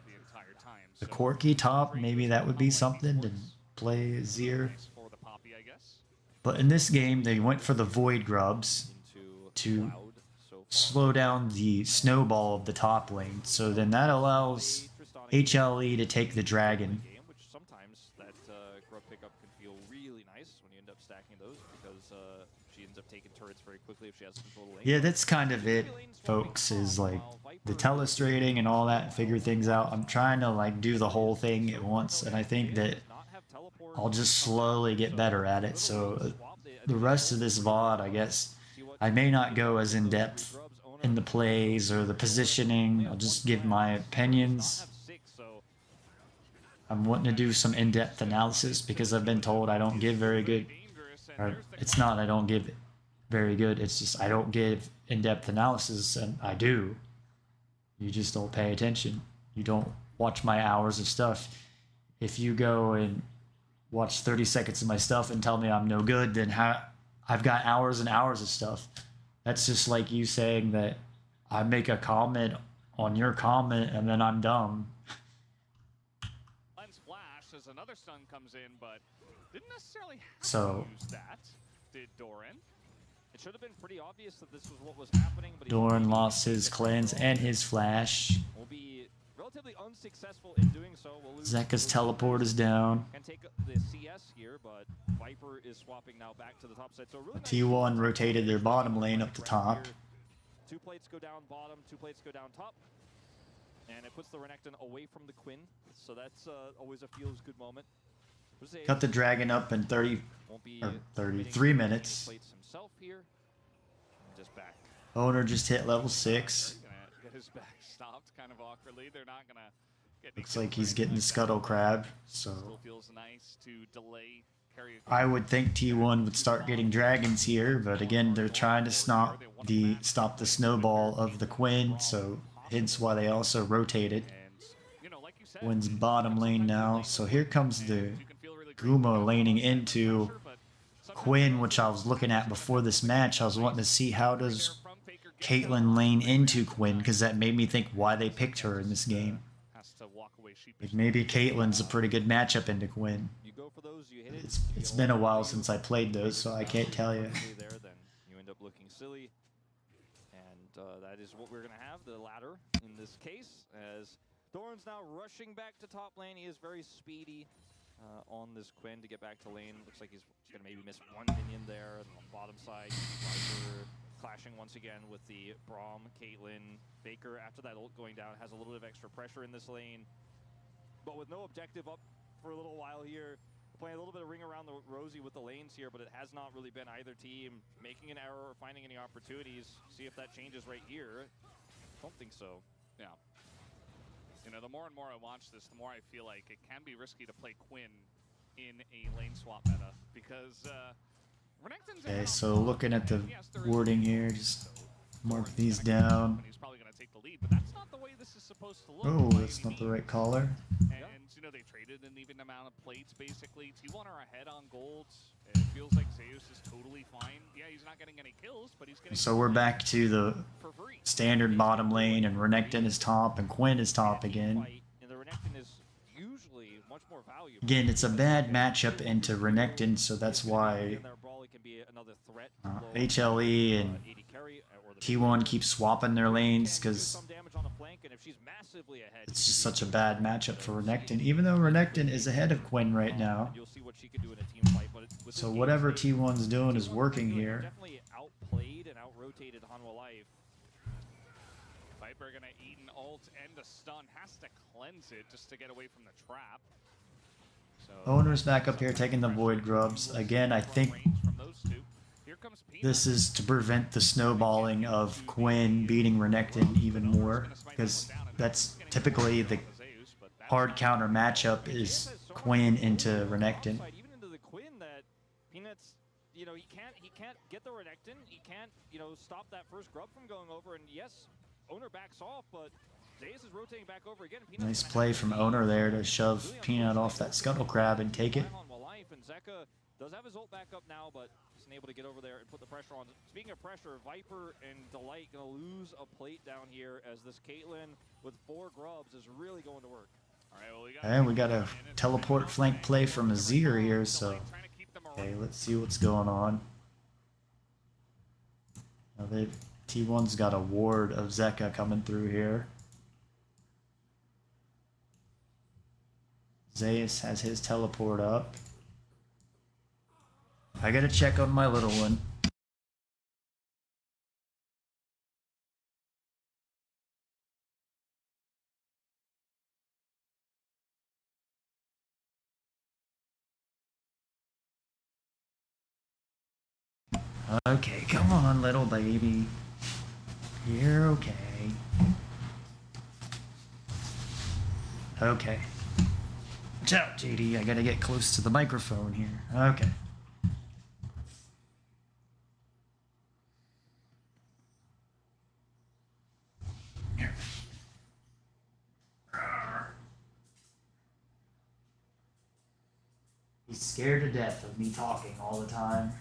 Speaker 1: the Corki top. Maybe that would be something to play Azir. But in this game, they went for the Void Grubs to slow down the snowball of the top lane. So then that allows HLE to take the dragon.
Speaker 6: Sometimes that grub pickup can feel really nice when you end up stacking those because she ends up taking turrets very quickly if she has control of the lane.
Speaker 1: Yeah, that's kind of it, folks, is like the telestrating and all that, figure things out. I'm trying to like do the whole thing at once, and I think that I'll just slowly get better at it. So the rest of this VOD, I guess, I may not go as in-depth in the plays or the positioning. I'll just give my opinions. I'm wanting to do some in-depth analysis because I've been told I don't give very good, or it's not I don't give very good, it's just I don't give in-depth analysis, and I do. You just don't pay attention. You don't watch my hours of stuff. If you go and watch 30 seconds of my stuff and tell me I'm no good, then I've got hours and hours of stuff. That's just like you saying that I make a comment on your comment and then I'm dumb.
Speaker 5: Lens flash as another stun comes in, but didn't necessarily have
Speaker 1: So
Speaker 5: to use that. did Doran.
Speaker 6: It should have been pretty obvious that this was what was happening, but
Speaker 1: Doran lost his cleanse and his flash.
Speaker 6: will be relatively unsuccessful in doing so. We'll lose
Speaker 1: Zeka's teleport is down.
Speaker 6: Can take the CS here, but Viper is swapping now back to the top side. So really nice
Speaker 1: T1 rotated their bottom lane up the top.
Speaker 6: here. 2 plates go down bottom, 2 plates go down top. And it puts the Renekton away from the Quinn. So that's always a feels good moment.
Speaker 1: Cut the dragon up in 30
Speaker 6: Won't be
Speaker 1: or 33
Speaker 6: committing
Speaker 1: minutes.
Speaker 6: any plates himself here. Just back.
Speaker 1: Owner just hit level 6.
Speaker 5: Gonna get his back stopped kind of awkwardly. They're not gonna get.
Speaker 1: Looks like he's getting the scuttle crab. So
Speaker 5: Still feels nice to delay carry.
Speaker 1: I would think T1 would start getting dragons here, but again, they're trying to stop the snowball of the Quinn. So hence why they also rotated.
Speaker 5: And you know, like you said,
Speaker 1: Quinn's bottom lane now. So here comes the Guma laning into Quinn, which I was looking at before this match. I was wanting to see how does Caitlyn lane into Quinn, because that made me think why they picked her in this game.
Speaker 5: has to walk away
Speaker 1: Like maybe Caitlyn's a pretty good matchup into Quinn.
Speaker 6: You go for those, you hit it.
Speaker 1: It's been a while since I played those, so I can't tell you.
Speaker 6: There, then you end up looking silly. And that is what we're going to have, the ladder in this case, as Doran's now rushing back to top lane. He is very speedy on this Quinn to get back to lane. Looks like he's going to maybe miss 1 minion there. And on the bottom side, Viper clashing once again with the Braum, Caitlyn, Faker. After that ult going down, has a little bit of extra pressure in this lane. But with no objective up for a little while here, playing a little bit of ring around the rosy with the lanes here, but it has not really been either team making an error or finding any opportunities. See if that changes right here. Don't think so.
Speaker 5: Yeah. You know, the more and more I watch this, the more I feel like it can be risky to play Quinn in a lane swap meta because Renekton's
Speaker 1: Okay,
Speaker 5: out.
Speaker 1: so looking at the
Speaker 5: Yes, there is
Speaker 1: wording here, just mark these down.
Speaker 5: He's probably going to take the lead, but that's not the way this is supposed to look.
Speaker 1: Oh,
Speaker 5: by
Speaker 1: that's
Speaker 5: any
Speaker 1: not the right
Speaker 5: means.
Speaker 1: color.
Speaker 5: And, you know, they traded an even amount of plates, basically. T1 are ahead on golds. It feels like Zeus is totally fine. Yeah, he's not getting any kills, but he's getting...
Speaker 1: So we're back to the
Speaker 5: for free.
Speaker 1: standard bottom lane, and Renekton is top, and Quinn is top again.
Speaker 6: And the Renekton is usually much more valuable.
Speaker 1: Again, it's a bad matchup into Renekton, so that's why
Speaker 6: In their brawl, it can be another threat.
Speaker 1: HLE and
Speaker 6: AD carry, or the
Speaker 1: T1 keep swapping their lanes because
Speaker 6: some damage on the flank, and if she's massively ahead,
Speaker 1: it's just such a bad matchup for Renekton, even though Renekton is ahead of Quinn right now.
Speaker 6: you'll see what she can do in a team fight. But with
Speaker 1: So
Speaker 6: this
Speaker 1: whatever
Speaker 6: game state,
Speaker 1: T1's doing is
Speaker 6: T1
Speaker 1: working here.
Speaker 6: Definitely outplayed and outrotated Hanwha Life.
Speaker 5: Viper gonna eat an ult and a stun. Has to cleanse it just to get away from the trap. So
Speaker 1: Owner's back up here taking the Void Grubs. Again, I think
Speaker 5: from those two. Here comes Peanut.
Speaker 1: this is to prevent the snowballing of Quinn beating Renekton even more, because that's typically the hard counter matchup is Quinn into Renekton.
Speaker 6: Even into the Quinn, that Peanuts, you know, he can't get the Renekton. He can't, you know, stop that first grub from going over. And yes, Owner backs off, but Zeus is rotating back over again.
Speaker 1: Nice play from Owner there to shove Peanut off that scuttle crab and take it.
Speaker 6: And Zeka does have his ult back up now, but isn't able to get over there and put the pressure on. Speaking of pressure, Viper and Delight gonna lose a plate down here as this Caitlyn with 4 grubs is really going to work.
Speaker 5: All right, well,
Speaker 1: And we got a teleport flank play from Azir here, so okay, let's see what's going on. Now T1's got a ward of Zeka coming through here. Zeus has his teleport up. I gotta check on my little one. Okay, come on, little baby. You're okay. Okay. Watch out, JD. I gotta get close to the microphone here. Okay. Here. He's scared to death of me talking all the time.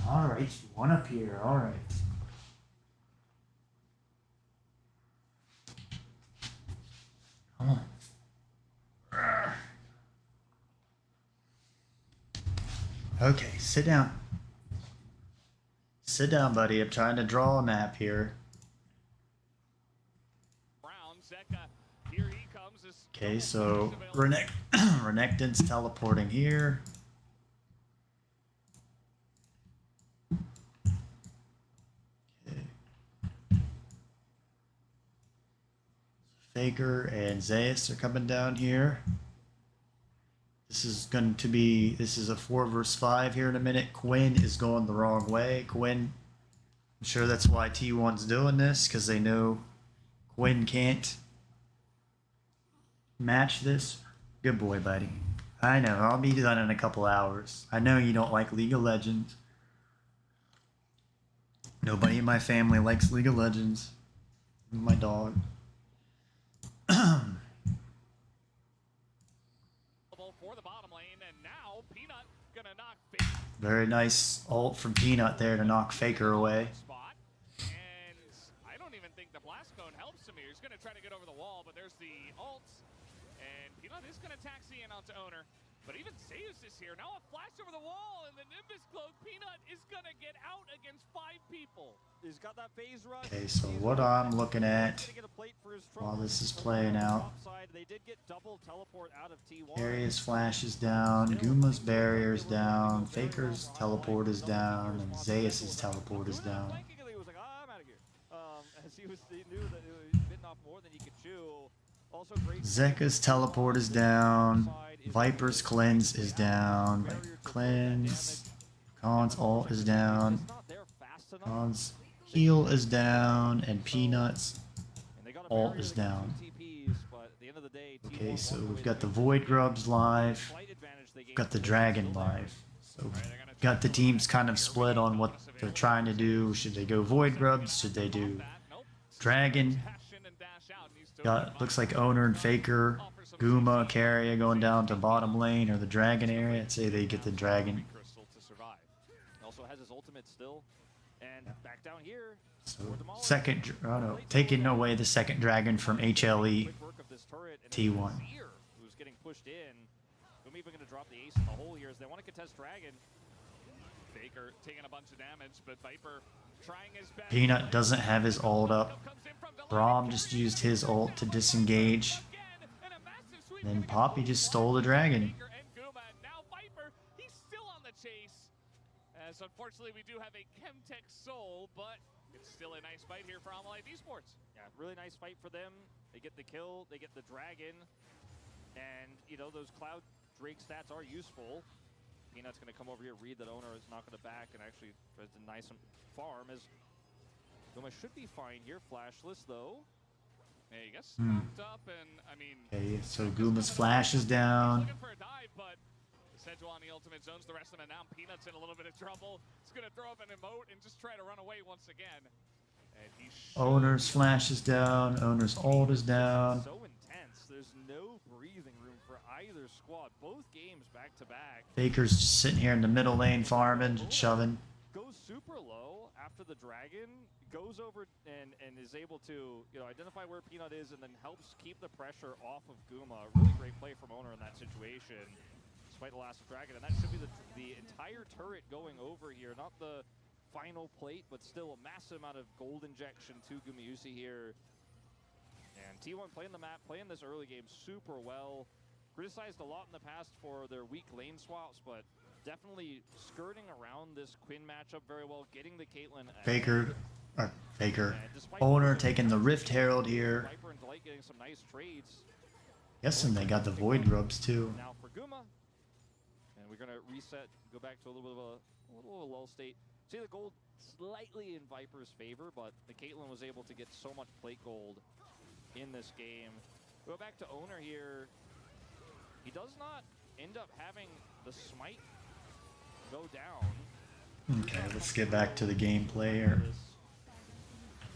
Speaker 1: Alright, you want up here, alright. Come on. Okay, sit down. Sit down, buddy. I'm trying to draw a map here.
Speaker 5: Brown, Zeka, here he comes. This
Speaker 1: Okay,
Speaker 5: double
Speaker 1: so
Speaker 5: flash available.
Speaker 1: Renekton's teleporting here. Okay. Faker and Zeus are coming down here. This is a 4 versus 5 here in a minute. Quinn is going the wrong way. Quinn, I'm sure that's why T1's doing this, because they know Quinn can't match this. Good boy, buddy. I know, I'll be done in a couple hours. I know you don't like League of Legends. Nobody in my family likes League of Legends. My dog.
Speaker 5: For the bottom lane, and now Peanut gonna knock Faker
Speaker 1: Very nice ult from Peanut there to knock Faker away.
Speaker 5: spot. And I don't even think the blast cone helps him here. He's gonna try to get over the wall, but there's the ult. And Peanut is gonna taxi in onto Owner. But even Zeus is here. Now a flash over the wall, and the Nimbus cloak. Peanut is gonna get out against 5 people.
Speaker 6: He's got that phase rush.
Speaker 1: Okay, so what I'm looking at
Speaker 6: Gonna get a plate for his
Speaker 1: while
Speaker 6: trouble.
Speaker 1: this is playing out,
Speaker 6: Upside, they did get double teleport out of T1.
Speaker 1: Darius flash is down, Guma's barrier is down, Faker's teleport is down, and Zeus's teleport is down.
Speaker 6: He was like, I'm out of here. As he knew that it was bitten off more than he could chew. Also great.
Speaker 1: Zeka's teleport is down, Viper's cleanse is down, Viper cleanse, Khan's ult is down, Khan's heal is down, and Peanut's ult is down. Okay, so we've got the Void Grubs live, we've got the Dragon live. So we've got the teams kind of split on what they're trying to do. Should they go Void Grubs? Should they do Dragon? Got looks like Owner and Faker, Guma, Carrier going down to bottom lane or the Dragon area. I'd say they get the Dragon.
Speaker 6: Also has his ultimate still, and back down here.
Speaker 1: So second, oh no, taking away the second Dragon from HLE T1.
Speaker 6: Who's getting pushed in. Who's even going to drop the ace in the hole here as they want to contest Dragon.
Speaker 5: Faker taking a bunch of damage, but Viper trying his best.
Speaker 1: Peanut doesn't have his ult up. Braum just used his ult to disengage. Then Poppy just stole the Dragon.
Speaker 5: Now Viper, he's still on the chase. As unfortunately we do have a Chemtech soul, but it's still a nice fight here for Amalite Esports.
Speaker 6: Yeah, really nice fight for them. They get the kill, they get the Dragon, and you know those Cloud Drake stats are useful. Peanut's going to come over here, read that Owner is not going to back, and actually tries to deny some farm as Guma should be fine here. Flashless though.
Speaker 5: Yeah, he gets scooped up, and I mean.
Speaker 1: Okay, so Guma's flash is down.
Speaker 5: Looking for a dive, but Sejuani ultimate zones the rest of them, and now Peanut's in a little bit of trouble. He's going to throw up an emote and just try to run away once again. And he
Speaker 1: Owner's flash is down. Owner's ult is down.
Speaker 6: So intense. There's no breathing room for either squad. Both games back to back.
Speaker 1: Faker's just sitting here in the middle lane farming, shoving.
Speaker 6: Goes super low after the Dragon. Goes over and is able to identify where Peanut is and then helps keep the pressure off of Guma. Really great play from Owner in that situation. Despite the last Dragon, and that should be the entire turret going over here. Not the final plate, but still a massive amount of gold injection to Gumayusi here. And T1 playing the map, playing this early game super well. Criticized a lot in the past for their weak lane swaps, but definitely skirting around this Quinn matchup very well, getting the Caitlyn.
Speaker 1: Faker. Owner taking the Rift Herald here.
Speaker 6: Viper and Delight getting some nice trades.
Speaker 1: Guessing they got the Void Grubs too.
Speaker 6: Now for Guma. And we're going to reset, go back to a little bit of a lull state. See the gold slightly in Viper's favor, but the Caitlyn was able to get so much plate gold in this game. Go back to Owner here. He does not end up having the smite go down.
Speaker 1: Okay, let's get back to the gameplay here.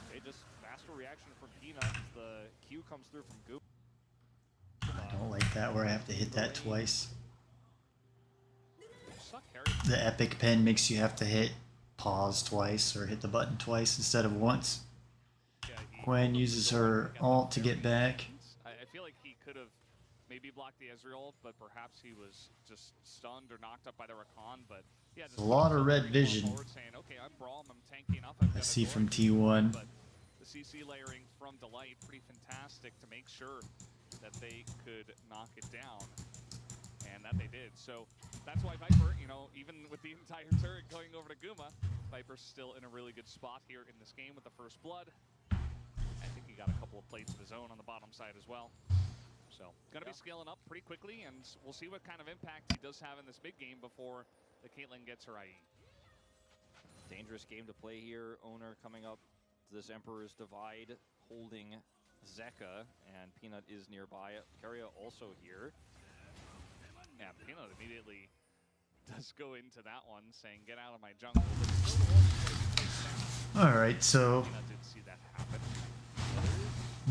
Speaker 6: Okay, just faster reaction from Peanut. The Q comes through from Goop.
Speaker 1: I don't like that where I have to hit that twice.
Speaker 5: suck, Harry.
Speaker 1: The epic pen makes you have to hit pause twice or hit the button twice instead of once.
Speaker 5: Yeah,
Speaker 1: Gwen uses her ult to get back.
Speaker 5: I feel like he could have maybe block the Ezreal, but perhaps he was just stunned or knocked up by the Rakan. But yeah,
Speaker 1: A lot of red vision
Speaker 5: saying, okay, I'm Braum, I'm tanky enough. I've
Speaker 1: I
Speaker 5: got
Speaker 1: see
Speaker 5: a
Speaker 1: from
Speaker 5: Doran,
Speaker 1: T1.
Speaker 5: but the CC layering from Delight, pretty fantastic to make sure that they could knock it down, and that they did. So that's why Viper, you know, even with the entire turret going over to Guma, Viper's still in a really good spot here in this game with the first blood. I think he got a couple of plates of his own on the bottom side as well. So gonna be scaling up pretty quickly, and we'll see what kind of impact he does have in this big game before the Caitlyn gets her IE.
Speaker 6: Dangerous game to play here. Owner coming up to this Emperor's Divide, holding Zeka, and Peanut is nearby. Keria also here.
Speaker 5: Yeah, Peanut immediately does go into that one, saying, "Get out of my jungle." But still the wall is placed down.
Speaker 1: All right, so
Speaker 5: Peanut did see that happen.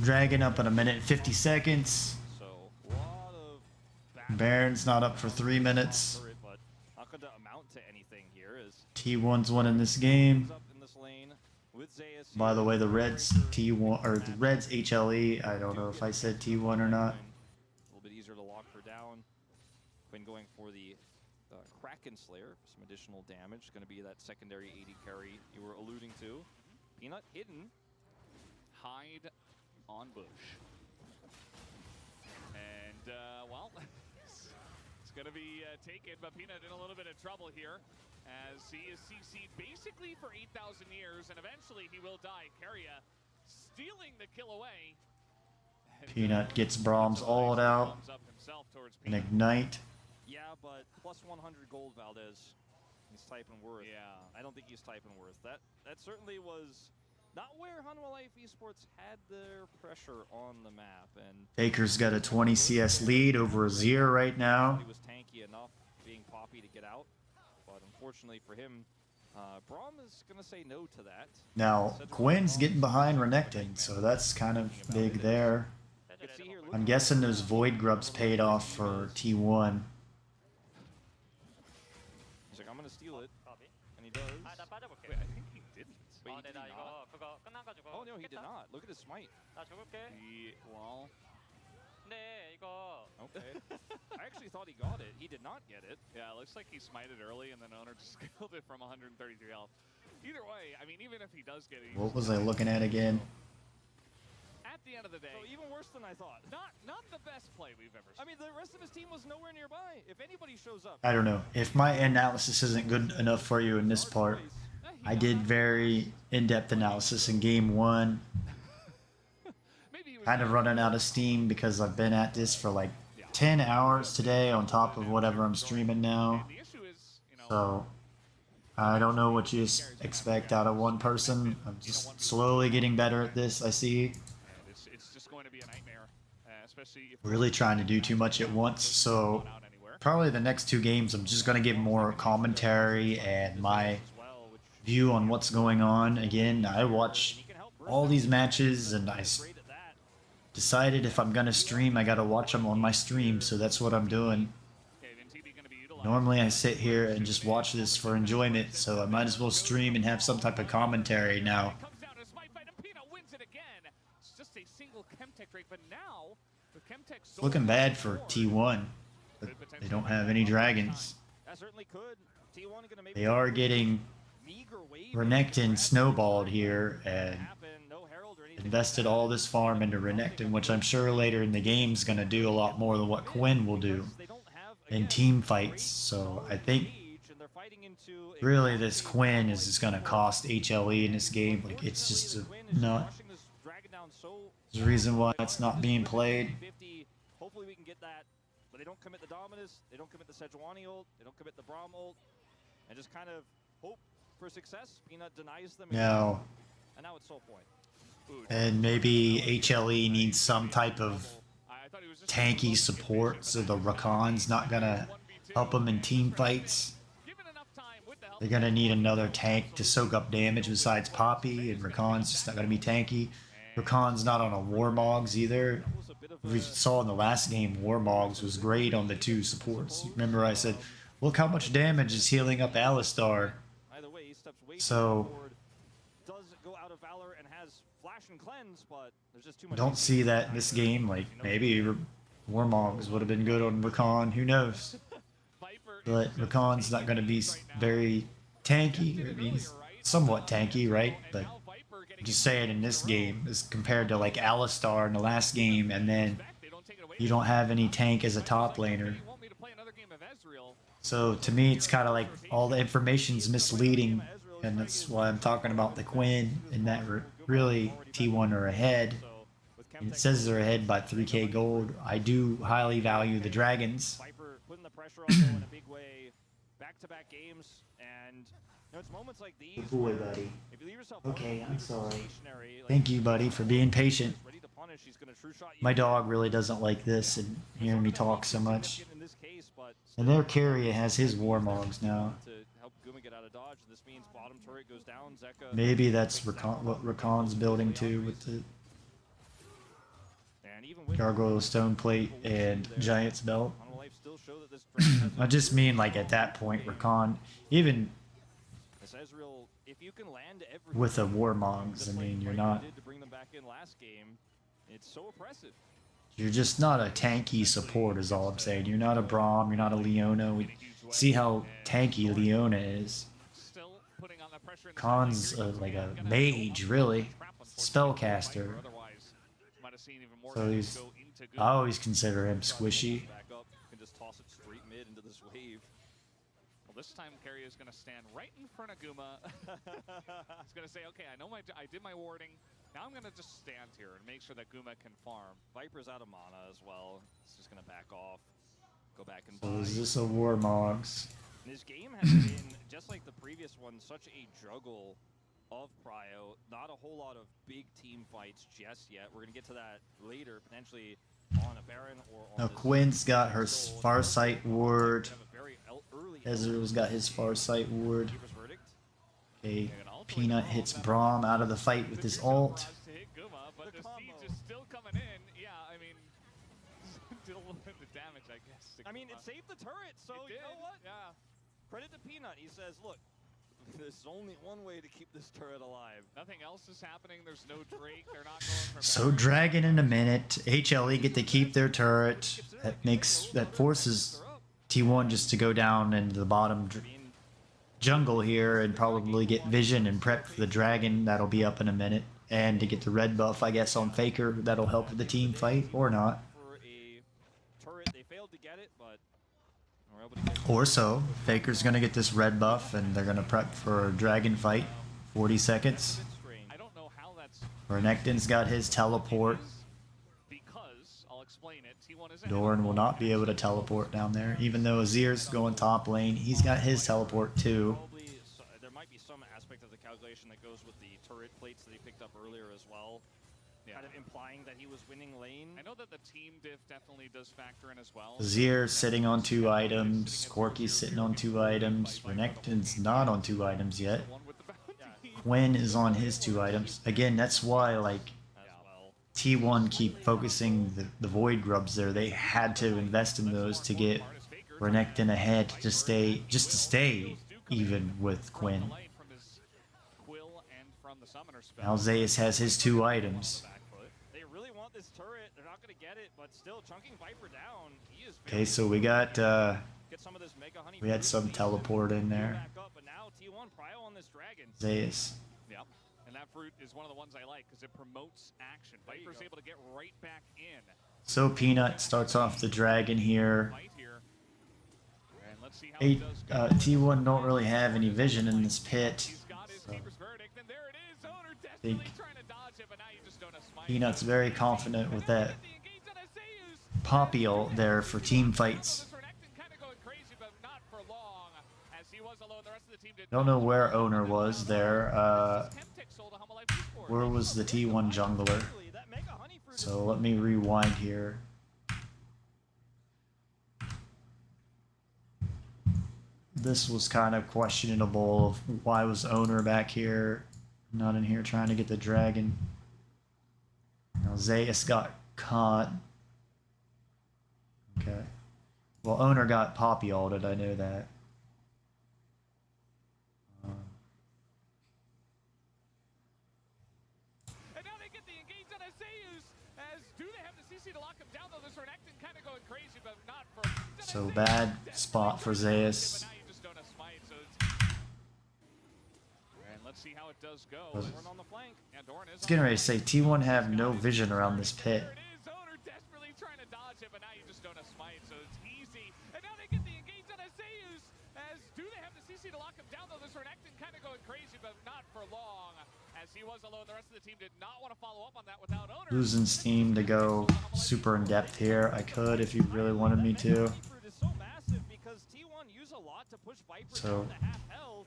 Speaker 1: Dragon up in a minute and 50 seconds.
Speaker 6: So a lot of
Speaker 1: Baron's not up for 3 minutes.
Speaker 6: turret, but not going to amount to anything here as
Speaker 1: T1's winning this game.
Speaker 6: up in this lane with Zeus.
Speaker 1: By the way, the Reds T1 or the Reds HLE. I don't know if I said T1 or not.
Speaker 6: A little bit easier to lock her down. Quinn going for the Kraken Slayer for some additional damage. Going to be that secondary 80 carry you were alluding to. Peanut hidden.
Speaker 5: Hide on bush. And, well, it's going to be taken, but Peanut in a little bit of trouble here as he is CC'd basically for 8,000 years, and eventually he will die. Keria stealing the kill away. And,
Speaker 1: Peanut gets Brahms ult out.
Speaker 5: Up himself towards
Speaker 1: And
Speaker 5: Peanut.
Speaker 1: ignite.
Speaker 6: Yeah, but plus 100 gold, Valdez. He's typing worth.
Speaker 5: Yeah.
Speaker 6: I don't think he's typing worth. That certainly was not where Hanwha Life Esports had their pressure on the map. And
Speaker 1: Baker's got a 20 CS lead over Azir right now.
Speaker 6: he was tanky enough being Poppy to get out. But unfortunately for him, Braum is going to say no to that.
Speaker 1: Now, Quinn's getting behind Renekton, so that's kind of big there.
Speaker 6: You can see here,
Speaker 1: I'm guessing those Void Grubs paid off for T1.
Speaker 6: he's like, I'm going to steal it. And he does.
Speaker 5: Wait, I think he didn't.
Speaker 6: Wait, he did not? Oh, no, he did not. Look at his smite.
Speaker 5: Well,
Speaker 6: Okay. I actually thought he got it. He did not get it.
Speaker 5: yeah, it looks like he smited early, and then Owner just killed it from 133 health. Either way, I mean, even if he does get it,
Speaker 1: What was I looking at again?
Speaker 5: at the end of the day,
Speaker 6: So even worse than I thought.
Speaker 5: not the best play we've ever seen.
Speaker 6: I mean, the rest of his team was nowhere nearby. If anybody shows up,
Speaker 1: I don't know. If my analysis isn't good enough for you in this part, I did very in-depth analysis in game 1.
Speaker 5: Maybe he was
Speaker 1: Kind of running out of steam because I've been at this for like 10 hours today on top of whatever I'm streaming now.
Speaker 5: The issue is, you know,
Speaker 1: So I don't know what you expect out of one person. I'm just slowly getting better at this, I see.
Speaker 5: and it's just going to be a nightmare, especially if
Speaker 1: Really trying to do too much at once, so
Speaker 5: not out anywhere.
Speaker 1: probably the next 2 games I'm just going to give more commentary and my
Speaker 6: as well, which
Speaker 1: view on what's going on. Again, I watch
Speaker 6: he can help
Speaker 1: all these matches and I
Speaker 6: great at that.
Speaker 1: decided if I'm going to stream, I got to watch them on my stream, so that's what I'm doing.
Speaker 5: Okay, then TB going to be utilized.
Speaker 1: Normally I sit here and just watch this for enjoyment, so I might as well stream and have some type of commentary now.
Speaker 5: Comes down to Smite Fight, and Peanut wins it again. It's just a single Chemtech Drake, but now the Chemtech
Speaker 1: It's looking bad for T1, but they don't have any dragons.
Speaker 6: That certainly could. T1 gonna maybe
Speaker 1: They are getting
Speaker 6: meager wave.
Speaker 1: Renekton snowballed here and
Speaker 6: Happen, no herald or anything.
Speaker 1: invested all this farm into Renekton, which I'm sure later in the game's going to do a lot more than what Quinn will do
Speaker 6: They don't have,
Speaker 1: in
Speaker 6: again,
Speaker 1: team fights. So I think
Speaker 6: age, and they're fighting into a
Speaker 1: really this Quinn is just going to cost HLE in this game. Like, it's just not
Speaker 6: rushing this dragon down so
Speaker 1: the reason why it's not being played.
Speaker 6: 50. Hopefully we can get that, but they don't commit the Dominus, they don't commit the Sejuani ult, they don't commit the Braum ult, and just kind of hope for success. Peanut denies them,
Speaker 1: Now,
Speaker 6: and now it's soul point.
Speaker 1: and maybe HLE needs some type of
Speaker 5: I thought he was just
Speaker 1: tanky support, so the Rakan's not going to help them in team fights.
Speaker 5: given enough time with the help.
Speaker 1: They're going to need another tank to soak up damage besides Poppy, and Rakan's just not going to be tanky. Rakan's not on a Warmogs either.
Speaker 6: That was a bit of
Speaker 1: We saw in the last game, Warmogs was great on the 2 supports. Remember I said, look how much damage is healing up Alistar.
Speaker 6: either way, he steps way
Speaker 1: So-
Speaker 6: too forward. Does go out of Valor and has Flash and Cleanse, but there's just too much.
Speaker 1: Don't see that in this game. Like, maybe Warmogs would have been good on Rakan. Who knows? But Rakan's not going to be very tanky. I mean, he's somewhat tanky, right? But I'm just saying in this game, as compared to like Alistar in the last game, and then you don't have any tank as a top laner. So to me, it's kind of like all the information's misleading, and that's why I'm talking about the Quinn and that really T1 are ahead. And it says they're ahead by 3k gold. I do highly value the Dragons.
Speaker 6: Viper putting the pressure on in a big way, back-to-back games, and you know, it's moments like these.
Speaker 1: Good boy, buddy.
Speaker 6: If you leave yourself
Speaker 1: Okay, I'm sorry.
Speaker 6: stationary, like,
Speaker 1: Thank you, buddy, for being patient.
Speaker 6: ready to punish, he's gonna true shot you.
Speaker 1: My dog really doesn't like this and hearing me talk so much.
Speaker 6: In this case, but
Speaker 1: And their carrier has his Warmogs now.
Speaker 6: to help Guma get out of dodge. This means bottom turret goes down. Zeka.
Speaker 1: Maybe that's what Rakan's building too with the
Speaker 6: And even with
Speaker 1: Gargoyle Stone Plate and Giant's Belt.
Speaker 6: Mono Life still show that this dragon has
Speaker 1: I just mean like at that point, Rakan, even
Speaker 6: this Ezreal, if you can land everything
Speaker 1: with a Warmogs, I mean, you're not,
Speaker 6: did to bring them back in last game, it's so oppressive.
Speaker 1: you're just not a tanky support is all I'm saying. You're not a Braum, you're not a Leona. We see how tanky Leona is. Khan's like a mage, really. Spellcaster. So he's, I always consider him squishy.
Speaker 6: Back up, can just toss it straight mid into this wave.
Speaker 5: Well, this time Carry is going to stand right in front of Guma. He's going to say, okay, I did my warding. Now I'm going to just stand here and make sure that Guma can farm.
Speaker 6: Viper's out of mana as well. It's just gonna back off, go back and
Speaker 1: So
Speaker 6: buy.
Speaker 1: is this a Warmogs?
Speaker 6: This game has been, just like the previous one, such a juggle of prio. Not a whole lot of big team fights just yet. We're gonna get to that later, potentially on a Baron or on
Speaker 1: Now
Speaker 6: this
Speaker 1: Quinn's got her Farsight ward.
Speaker 6: have a very early
Speaker 1: Ezreal's got his Farsight ward.
Speaker 6: Keeper's verdict.
Speaker 1: Okay, Peanut hits Braum out of the fight with his ult.
Speaker 5: To hit Guma, but the siege is still coming in. Yeah, I mean, still the damage, I guess. to
Speaker 6: I mean, it
Speaker 5: Guma.
Speaker 6: saved the turret, so
Speaker 5: It
Speaker 6: you know
Speaker 5: did,
Speaker 6: what?
Speaker 5: Yeah.
Speaker 6: Credit to Peanut. He says, look, there's only one way to keep this turret alive.
Speaker 5: Nothing else is happening. There's no Drake. They're not going for
Speaker 1: So
Speaker 5: Baron.
Speaker 1: Dragon in a minute. HLE get to keep their turret. That forces T1 just to go down into the bottom jungle here and probably get vision and prep for the dragon. That'll be up in a minute. And to get the red buff, I guess, on Faker. That'll help with the team fight or not.
Speaker 6: For a turret, they failed to get it, but were able to get
Speaker 1: Or so. Faker's going to get this red buff and they're going to prep for a dragon fight. 40 seconds.
Speaker 5: I don't know how that's
Speaker 1: Renekton's got his teleport.
Speaker 5: because I'll explain it. T1 is
Speaker 1: Doran will not be able to teleport down there. Even though Azir's going top lane, he's got his teleport too.
Speaker 6: probably there might be some aspect of the calculation that goes with the turret plates that he picked up earlier as well. Kind of implying that he was winning lane.
Speaker 5: I know that the team diff definitely does factor in as well.
Speaker 1: Azir's sitting on 2 items. Corky's sitting on 2 items. Renekton's not on 2 items yet.
Speaker 5: One with the bounty.
Speaker 1: Quinn is on his 2 items. Again, that's why like
Speaker 6: As well.
Speaker 1: T1 keep focusing the Void Grubs there. They had to invest in those to get Renekton ahead to stay even with Quinn.
Speaker 5: From his quill and from the summoner spell.
Speaker 1: Now Zeus has his 2 items.
Speaker 6: They really want this turret. They're not going to get it, but still chunking Viper down. He is
Speaker 1: Okay, so we got
Speaker 6: get some of this mega honey.
Speaker 1: we had
Speaker 6: fruit.
Speaker 1: some teleport in there.
Speaker 6: Back up, but now T1 prio on this dragon.
Speaker 1: Zeus.
Speaker 5: Yep. And that fruit is one of the ones I like because it promotes action.
Speaker 6: There you
Speaker 5: Viper's
Speaker 6: go.
Speaker 5: able to get right back in.
Speaker 1: So Peanut starts off the dragon here.
Speaker 5: Fight here. And let's see how it does go.
Speaker 1: T1 don't really have any vision in this pit.
Speaker 5: He's got his
Speaker 1: So
Speaker 5: keeper's verdict, and there it is. Owner
Speaker 1: think
Speaker 5: desperately trying to dodge it, but now you just don't have smite.
Speaker 1: Peanut's very confident with that
Speaker 5: The engage on Azeu's.
Speaker 1: Poppy ult there for team fights.
Speaker 5: This Renekton kinda going crazy, but not for long, as he was alone. The rest of the team did
Speaker 1: Don't know where Owner was there.
Speaker 5: Temtic sold a Humble Life Esports.
Speaker 1: Where was the T1 jungler?
Speaker 6: Really, that mega honey fruit
Speaker 1: So let me rewind here. This was kind of questionable of why was Owner back here, not in here trying to get the dragon. Now Zeus got caught. Okay. Well, Owner got Poppy ulted, I know that.
Speaker 5: And now they get the engage on Azeu's. As do they have the CC to lock him down, though? This Renekton kind of
Speaker 1: So bad spot for Zeus.
Speaker 5: But now you just don't have smite, so and let's see how it does go.
Speaker 6: Doran on the flank.
Speaker 5: Yeah, Doran is
Speaker 1: I was getting ready to say T1 have no vision around this pit.
Speaker 5: There it is. Owner desperately trying to dodge it, but now you just don't have smite, so it's easy. And now they get the engage on Zeus. As do they have the CC to lock him down though? This Renekton kind of going crazy, but not for long. As he was alone, the rest of the team did not want to follow up on that without Owner.
Speaker 1: Losing steam to go super in depth here. I could if you really wanted me to.
Speaker 6: Is so massive because T1 use a lot to push Viper
Speaker 1: So-
Speaker 6: down to half health.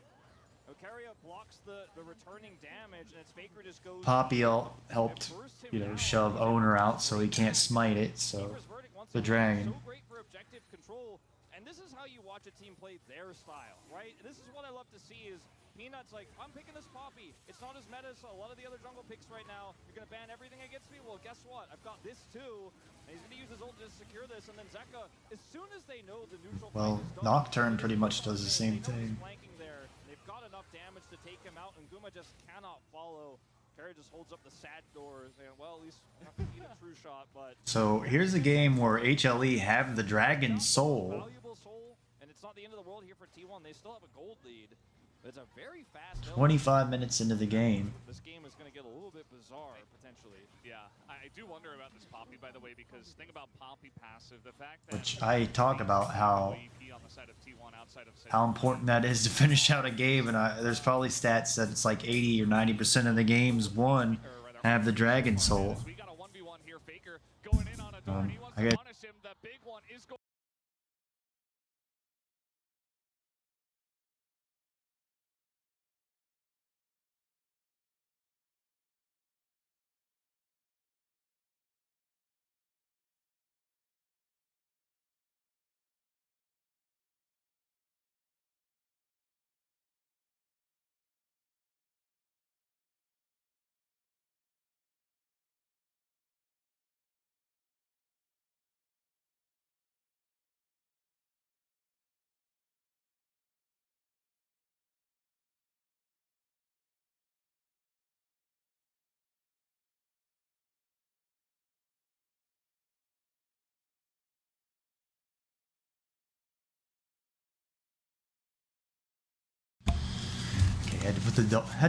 Speaker 6: Okaria blocks the returning damage, and its Faker just goes.
Speaker 1: Poppy helped, you know, shove Owner out so he can't smite it. So
Speaker 6: Keeper's verdict once
Speaker 1: the
Speaker 6: again,
Speaker 1: dragon.
Speaker 6: So great for objective control, and this is how you watch a team play their style, right? This is what I love to see is Peanut's like, I'm picking this Poppy. It's not as meta as a lot of the other jungle picks right now. You're gonna ban everything against me? Well, guess what? I've got this too. And he's gonna use his ult to secure this, and then Zeka, as soon as they know the neutral
Speaker 1: Well,
Speaker 6: flank is done,
Speaker 1: Nocturne
Speaker 6: they
Speaker 1: pretty
Speaker 6: just
Speaker 1: much
Speaker 6: focus on
Speaker 1: does the
Speaker 6: him.
Speaker 1: same
Speaker 6: They know he's
Speaker 1: thing.
Speaker 6: flanking there. They've got enough damage to take him out, and Guma just cannot follow. Carry just holds up the sad doors, and well, at least not to eat a true shot, but
Speaker 1: So here's a game where HLE have the Dragon Soul.
Speaker 6: valuable soul, and it's not the end of the world here for T1. They still have a gold lead. But it's a very fast
Speaker 1: 25 minutes into the game.
Speaker 6: This game is going to get a little bit bizarre, potentially.
Speaker 5: Yeah, I do wonder about this Poppy, by the way, because think about Poppy passive. The fact that
Speaker 1: Which I talk about how
Speaker 5: on the side of T1 outside of
Speaker 1: how important that is to finish out a game, and there's probably stats that it's like 80 or 90% of the games won have the Dragon Soul.
Speaker 5: We got a 1v1 here. Faker going in on a Doran. He wants
Speaker 1: I
Speaker 5: to
Speaker 1: get-
Speaker 5: punish him. The big one is going.
Speaker 1: Okay, had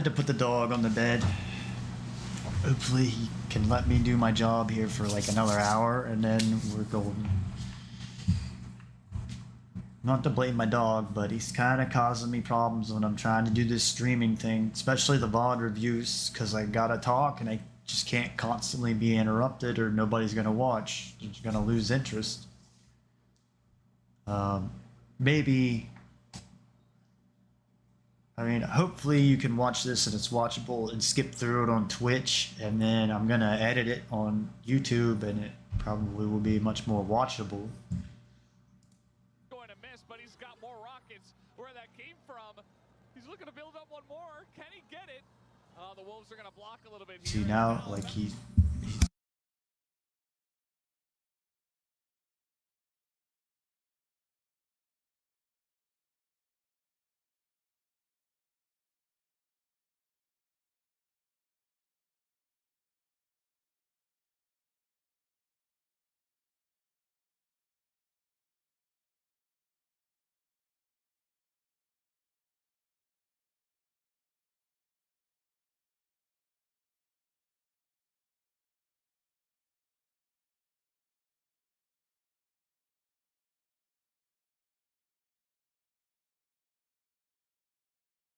Speaker 1: to put the dog on the bed. Hopefully he can let me do my job here for like another hour, and then we're golden. Not to blame my dog, but he's kind of causing me problems when I'm trying to do this streaming thing, especially the VOD reviews, because I gotta talk and I just can't constantly be interrupted or nobody's gonna watch. You're gonna lose interest. Maybe, I mean, hopefully you can watch this and it's watchable and skip through it on Twitch, and then I'm gonna edit it on YouTube and it probably will be much more watchable.
Speaker 5: Going to miss, but he's got more rockets. Where that came from, he's looking to build up one more. Can he get it? The Wolves are going to block a little bit here.
Speaker 1: See now, like he's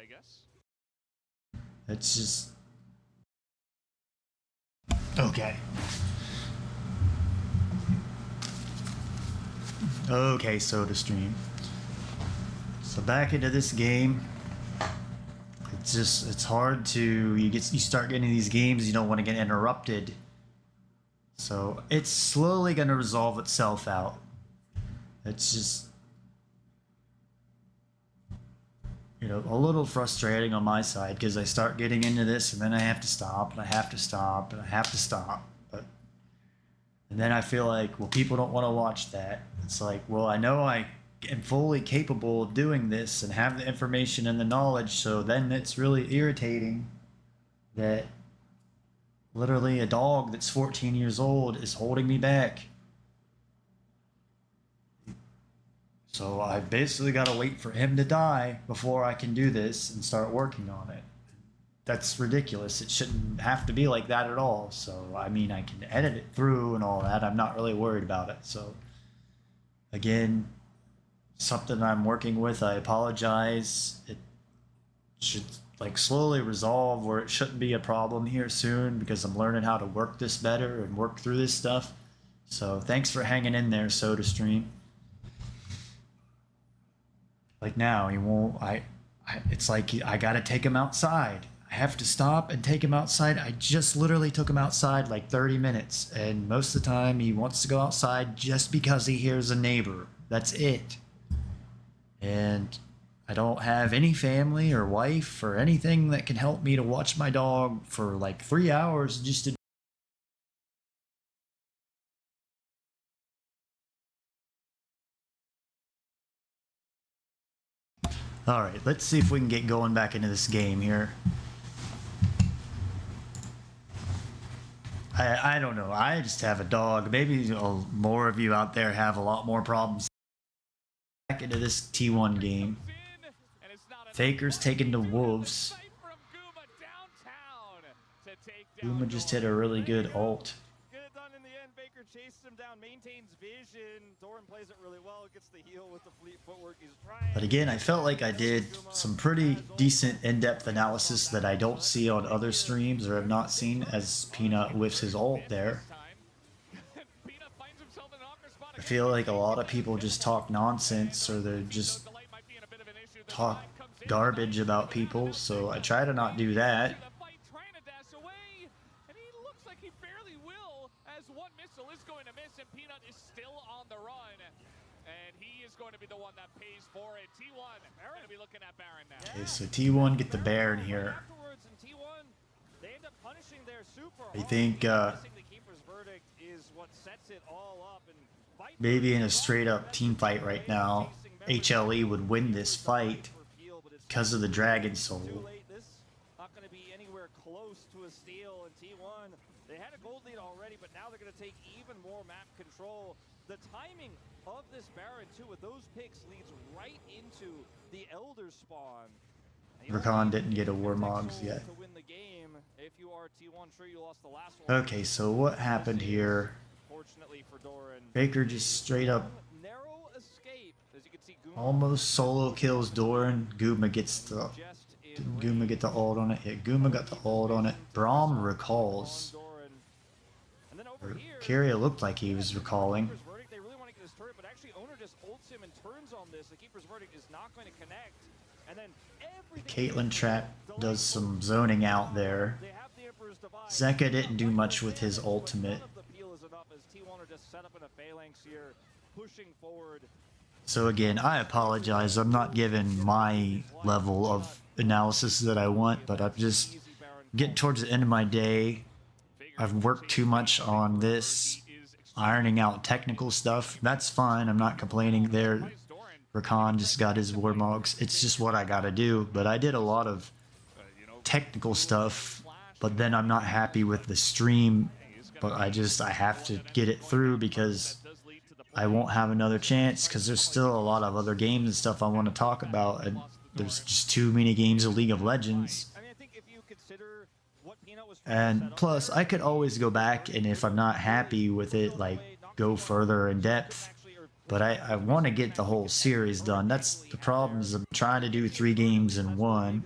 Speaker 5: I guess.
Speaker 1: it's just okay. Okay, SodaStream. So back into this game. It's hard to you start getting these games, you don't want to get interrupted. So it's slowly going to resolve itself out. It's just, you know, a little frustrating on my side because I start getting into this and then I have to stop and I have to stop and I have to stop. And then I feel like, well, people don't want to watch that. It's like, well, I know I am fully capable of doing this and have the information and the knowledge, so then it's really irritating that literally a dog that's 14 years old is holding me back. So I basically got to wait for him to die before I can do this and start working on it. That's ridiculous. It shouldn't have to be like that at all. So, I mean, I can edit it through and all that. I'm not really worried about it. So, again, something I'm working with. I apologize. It should like slowly resolve, where it shouldn't be a problem here soon, because I'm learning how to work this better and work through this stuff. So thanks for hanging in there, SodaStream. Like now, he won't. It's like I gotta take him outside. I have to stop and take him outside. I just literally took him outside like 30 minutes, and most of the time he wants to go outside just because he hears a neighbor. That's it. And I don't have any family or wife or anything that can help me to watch my dog for like 3 hours just to. Alright, let's see if we can get going back into this game here. I don't know. I just have a dog. Maybe more of you out there have a lot more problems. Back into this T1 game. Faker's taken to Wolves. Guma just hit a really good ult.
Speaker 6: Get it done in the end. Baker chases him down, maintains vision. Doran plays it really well, gets the heal with the fleet footwork. He's trying.
Speaker 1: But again, I felt like I did some pretty decent in-depth analysis that I don't see on other streams or have not seen, as Peanut whiffs his ult there. I feel like a lot of people just talk nonsense, or they just talk garbage about people, so I try to not do that. Okay, so T1 get the Baron here. I think maybe in a straight up team fight right now, HLE would win this fight because of the Dragon Soul.
Speaker 6: Not going to be anywhere close to a steal in T1. They had a gold lead already, but now they're going to take even more map control. The timing of this Baron too, with those picks, leads right into the Elder spawn.
Speaker 1: Rakan didn't get a Warmogs yet. Okay, so what happened here? Baker just straight up almost solo kills Doran. Guma gets the... Didn't Guma get the ult on it? Yeah, Guma got the ult on it. Braum recalls. Or Kyria looked like he was recalling. Caitlyn Trap does some zoning out there. Zeka didn't do much with his ultimate. So again, I apologize. I'm not giving my level of analysis that I want, but I'm just getting towards the end of my day. I've worked too much on this, ironing out technical stuff. That's fine. I'm not complaining there. Rakan just got his Warmogs. It's just what I gotta do. But I did a lot of technical stuff, but then I'm not happy with the stream. But I have to get it through, because I won't have another chance, because there's still a lot of other games and stuff I want to talk about, and there's just too many games of League of Legends. And plus, I could always go back, and if I'm not happy with it, like, go further in depth. But I want to get the whole series done. That's the problem, is I'm trying to do 3 games in one.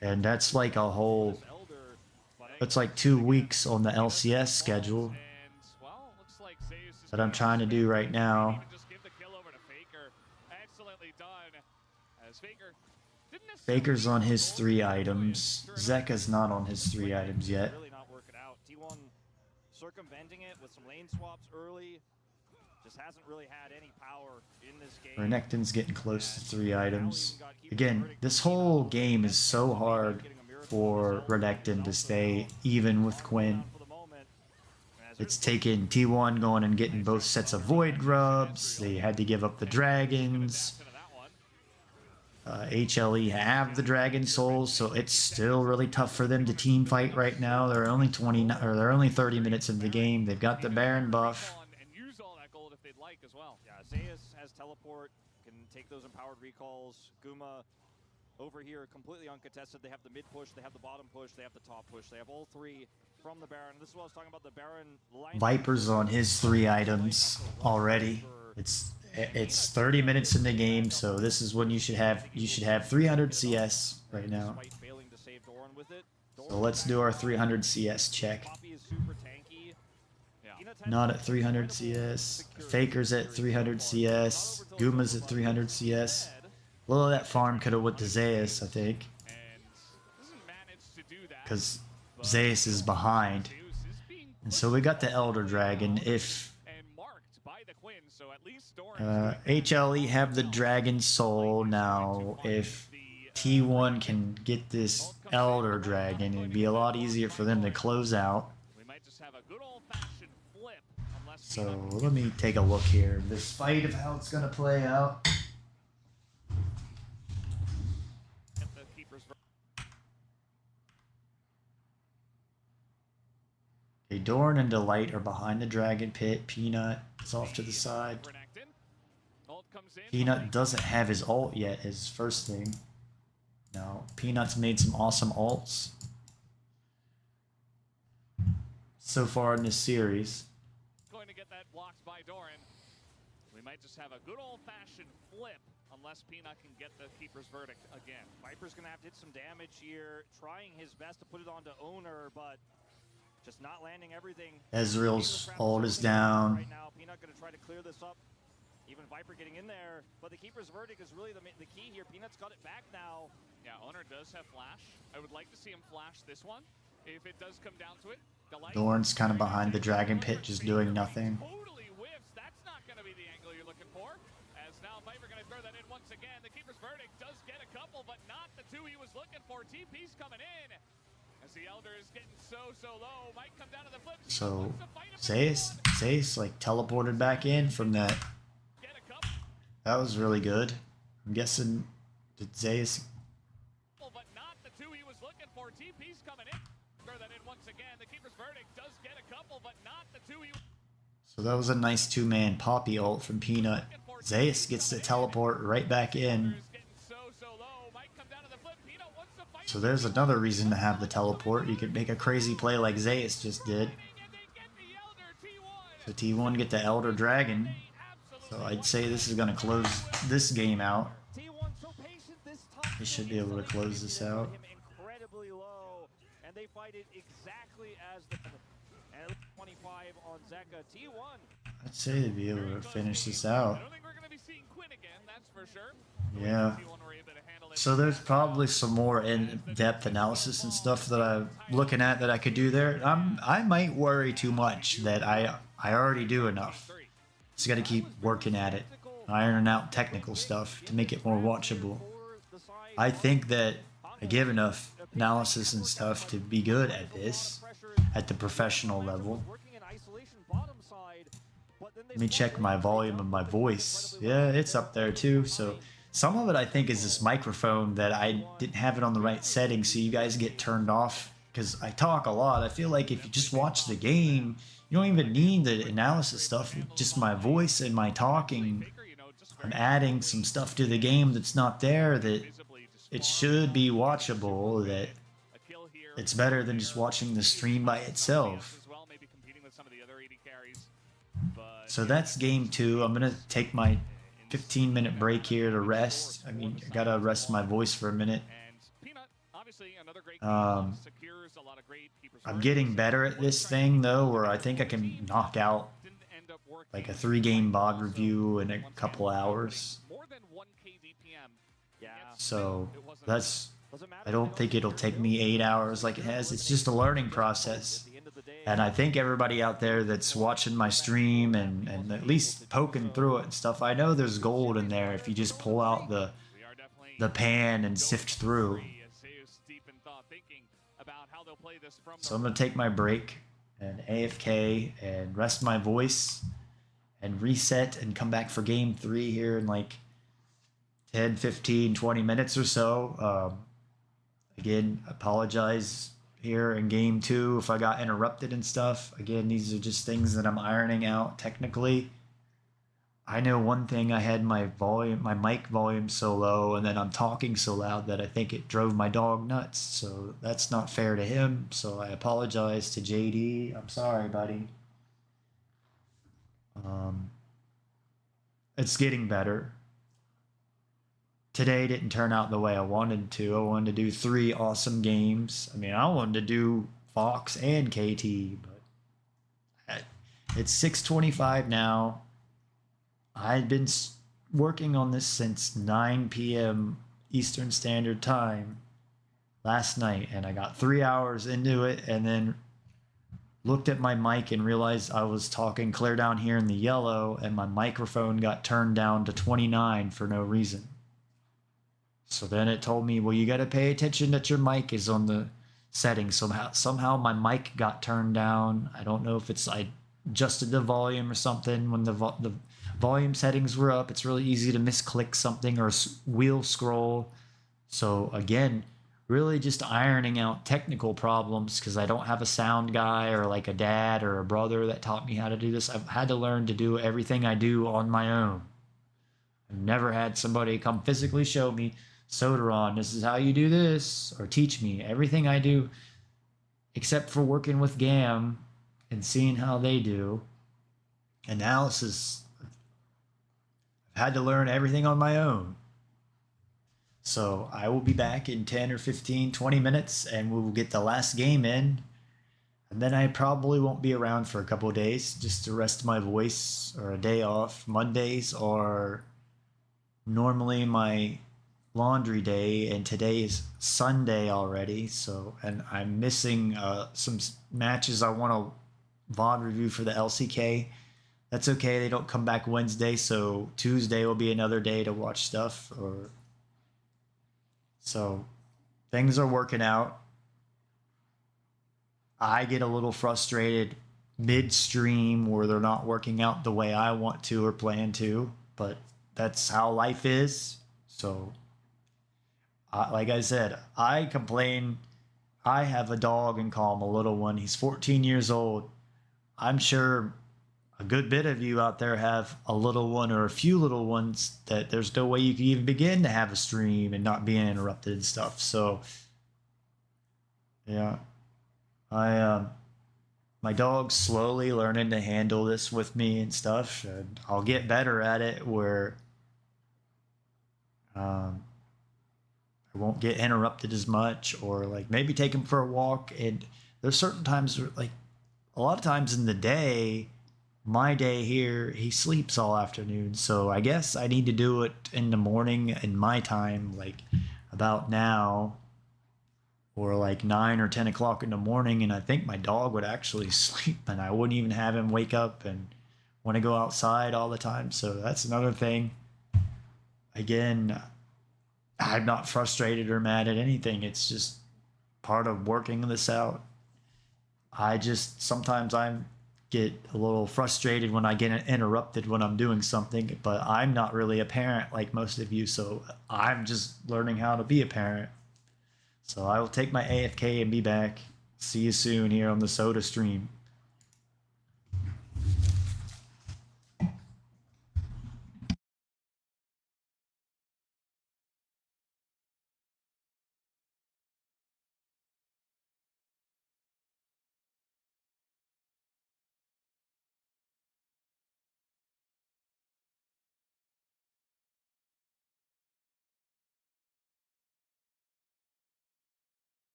Speaker 1: And that's like a whole... It's like 2 weeks on the LCS schedule that I'm trying to do right now. Faker's on his 3 items. Zeka's not on his 3 items yet.
Speaker 6: Circumventing it with some lane swaps early. Just hasn't really had any power in this game.
Speaker 1: Renekton's getting close to 3 items. Again, this whole game is so hard for Renekton to stay even with Quinn. It's taken T1 going and getting both sets of Void Grubs. They had to give up the Dragons. HLE have the Dragon Souls, so it's still really tough for them to team fight right now. They're only 30 minutes into the game. They've got the Baron buff.
Speaker 5: they'd like as well.
Speaker 6: Yeah, Zeus has teleport, can take those empowered recalls. Guma over here completely uncontested. They have the mid push, they have the bottom push, they have the top push. They have all three from the Baron. This is what I was talking about, the Baron line.
Speaker 1: Viper's on his 3 items already. It's 30 minutes in the game, so this is when you should have 300 CS right now.
Speaker 6: Despite failing to save Doran with it.
Speaker 1: So let's do our 300 CS check.
Speaker 6: Poppy is super tanky.
Speaker 5: Yeah.
Speaker 1: Not at 300 CS. Faker's at 300 CS. Guma's at 300 CS. A little of that farm could have went to Zeus, I think,
Speaker 5: And doesn't manage to do that.
Speaker 1: because Zeus is behind.
Speaker 5: Zeus is being
Speaker 1: And so we got the Elder Dragon. If
Speaker 5: and marked by the Quinn, so at least Doran
Speaker 1: HLE have the Dragon Soul now, if T1 can get this Elder Dragon, it'd be a lot easier for them to close out.
Speaker 5: we might just have a good old-fashioned flip unless
Speaker 1: So let me take a look here. This fight of how it's gonna play out.
Speaker 5: get the keeper's
Speaker 1: Okay, Dorn and Delight are behind the Dragon Pit. Peanut is off to the side.
Speaker 5: Renekton. Ult comes in.
Speaker 1: Peanut doesn't have his ult yet, his first thing. No, Peanut's made some awesome ults so far in this series.
Speaker 5: Going to get that blocked by Doran. We might just have a good old-fashioned flip unless Peanut can get the keeper's verdict again.
Speaker 6: Viper's gonna have to hit some damage here, trying his best to put it onto Owner, but just not landing everything.
Speaker 1: Ezreal's ult is down.
Speaker 6: Right now, Peanut gonna try to clear this up. Even Viper getting in there, but the keeper's verdict is really the key here. Peanut's got it back now.
Speaker 5: Yeah, Owner does have flash. I would like to see him flash this one if it does come down to it. Delight.
Speaker 1: Dorn's kind of behind the Dragon Pit, just doing nothing.
Speaker 5: Totally whiffs. That's not going to be the angle you're looking for. As now Viper going to throw that in once again. The keeper's verdict does get a couple, but not the two he was looking for. TP's coming in. As the Elder is getting so low. Might come down to the flip.
Speaker 1: So
Speaker 5: Wants to fight him for
Speaker 1: Zeus like teleported back in from that.
Speaker 5: get a couple,
Speaker 1: That was really good. I'm guessing did Zeus.
Speaker 5: but not the two he was looking for. TP's coming in. Throw that in once again. The keeper's verdict does get a couple, but not the two he
Speaker 1: So that was a nice 2-man Poppy ult from Peanut. Zeus gets to teleport right back in.
Speaker 5: was getting so low. Might come down to the flip. Peanut wants to fight
Speaker 1: So there's another reason to have the teleport. You could make a crazy play like Zeus just did.
Speaker 5: and they get the Elder. T1.
Speaker 1: So T1 get the Elder Dragon. So I'd say this is going to close this game out.
Speaker 6: T1 so patient this time.
Speaker 1: They should be able to close this out.
Speaker 6: Him incredibly low, and they fight it exactly as the and 25 on Zeka. T1.
Speaker 1: I'd say they'd be able to finish this out.
Speaker 5: I don't think we're going to be seeing Quinn again, that's for sure.
Speaker 1: Yeah.
Speaker 5: T1 were able to handle it.
Speaker 1: So there's probably some more in-depth analysis and stuff that I'm looking at that I could do there. I might worry too much that I already do enough. Just got to keep working at it, ironing out technical stuff to make it more watchable. I think that I give enough analysis and stuff to be good at this at the professional level. Let me check my volume of my voice. Yeah, it's up there too. So some of it I think is this microphone that I didn't have it on the right setting, so you guys get turned off because I talk a lot. I feel like if you just watch the game, you don't even need the analysis stuff. Just my voice and my talking. I'm adding some stuff to the game that's not there, that it should be watchable, that it's better than just watching the stream by itself. So that's game 2. I'm going to take my 15-minute break here to rest. I mean, I got to rest my voice for a minute. I'm getting better at this thing, though, where I think I can knock out like a 3-game VOD review in a couple hours. So that's, I don't think it'll take me 8 hours like it has. It's just a learning process. And I think everybody out there that's watching my stream and at least poking through it and stuff, I know there's gold in there if you just pull out the pan and sift through. So I'm going to take my break and AFK and rest my voice and reset and come back for game 3 here in like 10, 15, 20 minutes or so. Again, apologize here in game 2 if I got interrupted and stuff. Again, these are just things that I'm ironing out technically. I know one thing, I had my mic volume so low, and then I'm talking so loud that I think it drove my dog nuts. So that's not fair to him. So I apologize to JD. I'm sorry, buddy. It's getting better. Today didn't turn out the way I wanted to. I wanted to do 3 awesome games. I mean, I wanted to do Fox and KT, but it's 6:25 now. I'd been working on this since 9 p.m. Eastern Standard Time last night, and I got 3 hours into it, and then looked at my mic and realized I was talking clear down here in the yellow, and my microphone got turned down to 29 for no reason. So then it told me, well, you got to pay attention that your mic is on the settings. Somehow my mic got turned down. I don't know if I adjusted the volume or something when the volume settings were up. It's really easy to misclick something or wheel scroll. So again, really just ironing out technical problems because I don't have a sound guy or like a dad or a brother that taught me how to do this. I've had to learn to do everything I do on my own. I've never had somebody come physically show me, Sodaron, this is how you do this, or teach me everything I do, except for working with GAM and seeing how they do. Analysis, I've had to learn everything on my own. So I will be back in 10 or 15, 20 minutes, and we will get the last game in. And then I probably won't be around for a couple of days just to rest my voice, or a day off. Mondays are normally my laundry day, and today is Sunday already. So, and I'm missing some matches I want to VOD review for the LCK. That's okay. They don't come back Wednesday, so Tuesday will be another day to watch stuff. So things are working out. I get a little frustrated midstream where they're not working out the way I want to or plan to, but that's how life is. So, like I said, I complain. I have a dog and call him a little one. He's 14 years old. I'm sure a good bit of you out there have a little one or a few little ones that there's no way you can even begin to have a stream and not being interrupted and stuff. So, yeah, my dog's slowly learning to handle this with me and stuff, and I'll get better at it where I won't get interrupted as much, or like maybe take him for a walk. And there's certain times where, like a lot of times in the day, my day here, he sleeps all afternoon. So I guess I need to do it in the morning in my time, like about now, or like 9 or 10 o'clock in the morning. And I think my dog would actually sleep, and I wouldn't even have him wake up and want to go outside all the time. So that's another thing. Again, I'm not frustrated or mad at anything. It's just part of working this out. Sometimes I get a little frustrated when I get interrupted when I'm doing something, but I'm not really a parent like most of you, so I'm just learning how to be a parent. So I will take my AFK and be back. See you soon here on the Soda stream.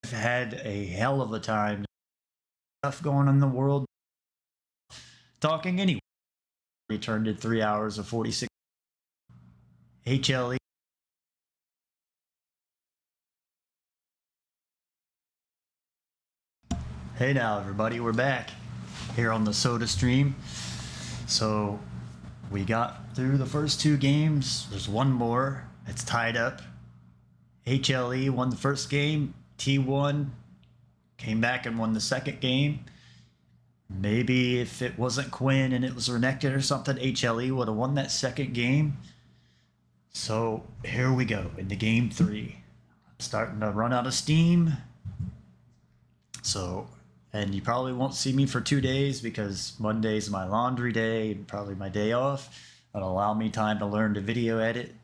Speaker 1: I've had a hell of a time. Stuff going on in the world. Talking anyway. Returned in 3 hours of 46. HLE. Hey now, everybody, we're back here on the Soda stream. So we got through the first 2 games. There's one more. It's tied up. HLE won the first game. T1 came back and won the second game. Maybe if it wasn't Quinn and it was Renekton or something, HLE would have won that second game. So here we go into game 3. I'm starting to run out of steam. So, and you probably won't see me for 2 days because Monday's my laundry day and probably my day off. It'll allow me time to learn to video edit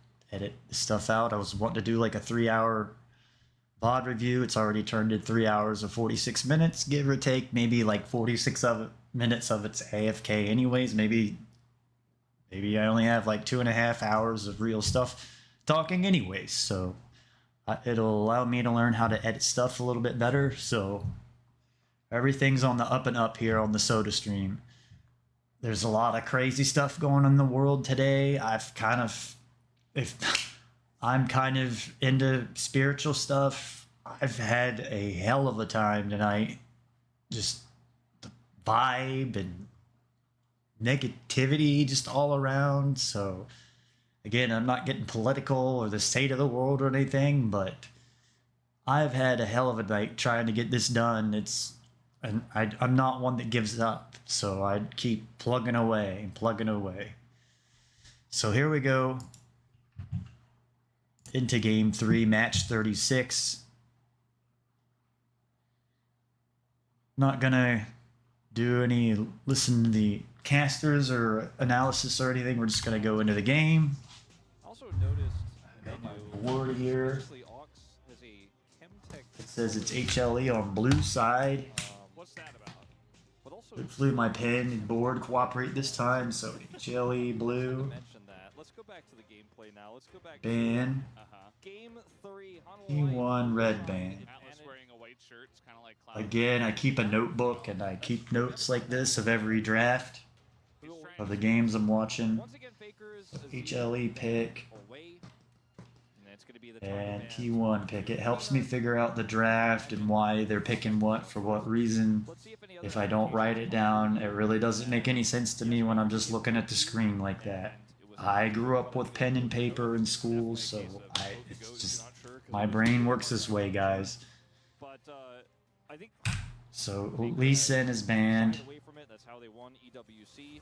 Speaker 1: stuff out. I was wanting to do like a 3-hour VOD review. It's already turned in 3 hours of 46 minutes, give or take. Maybe like 46 minutes of it's AFK anyways. Maybe I only have like 2.5 hours of real stuff talking anyways. So it'll allow me to learn how to edit stuff a little bit better. So everything's on the up and up here on the Soda stream. There's a lot of crazy stuff going on in the world today. I'm kind of into spiritual stuff. I've had a hell of a time tonight. Just the vibe and negativity just all around. So again, I'm not getting political or the state of the world or anything, but I've had a hell of a night trying to get this done. I'm not one that gives up, so I'd keep plugging away and plugging away. So here we go into game 3, match 36. Not gonna listen to the casters or analysis or anything. We're just gonna go into the game.
Speaker 6: Also noticed
Speaker 1: Board here.
Speaker 6: obviously Aux has a Chemtech.
Speaker 1: It says it's HLE on blue side.
Speaker 5: What's that about?
Speaker 6: But also
Speaker 1: Hopefully my pen and board cooperate this time. So HLE blue.
Speaker 6: mention that. Let's go back to the gameplay now. Let's go back
Speaker 1: Ban.
Speaker 6: to game 3. on the
Speaker 1: T1
Speaker 6: line.
Speaker 1: red band.
Speaker 5: Atlas wearing a white shirt. It's kind of like Cloud.
Speaker 1: Again, I keep a notebook and I keep notes like this of every draft of the games I'm watching.
Speaker 6: Once again, Fakers
Speaker 1: HLE pick
Speaker 6: away. And it's going to be the
Speaker 1: and
Speaker 6: target
Speaker 1: T1 pick. It helps me figure out the draft and why they're picking what for what reason.
Speaker 6: Let's see if any other
Speaker 1: If I don't write it down, it really doesn't make any sense to me when I'm just looking at the screen like that. I grew up with pen and paper in school, so it's just my brain works this way, guys.
Speaker 6: But I think
Speaker 1: So Lee Sin is banned.
Speaker 6: away from it. That's how they won EWC.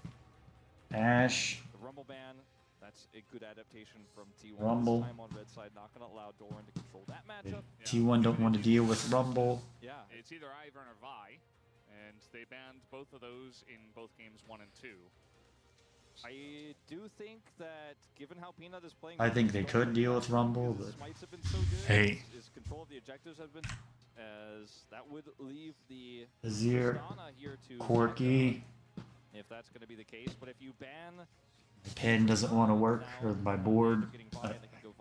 Speaker 1: Ash,
Speaker 6: The Rumble ban. That's a good adaptation from T1.
Speaker 1: Rumble.
Speaker 6: This time on red side, not going to allow Doran to control that matchup.
Speaker 1: T1 don't want to deal with Rumble.
Speaker 6: Yeah.
Speaker 5: It's either Ivern or Vi, and they banned both of those in both games 1 and 2.
Speaker 6: I do think that given how Peanut is playing,
Speaker 1: I think they could deal with Rumble, but
Speaker 6: smites have been so good.
Speaker 1: hey.
Speaker 6: His control of the objectives have been, as that would leave the
Speaker 1: Azir,
Speaker 6: Tristana here to
Speaker 1: Corky.
Speaker 6: if that's going to be the case. But if you ban,
Speaker 1: The pen doesn't want to work, or my board. I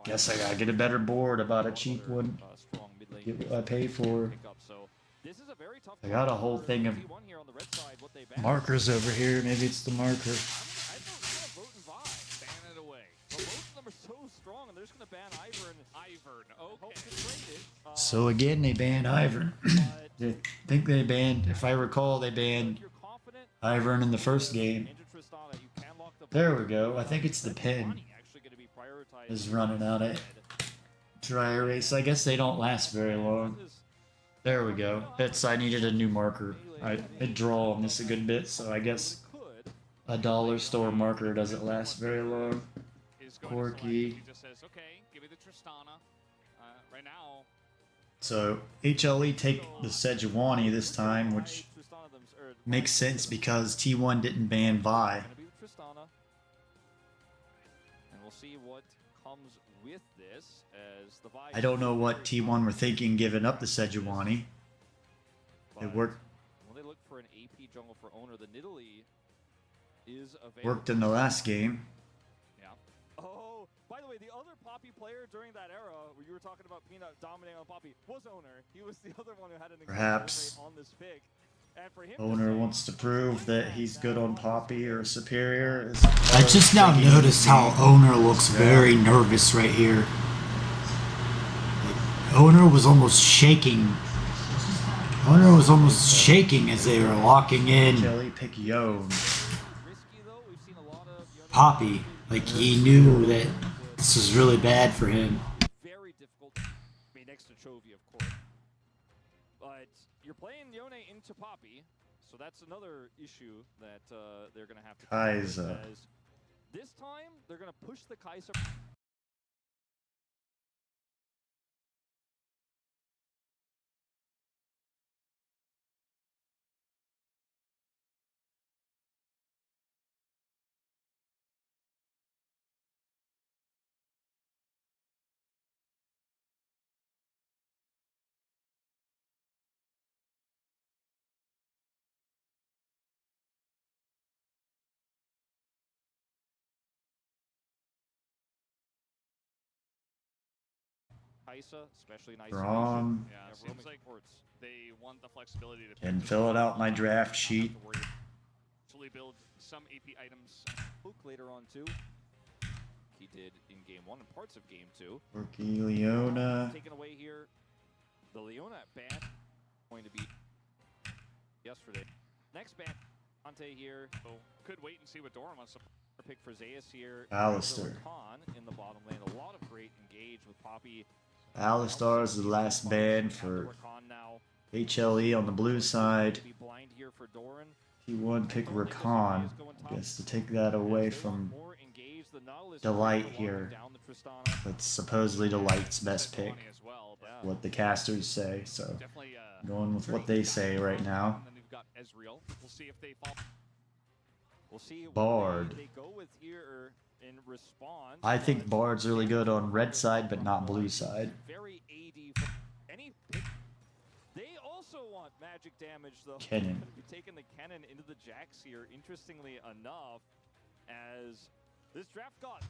Speaker 1: guess I gotta get a better board. I bought a cheap one.
Speaker 6: strong mid lane
Speaker 1: Get what I pay for.
Speaker 6: pickup. So this is a very tough.
Speaker 1: I got a
Speaker 6: call
Speaker 1: whole
Speaker 6: for
Speaker 1: thing of
Speaker 6: T1 here on the red side, what they ban.
Speaker 1: markers over here. Maybe it's the marker.
Speaker 6: I'm gonna vote and Vi.
Speaker 5: Ban it away.
Speaker 6: But both of them are so strong, and they're just going to ban Ivern.
Speaker 5: Ivern,
Speaker 6: Hope
Speaker 5: okay.
Speaker 6: to trade it.
Speaker 1: So again, they banned Ivern.
Speaker 6: But
Speaker 1: I think they banned, if I recall, they banned
Speaker 6: if you're confident,
Speaker 1: Ivern in the first game.
Speaker 6: into Tristana, you can lock the
Speaker 1: There we go. I think it's the pen
Speaker 6: money actually going to be prioritized.
Speaker 1: is running out of dry erase. I guess they don't last very long. There we go. I needed a new marker. I draw on this a good bit, so I guess
Speaker 6: Could.
Speaker 1: a dollar store marker doesn't last very long.
Speaker 5: Is going to
Speaker 1: Corky.
Speaker 5: select. He just says, okay, give me the Tristana. Right now,
Speaker 1: So HLE take the Sejuani this time, which
Speaker 6: Tristana
Speaker 1: makes sense because T1 didn't ban Vi.
Speaker 6: Gonna be with Tristana. And we'll see what comes with this as the Vi.
Speaker 1: I don't know what T1 were thinking giving up the Sejuani. It worked
Speaker 6: When they look for an AP jungle for owner, the Nidalee is available.
Speaker 1: worked in the last game.
Speaker 5: yeah.
Speaker 6: Oh, by the way, the other Poppy player during that era, where you were talking about Peanut dominating on Poppy, was owner. He was the other one who had an incredible
Speaker 1: Perhaps
Speaker 6: rate on this pick. And for him
Speaker 1: Owner
Speaker 6: say,
Speaker 1: wants to prove that he's good on Poppy or superior.
Speaker 8: I just now noticed how Owner looks very nervous right here. Like, Owner was almost shaking. Owner was almost shaking as they were locking in
Speaker 1: HLE pick Yone.
Speaker 6: risky though. We've seen a lot of the other
Speaker 8: Poppy. Like he knew that this was really bad for him.
Speaker 6: very difficult. I mean, next to Chovy, of course. But But you're playing Yone into Poppy, so that's another issue that they're going to have to contend with,
Speaker 1: Kai'Sa.
Speaker 6: as this time, they're going to push the Kai'Sa. Kai'Sa, especially in isolation.
Speaker 1: Braum.
Speaker 5: Yeah,
Speaker 6: Yeah,
Speaker 5: seems
Speaker 6: roaming
Speaker 5: like
Speaker 6: supports.
Speaker 5: they want the flexibility to
Speaker 1: Can
Speaker 5: pick
Speaker 1: fill it
Speaker 5: the
Speaker 1: out my
Speaker 5: spot,
Speaker 1: draft
Speaker 5: not
Speaker 1: sheet.
Speaker 5: have to worry. Actually build some AP items.
Speaker 6: Luke later on too. He did in game 1 and parts of game 2.
Speaker 1: Rookie Leona.
Speaker 6: Taken away here. The Leona ban going to be yesterday. Next ban, Ante here.
Speaker 5: So could wait and see what Doran wants to.
Speaker 6: Pick for Zeus here.
Speaker 1: Alistair.
Speaker 6: Khan in the bottom lane. A lot of great engage with Poppy.
Speaker 1: Alistar is the last ban for HLE on the blue side.
Speaker 6: Be blind here for Doran.
Speaker 1: T1 pick Rakan. Guess to take that away from Delight here. That's supposedly Delight's best pick.
Speaker 5: As well, but
Speaker 1: What the casters say, so
Speaker 5: definitely
Speaker 1: going with what they say right now.
Speaker 5: And then we've got Ezreal. We'll see if they fall.
Speaker 6: We'll see
Speaker 1: Bard.
Speaker 6: what they go with here in response.
Speaker 1: I think Bard's really good on red side, but not blue side.
Speaker 6: Very AD for any pick. They also want magic damage though.
Speaker 1: Kennen.
Speaker 6: Be taking the Kennen into the Jax here. Interestingly enough, as this draft got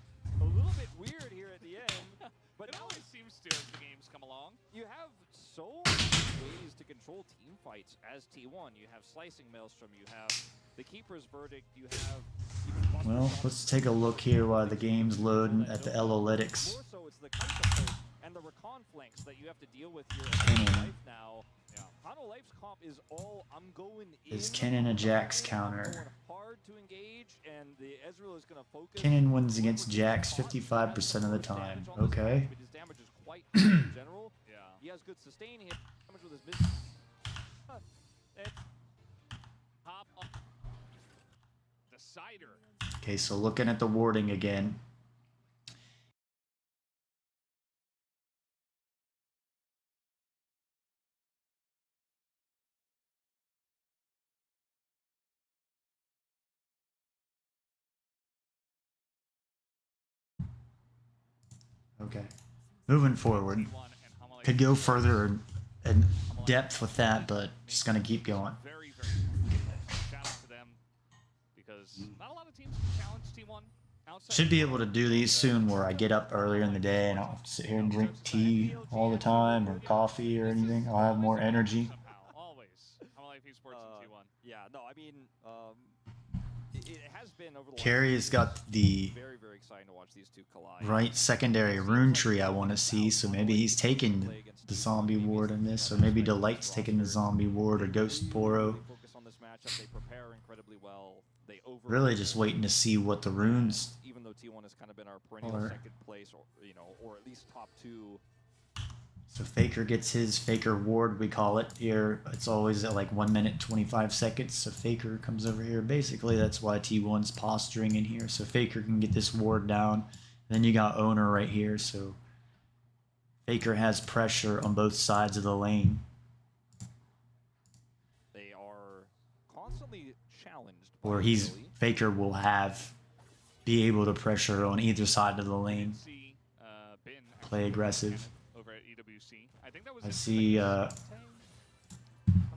Speaker 6: a little bit weird here at the end, but
Speaker 5: It
Speaker 6: now
Speaker 5: always seems to as the games come along.
Speaker 6: you have so many ways to control team fights as T1. You have Slicing Maelstrom, you have the Keeper's Verdict, you have even
Speaker 1: Well, let's take a look here while the game's loading at the Analytics.
Speaker 6: More so it's the Kai'Sa post and the recon flanks that you have to deal with here at
Speaker 1: Kennen.
Speaker 6: Life now. Yeah. Hano Life's comp is all I'm going in.
Speaker 1: Is Kennen a Jax
Speaker 6: I'm
Speaker 1: counter?
Speaker 6: going hard to engage, and the Ezreal is going to focus.
Speaker 1: Kennen wins against Jax 55% of the time. Okay.
Speaker 6: But his damage is quite good in general.
Speaker 5: Yeah.
Speaker 6: He has good sustain here. Damage with his miss. And
Speaker 5: Hop up. Decider.
Speaker 1: Okay, so looking at the warding again. Okay. Moving forward. Could go further in depth with that, but just gonna keep going.
Speaker 5: Very, very good. Shout out to them because not a lot of teams can challenge T1 outside.
Speaker 1: Should be able to do these soon where I get up earlier in the day and I'll sit here and drink tea all the time or coffee or anything. I'll have more energy.
Speaker 5: Somehow, always. How life esports in T1.
Speaker 6: yeah, no, I mean, it has been over the
Speaker 1: Carrie has got the
Speaker 6: very, very exciting to watch these two collide.
Speaker 1: right secondary rune tree I want to see, so maybe he's taking the zombie ward in this, or maybe Delight's taking the zombie ward or Ghost Poro.
Speaker 6: They focus on this matchup. They prepare incredibly well. They over
Speaker 1: Really just waiting to see what the runes
Speaker 6: even though T1 has kind of been our perennial
Speaker 1: Or-
Speaker 6: second place, or or at least top 2.
Speaker 1: So Faker gets his Faker ward, we call it here. It's always at like 1 minute 25 seconds. So Faker comes over here. Basically, that's why T1's posturing in here. So Faker can get this ward down. Then you got Owner right here. So Faker has pressure on both sides of the lane.
Speaker 6: They are constantly challenged.
Speaker 1: Or
Speaker 6: by
Speaker 1: he's
Speaker 6: Philly.
Speaker 1: Faker will be able to pressure on either side of the lane.
Speaker 5: See, Ben
Speaker 1: Play aggressive.
Speaker 5: over at EWC. I think that was
Speaker 1: I
Speaker 5: in
Speaker 1: see
Speaker 5: like-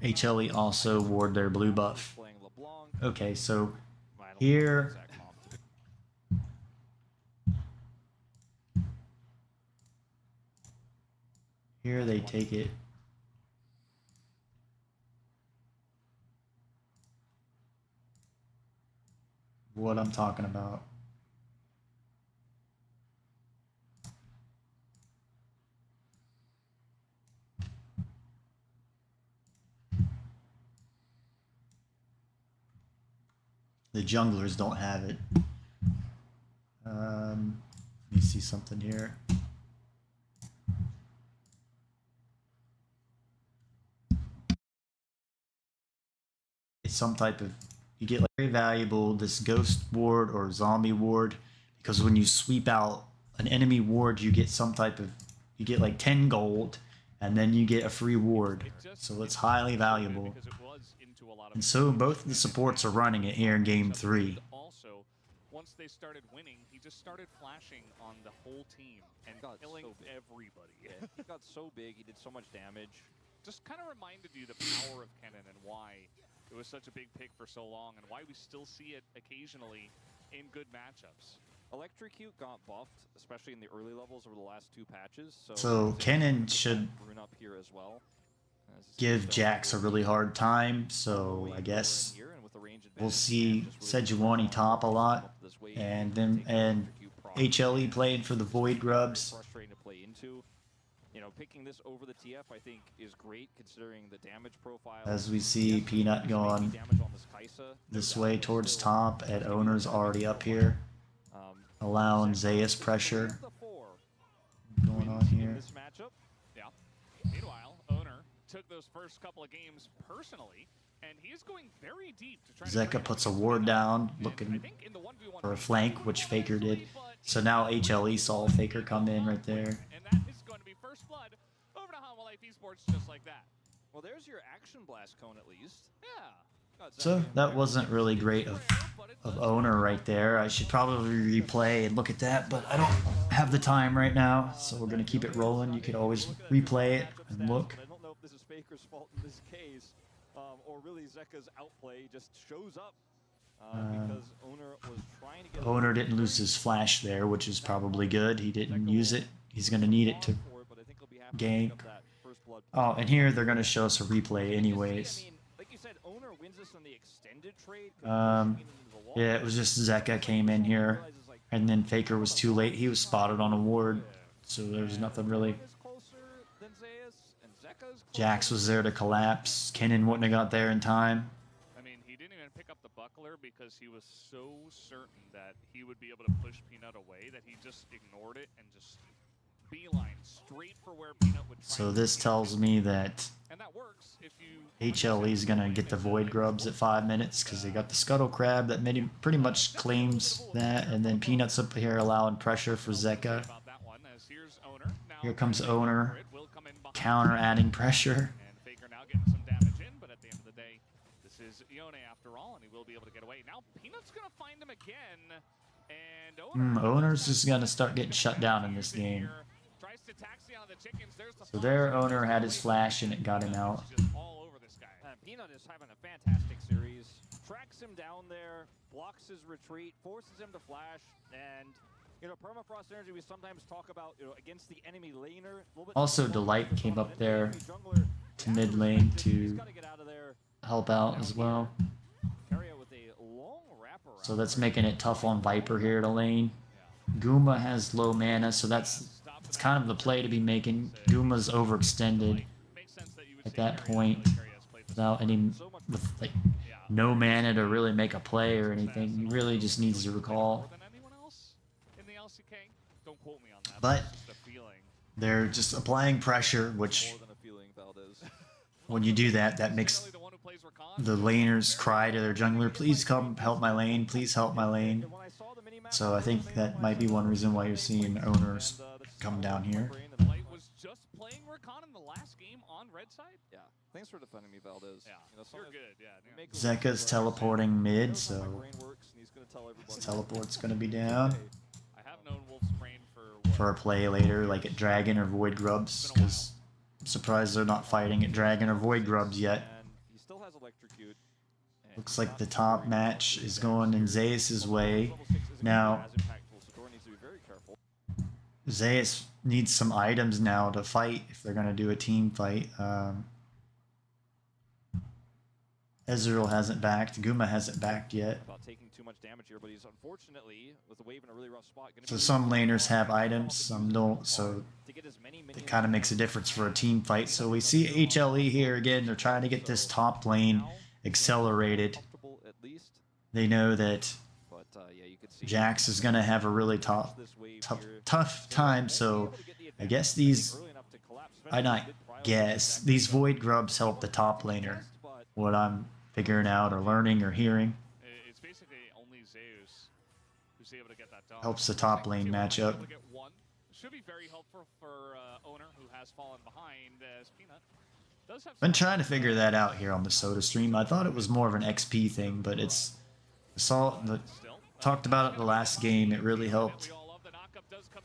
Speaker 1: HLE also ward their blue buff.
Speaker 6: Playing LeBlanc.
Speaker 1: Okay, so
Speaker 6: I don't know
Speaker 1: here-
Speaker 6: the exact comp to be.
Speaker 1: here they take it. What I'm talking about. The junglers don't have it. Let me see something here. some type of, you get like very valuable this ghost ward or zombie ward, because when you sweep out an enemy ward, you get some type of, you get like 10 gold, and then you get a free ward. So it's highly valuable. And so both of the supports are running it here in game 3.
Speaker 5: Also, once they started winning, he just started flashing on the whole team and killing everybody.
Speaker 6: Yeah, he got so big, he did so much damage.
Speaker 5: Just kind of reminded you the power of Kennen and why it was such a big pick for so long, and why we still see it occasionally in good matchups.
Speaker 6: Electrocute got buffed, especially in the early levels over the last 2 patches.
Speaker 1: So Kennen should
Speaker 6: rune up here as well.
Speaker 1: Give Jax a really hard time, so I guess we'll see Sejuani top a lot, and HLE playing for the Void Grubs.
Speaker 6: Frustrating to play into. You know, picking this over the TF, I think, is great considering the damage profile.
Speaker 1: As we see Peanut going this way towards top, and Owner's already up here, allowing Zeus pressure going on here.
Speaker 5: Yeah. Meanwhile, Owner took those first couple of games personally, and he is going very deep to try
Speaker 1: Zeka puts a ward down, looking for a flank, which Faker did. So now HLE saw Faker come in right there.
Speaker 5: And that is going to be first blood over to Hanwha Life Esports just like that.
Speaker 6: Well, there's your action blast cone at least.
Speaker 5: Yeah.
Speaker 1: So that wasn't really great of Owner right there. I should probably replay and look at that, but I don't have the time right now, so we're going to keep it rolling. You could always replay it and look.
Speaker 6: I don't know if this is Faker's fault in this case, or really Zeka's outplay just shows up because Owner was trying to get...
Speaker 1: Owner didn't lose his flash there, which is probably good. He didn't use it. He's going to need it to gank. Oh, and here they're going to show us a replay anyways. Yeah, it was just Zeka came in here, and then Faker was too late. He was spotted on a ward, so there was nothing really. Jax was there to collapse. Kennen wouldn't have got there in time.
Speaker 5: I mean, he didn't even pick up the buckler because he was so certain that he would be able to push Peanut away that he just ignored it and just beeline straight for where Peanut would try.
Speaker 1: So this tells me that
Speaker 5: and that works if you
Speaker 1: HLE is going to get the Void Grubs at 5 minutes because they got the Scuttle Crab that pretty much claims that, and then Peanut's up here allowing pressure for Zeka. Here comes Owner, counter adding pressure.
Speaker 5: And Faker now getting some damage in, but at the end of the day, this is Ione after all, and he will be able to get away. Now Peanut's going to find him again, and
Speaker 1: Owner's just going to start getting shut down in this game. So their Owner had his flash and it got him out.
Speaker 6: Peanut is having a fantastic series. Tracks him down there, blocks his retreat, forces him to flash, and you know, permafrost energy we sometimes talk about, you know, against the enemy laner.
Speaker 1: Also, Delight came up there to mid lane to help out as well. So that's making it tough on Viper here to lane. Guma has low mana, so that's kind of the play to be making. Guma's overextended at that point without with like no mana to really make a play or anything. He really just needs to recall. But they're just applying pressure, which when you do that, that makes the laners cry to their jungler, please come help my lane, please help my lane. So I think that might be one reason why you're seeing Owners come down here.
Speaker 6: Yeah, thanks for defending me, Valdez. Yeah, you know,
Speaker 5: you're good. Yeah.
Speaker 1: Zeka's teleporting mid, so his teleport's gonna be down.
Speaker 5: I have known Wolf's brain
Speaker 1: for a play later, like at Dragon or Void Grubs, because I'm surprised they're not fighting at Dragon or Void Grubs yet.
Speaker 6: He still has electrocute.
Speaker 1: Looks like the top match is going in Zeus' way. Now, Zeus needs some items now to fight if they're going to do a team fight. Ezreal hasn't backed. Guma hasn't backed yet.
Speaker 6: Taking too much damage here, but he's unfortunately with the wave in a really rough spot.
Speaker 1: So some laners have items, some don't. So it kind of makes a difference for a team fight. So we see HLE here again. They're trying to get this top lane accelerated. They know that Jax is going to have a really tough time. So I guess these Void Grubs help the top laner. What I'm figuring out or learning or hearing.
Speaker 5: It's basically only Zeus who's able to get that done.
Speaker 1: Helps the top lane matchup.
Speaker 5: Should be very helpful for Owner, who has fallen behind as Peanut does have.
Speaker 1: Been trying to figure that out here on the Soda stream. I thought it was more of an XP thing, but talked about it the last game. It really helped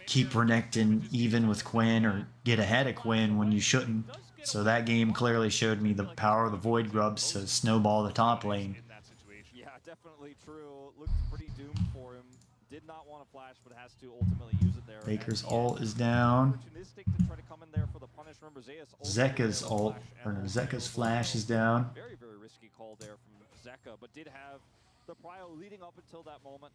Speaker 1: keep Renekton even with Quinn or get ahead of Quinn when you shouldn't. So that game clearly showed me the power of the Void Grubs to snowball the top lane.
Speaker 6: Yeah, definitely true. Looked pretty doomed for him. Did not want to flash, but has to ultimately use it there.
Speaker 1: Baker's ult is down.
Speaker 6: Opportunistic to try to come in there for the punish. Remember,
Speaker 1: Zeka's ult, or no, Zeka's flash is down.
Speaker 6: Very, very risky call there from Zeka, but did have the prio leading up until that moment.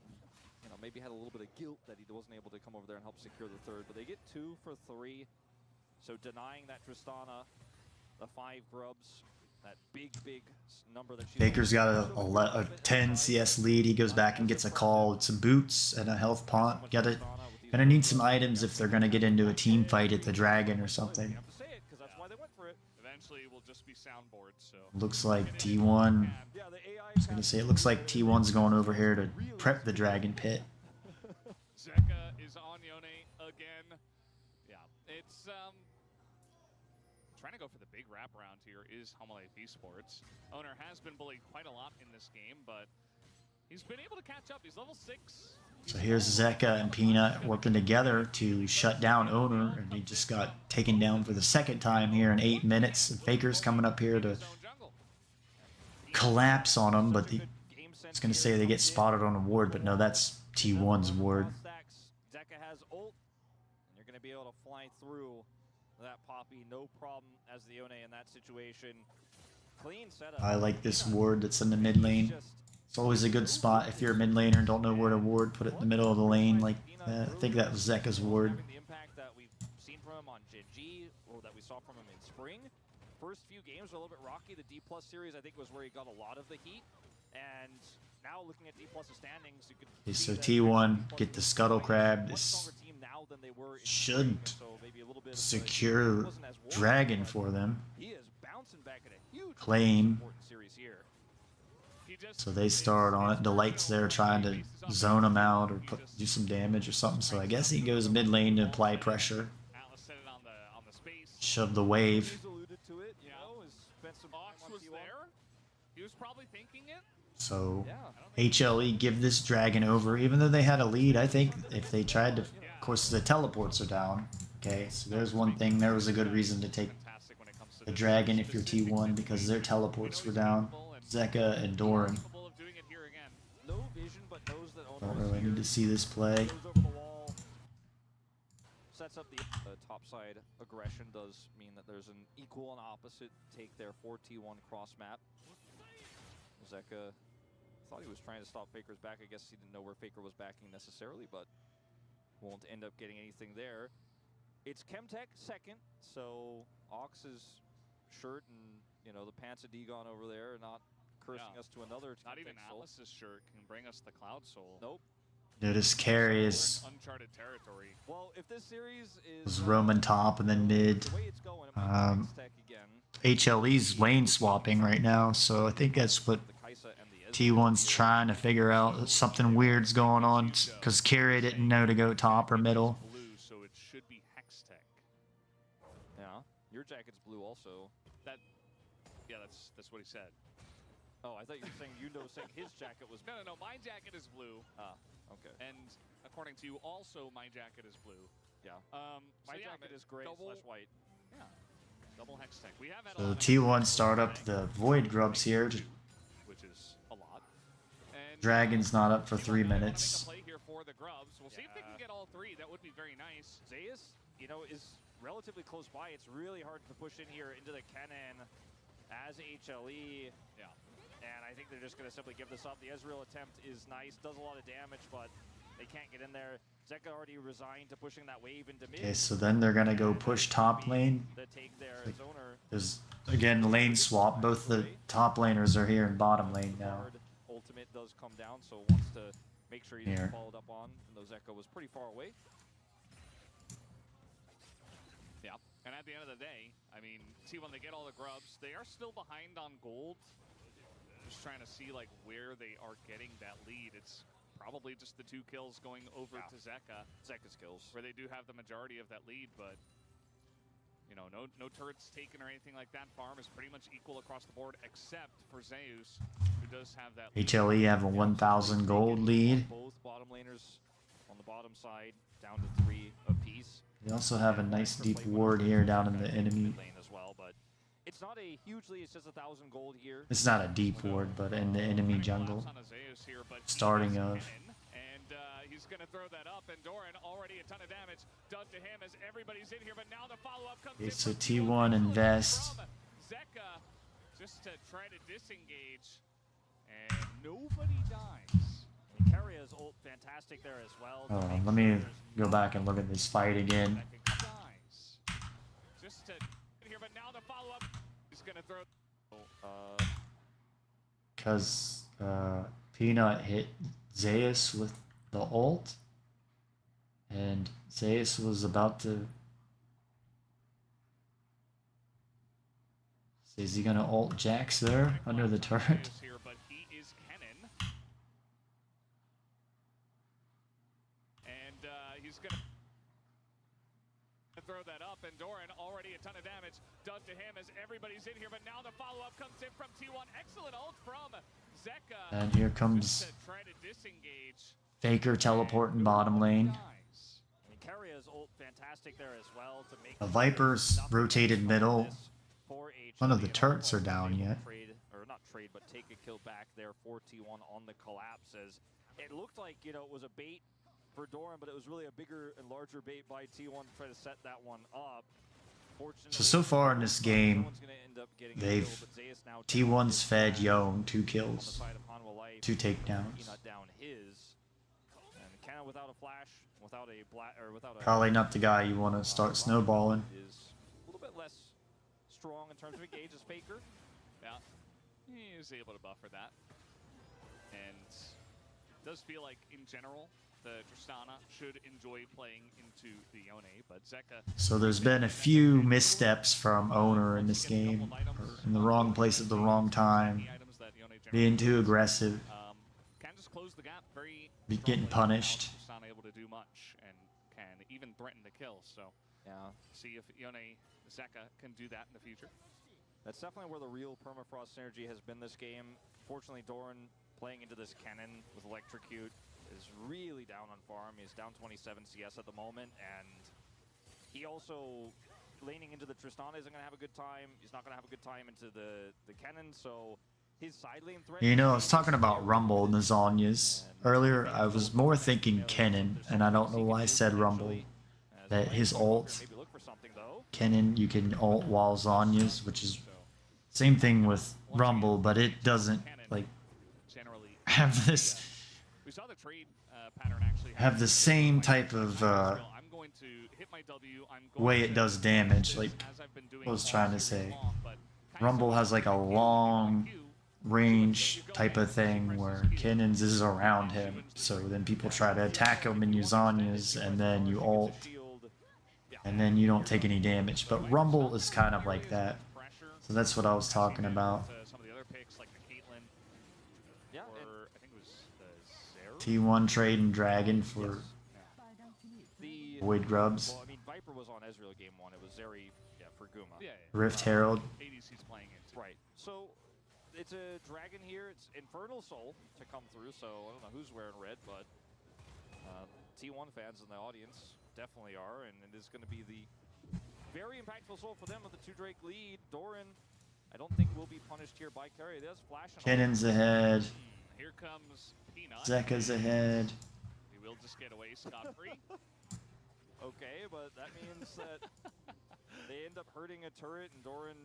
Speaker 6: You know, maybe had a little bit of guilt that he wasn't able to come over there and help secure the third, but they get 2 for 3. So denying that Tristana, the 5 grubs, that big number that she...
Speaker 1: Baker's got a 10 CS lead. He goes back and gets a call with some boots and a health pont. Gonna need some items if they're gonna get into a team fight at the Dragon or something.
Speaker 5: Eventually, will just be soundboards. So
Speaker 1: looks like T1. I was gonna say it looks like T1's going over here to prep the Dragon Pit.
Speaker 5: Zeka is on Yone again. Yeah, it's trying to go for the big wraparound here is HLE Esports. Owner has been bullied quite a lot in this game, but he's been able to catch up. He's level 6.
Speaker 1: So here's Zeka and Peanut working together to shut down Owner, and he just got taken down for the second time here in 8 minutes. And Faker's coming up here to collapse on him, but I was going to say they get spotted on a ward, but no, that's T1's ward.
Speaker 6: Zeka has ult, and you're going to be able to fly through that Poppy, no problem as the Yone in that situation. Clean setup.
Speaker 1: I like this ward that's in the mid lane. It's always a good spot if you're a mid laner and don't know where to ward. Put it in the middle of the lane like that. I think that was Zeka's ward.
Speaker 6: The impact that we've seen from him on Gen.G, or that we saw from him in spring. First few games were a little bit rocky. The D+ series, I think, was where he got a lot of the heat. And now looking at D+'s standings, you could
Speaker 1: Okay, so T1 get the Scuttle Crab. This should secure Dragon for them. Claim. So they start on it. Delight's there trying to zone him out or do some damage or something. So I guess he goes mid lane to apply pressure. Shove the wave.
Speaker 5: He was probably thinking it.
Speaker 1: So HLE give this Dragon over, even though they had a lead. I think if they tried to, of course the teleports are down. Okay, so there's one thing. There was a good reason to take the Dragon if you're T1 because their teleports were down. Zeka and Doran. Don't really need to see this play.
Speaker 6: Sets up the top side aggression. Does mean that there's an equal and opposite take there for T1 cross map. Zeka thought he was trying to stop Faker's back. I guess he didn't know where Faker was backing necessarily, but won't end up getting anything there. It's Chemtech second, so Ox's shirt and, you know, the pants of Dagon over there not cursing us to another.
Speaker 5: Not even Alice's shirt can bring us the Cloud Soul.
Speaker 6: Nope.
Speaker 1: Notice carry is
Speaker 5: uncharted territory.
Speaker 6: Well, if this series
Speaker 1: was Roman top and then mid. HLE's lane swapping right now, so I think that's what T1's trying to figure out. Something weird's going on because Carry didn't know to go top or middle.
Speaker 5: Blue, so it should be Hextech.
Speaker 6: Yeah, your jacket's blue also.
Speaker 5: Yeah, that's what he said.
Speaker 6: Oh, I thought you were saying saying his jacket was blue.
Speaker 5: No, my jacket is blue.
Speaker 6: Ah, okay.
Speaker 5: And according to you, also my jacket is blue.
Speaker 6: Yeah.
Speaker 5: My
Speaker 6: jacket is gray / white.
Speaker 5: Yeah. Double Hextech. We have had
Speaker 1: So T1 start up the Void Grubs here.
Speaker 5: Which is a lot. And
Speaker 1: Dragon's not up for 3 minutes.
Speaker 5: Play here for the Grubs. We'll see if they can get all 3. That would be very nice.
Speaker 6: Zeus, you know, is relatively close by. It's really hard to push in here into the cannon as HLE.
Speaker 5: Yeah.
Speaker 6: And I think they're just going to simply give this up. The Ezreal attempt is nice, does a lot of damage, but they can't get in there. Zeka already resigned to pushing that wave into mid.
Speaker 1: Okay, so then they're going to go push top lane.
Speaker 6: The take there, Zoner.
Speaker 1: There's, again, lane swap. Both the top laners are here in bottom lane now.
Speaker 6: Ultimate does come down, so wants to make sure he's followed up on. And though Zeka was pretty far away.
Speaker 5: Yeah, and at the end of the day, I mean, T1, they get all the grubs. They are still behind on gold. Just trying to see like where they are getting that lead. It's probably just the 2 kills going over to Zeka.
Speaker 6: Zeka's kills.
Speaker 5: Where they do have the majority of that lead, but you know, no turrets taken or anything like that. Farm is pretty much equal across the board, except for Zeus, who does have that.
Speaker 8: HLE have a 1,000 gold lead.
Speaker 6: Both bottom laners on the bottom side, down to 3 apiece.
Speaker 8: They also have a nice deep ward here down in the enemy.
Speaker 6: Lane as well, but it's not a huge lead. It's just 1,000 gold here.
Speaker 8: It's not a deep ward, but in the enemy jungle. Starting of.
Speaker 5: He's going to throw that up, and Doran already a ton of damage done to him as everybody's in here, but now the follow-up comes
Speaker 8: Okay,
Speaker 5: in
Speaker 8: so
Speaker 5: from
Speaker 8: T1 invest.
Speaker 5: Zeka just to try to disengage, and nobody dies.
Speaker 6: Carria's ult fantastic there as well.
Speaker 8: Hold on, let me go back and look at this fight again.
Speaker 5: Just to here, but now the follow-up is going to throw.
Speaker 8: Because Peanut hit Zeus with the ult, and Zeus was about to. Is he gonna ult Jax there under the turret?
Speaker 5: But he is Kennen, and he's gonna throw that up, and Doran already a ton of damage done to him as everybody's in here, but now the follow-up comes in from T1. Excellent ult from Zeka.
Speaker 8: And here comes
Speaker 5: to try to disengage.
Speaker 8: Faker teleporting bottom lane.
Speaker 6: Carria's ult fantastic there as well to make
Speaker 8: The Vipers rotated middle. None of the turrets are down yet.
Speaker 6: Trade, or not trade, but take a kill back there for T1 on the collapses. It looked like, you know, it was a bait for Doran, but it was really a bigger and larger bait by T1 to try to set that one up.
Speaker 8: So far in this game, T1's fed Yone 2 kills, 2 takedowns.
Speaker 6: Without a flash, without a
Speaker 8: Probably not the guy you want to start snowballing.
Speaker 6: Is a little bit less strong in terms of engage as Faker.
Speaker 5: Yeah, he was able to buffer that, and it does feel like in general the Tristana should enjoy playing into the Yone, but Zeka.
Speaker 8: So there's been a few missteps from Owner in this game, in the wrong place at the wrong time, being too aggressive,
Speaker 5: Can just close the gap very
Speaker 8: getting punished.
Speaker 5: Not able to do much and can even threaten the kill. So
Speaker 6: yeah,
Speaker 5: see if Yone Zeka can do that in the future.
Speaker 6: That's definitely where the real permafrost synergy has been this game. Fortunately, Doran playing into this Kennen with Electrocute is really down on farm. He's down 27 CS at the moment, and he also laning into the Tristana isn't going to have a good time. He's not going to have a good time into the Kennen, so his side lane threat.
Speaker 8: You know, I was talking about Rumble and the Zhonya's earlier. I was more thinking Kennen, and I don't know why I said Rumble. That his ult, Kennen, you can ult while Zhonya's, which is same thing with Rumble, but it doesn't like have this.
Speaker 5: We saw the trade pattern actually
Speaker 8: have the same type of way it does damage. Like I was trying to say, Rumble has like a long range type of thing where Kennen's is around him, so then people try to attack him and use Anya's, and then you ult, and then you don't take any damage. But Rumble is kind of like that, so that's what I was talking about. T1 trading Dragon for Void Grubs.
Speaker 6: Well, I mean, Viper was on Ezreal game 1. It was Zeri, for Guma.
Speaker 8: Rift Herald.
Speaker 6: Right. So it's a dragon here. It's Infernal Soul to come through. So I don't know who's wearing red, but T1 fans in the audience definitely are, and it is going to be the very impactful soul for them with the 2 Drake lead. Doran, I don't think will be punished here by Carry. There's Flash.
Speaker 8: Kennen's ahead.
Speaker 5: Here comes Peanut.
Speaker 8: Zeka's ahead.
Speaker 5: He will just get away scot-free.
Speaker 6: Okay, but that means that they end up hurting a turret, and Doran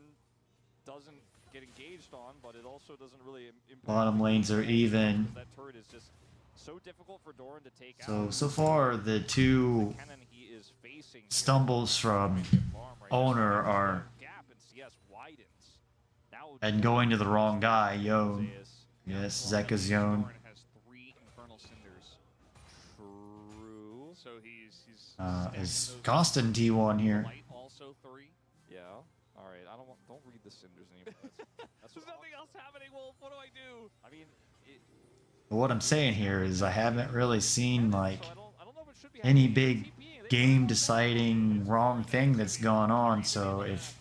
Speaker 6: doesn't get engaged on, but it also doesn't really impact.
Speaker 8: Bottom lanes are even.
Speaker 6: That turret is just so difficult for Doran to take out.
Speaker 8: So far, the two stumbles from Owner are and going to the wrong guy, Yone. Yes, Zeka's Yone.
Speaker 5: So he's
Speaker 8: is costing T1 here.
Speaker 5: Also 3.
Speaker 6: Yeah. All right. Don't read the cinders anymore. That's
Speaker 5: There's nothing else happening
Speaker 4: Wolf. What do I do? I mean,
Speaker 8: But what I'm saying here is I haven't really seen like
Speaker 4: so I don't know if it should be
Speaker 8: any
Speaker 4: happening.
Speaker 8: big
Speaker 4: TPing, they
Speaker 8: game deciding wrong thing that's gone on. So if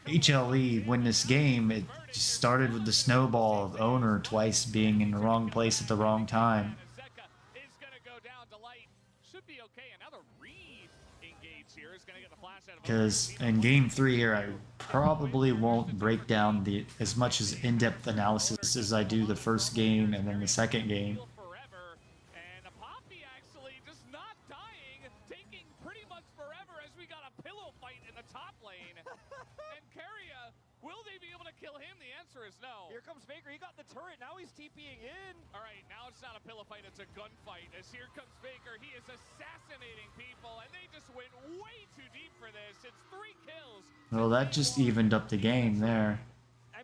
Speaker 8: HLE win this game, it just started with the snowball of owner twice being in the wrong place at the wrong time.
Speaker 5: Zeka is going to go down to light. Should be okay. Another re-engage here is going to get the flash out of
Speaker 8: Because in game 3 here, I probably won't break down the as much as in-depth analysis as I do the first game and then the second game.
Speaker 5: forever. And a Poppy actually just not dying, taking pretty much forever as we got a pillow fight in the top lane. And Keria, will they be able to kill him? The answer is no.
Speaker 6: Here comes Faker. He got the turret. Now he's TPing in.
Speaker 5: All right, now it's not a pillow fight, it's a gunfight. As here comes Faker, he is assassinating people, and they just went way too deep for this. It's 3 kills.
Speaker 8: Well, that just evened up the game there.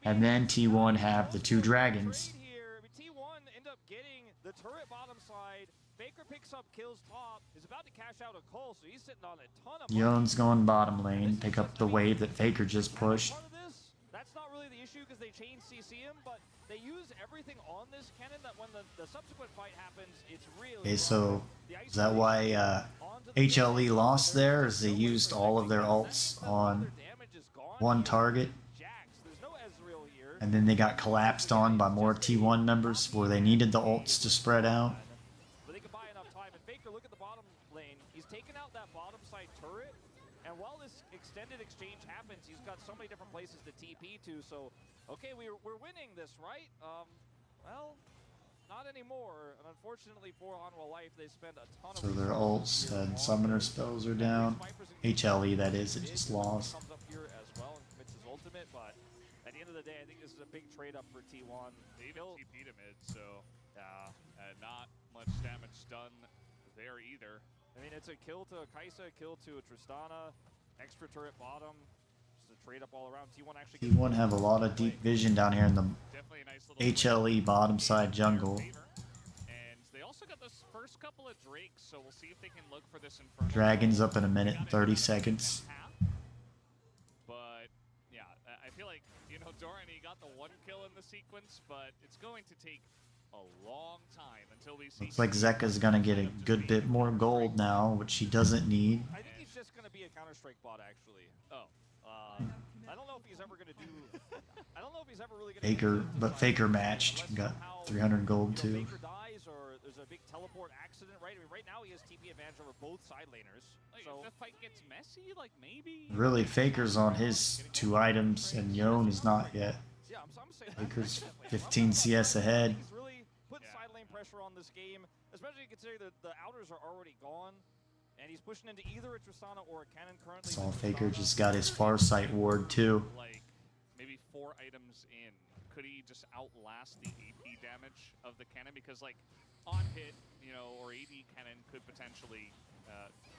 Speaker 8: And then T1 have the 2 dragons.
Speaker 6: Here. T1 end up getting the turret bottom side. Faker picks up kills top. Is about to cash out a call, so he's sitting on a ton of money.
Speaker 8: Yone's going bottom lane, pick up the wave that Faker just pushed.
Speaker 6: Part of this, that's not really the issue because they change CCM, but they use everything on this cannon that when the subsequent fight happens, it's really...
Speaker 8: Okay, so is that why HLE lost there? Is they used all of their ults on one target? And then they got collapsed on by more T1 members where they needed the ults to spread out.
Speaker 6: But they could buy enough time. And Faker, look at the bottom lane. He's taken out that bottom side turret. And while this extended exchange happens, he's got so many different places to TP to. So, okay, we're winning this, right? Well, not anymore. And unfortunately for Hanwha Life, they spend a ton of...
Speaker 8: So their ults and summoner spells are down. HLE, that is, it just lost.
Speaker 6: Comes up here as well and commits his ultimate, but at the end of the day, I think this is a big trade-up for T1.
Speaker 5: They even TP to mid, so not much damage done there either.
Speaker 6: I mean, it's a kill to a Kai'Sa, a kill to a Tristana, extra turret bottom, just a trade-up all around. T1 actually...
Speaker 8: T1 have a lot of deep vision down here in the HLE bottom side jungle.
Speaker 5: And they also got those first couple of drakes, so we'll see if they can look for this Inferno.
Speaker 8: Dragons up in a minute and 30 seconds.
Speaker 5: But yeah, I feel like, you know, Doran, he got the 1 kill in the sequence, but it's going to take a long time until we see...
Speaker 8: Looks like Zeka's gonna get a good bit more gold now, which he doesn't need.
Speaker 6: I think he's just going to be a Counter-Strike bot, actually.
Speaker 5: Oh.
Speaker 6: I don't know if he's ever going to do... I don't know if he's ever really going to...
Speaker 8: Faker, but Faker matched, got 300 gold too.
Speaker 6: Faker dies or there's a big teleport accident, right? I mean, right now he has TP advantage over both side laners.
Speaker 5: Like,
Speaker 6: So
Speaker 5: if the fight gets messy, like maybe...
Speaker 8: Really, Faker's on his 2 items, and Yone is not yet.
Speaker 6: yeah, I'm saying
Speaker 8: Faker's 15 CS ahead.
Speaker 6: He's really put side lane pressure on this game, especially considering that the outers are already gone, and he's pushing into either a Tristana or a cannon currently.
Speaker 8: Saw Faker just got his Farsight ward too.
Speaker 5: Like, maybe 4 items in. Could he just outlast the AP damage of the cannon? Because, like, on hit, you know, or AD cannon could potentially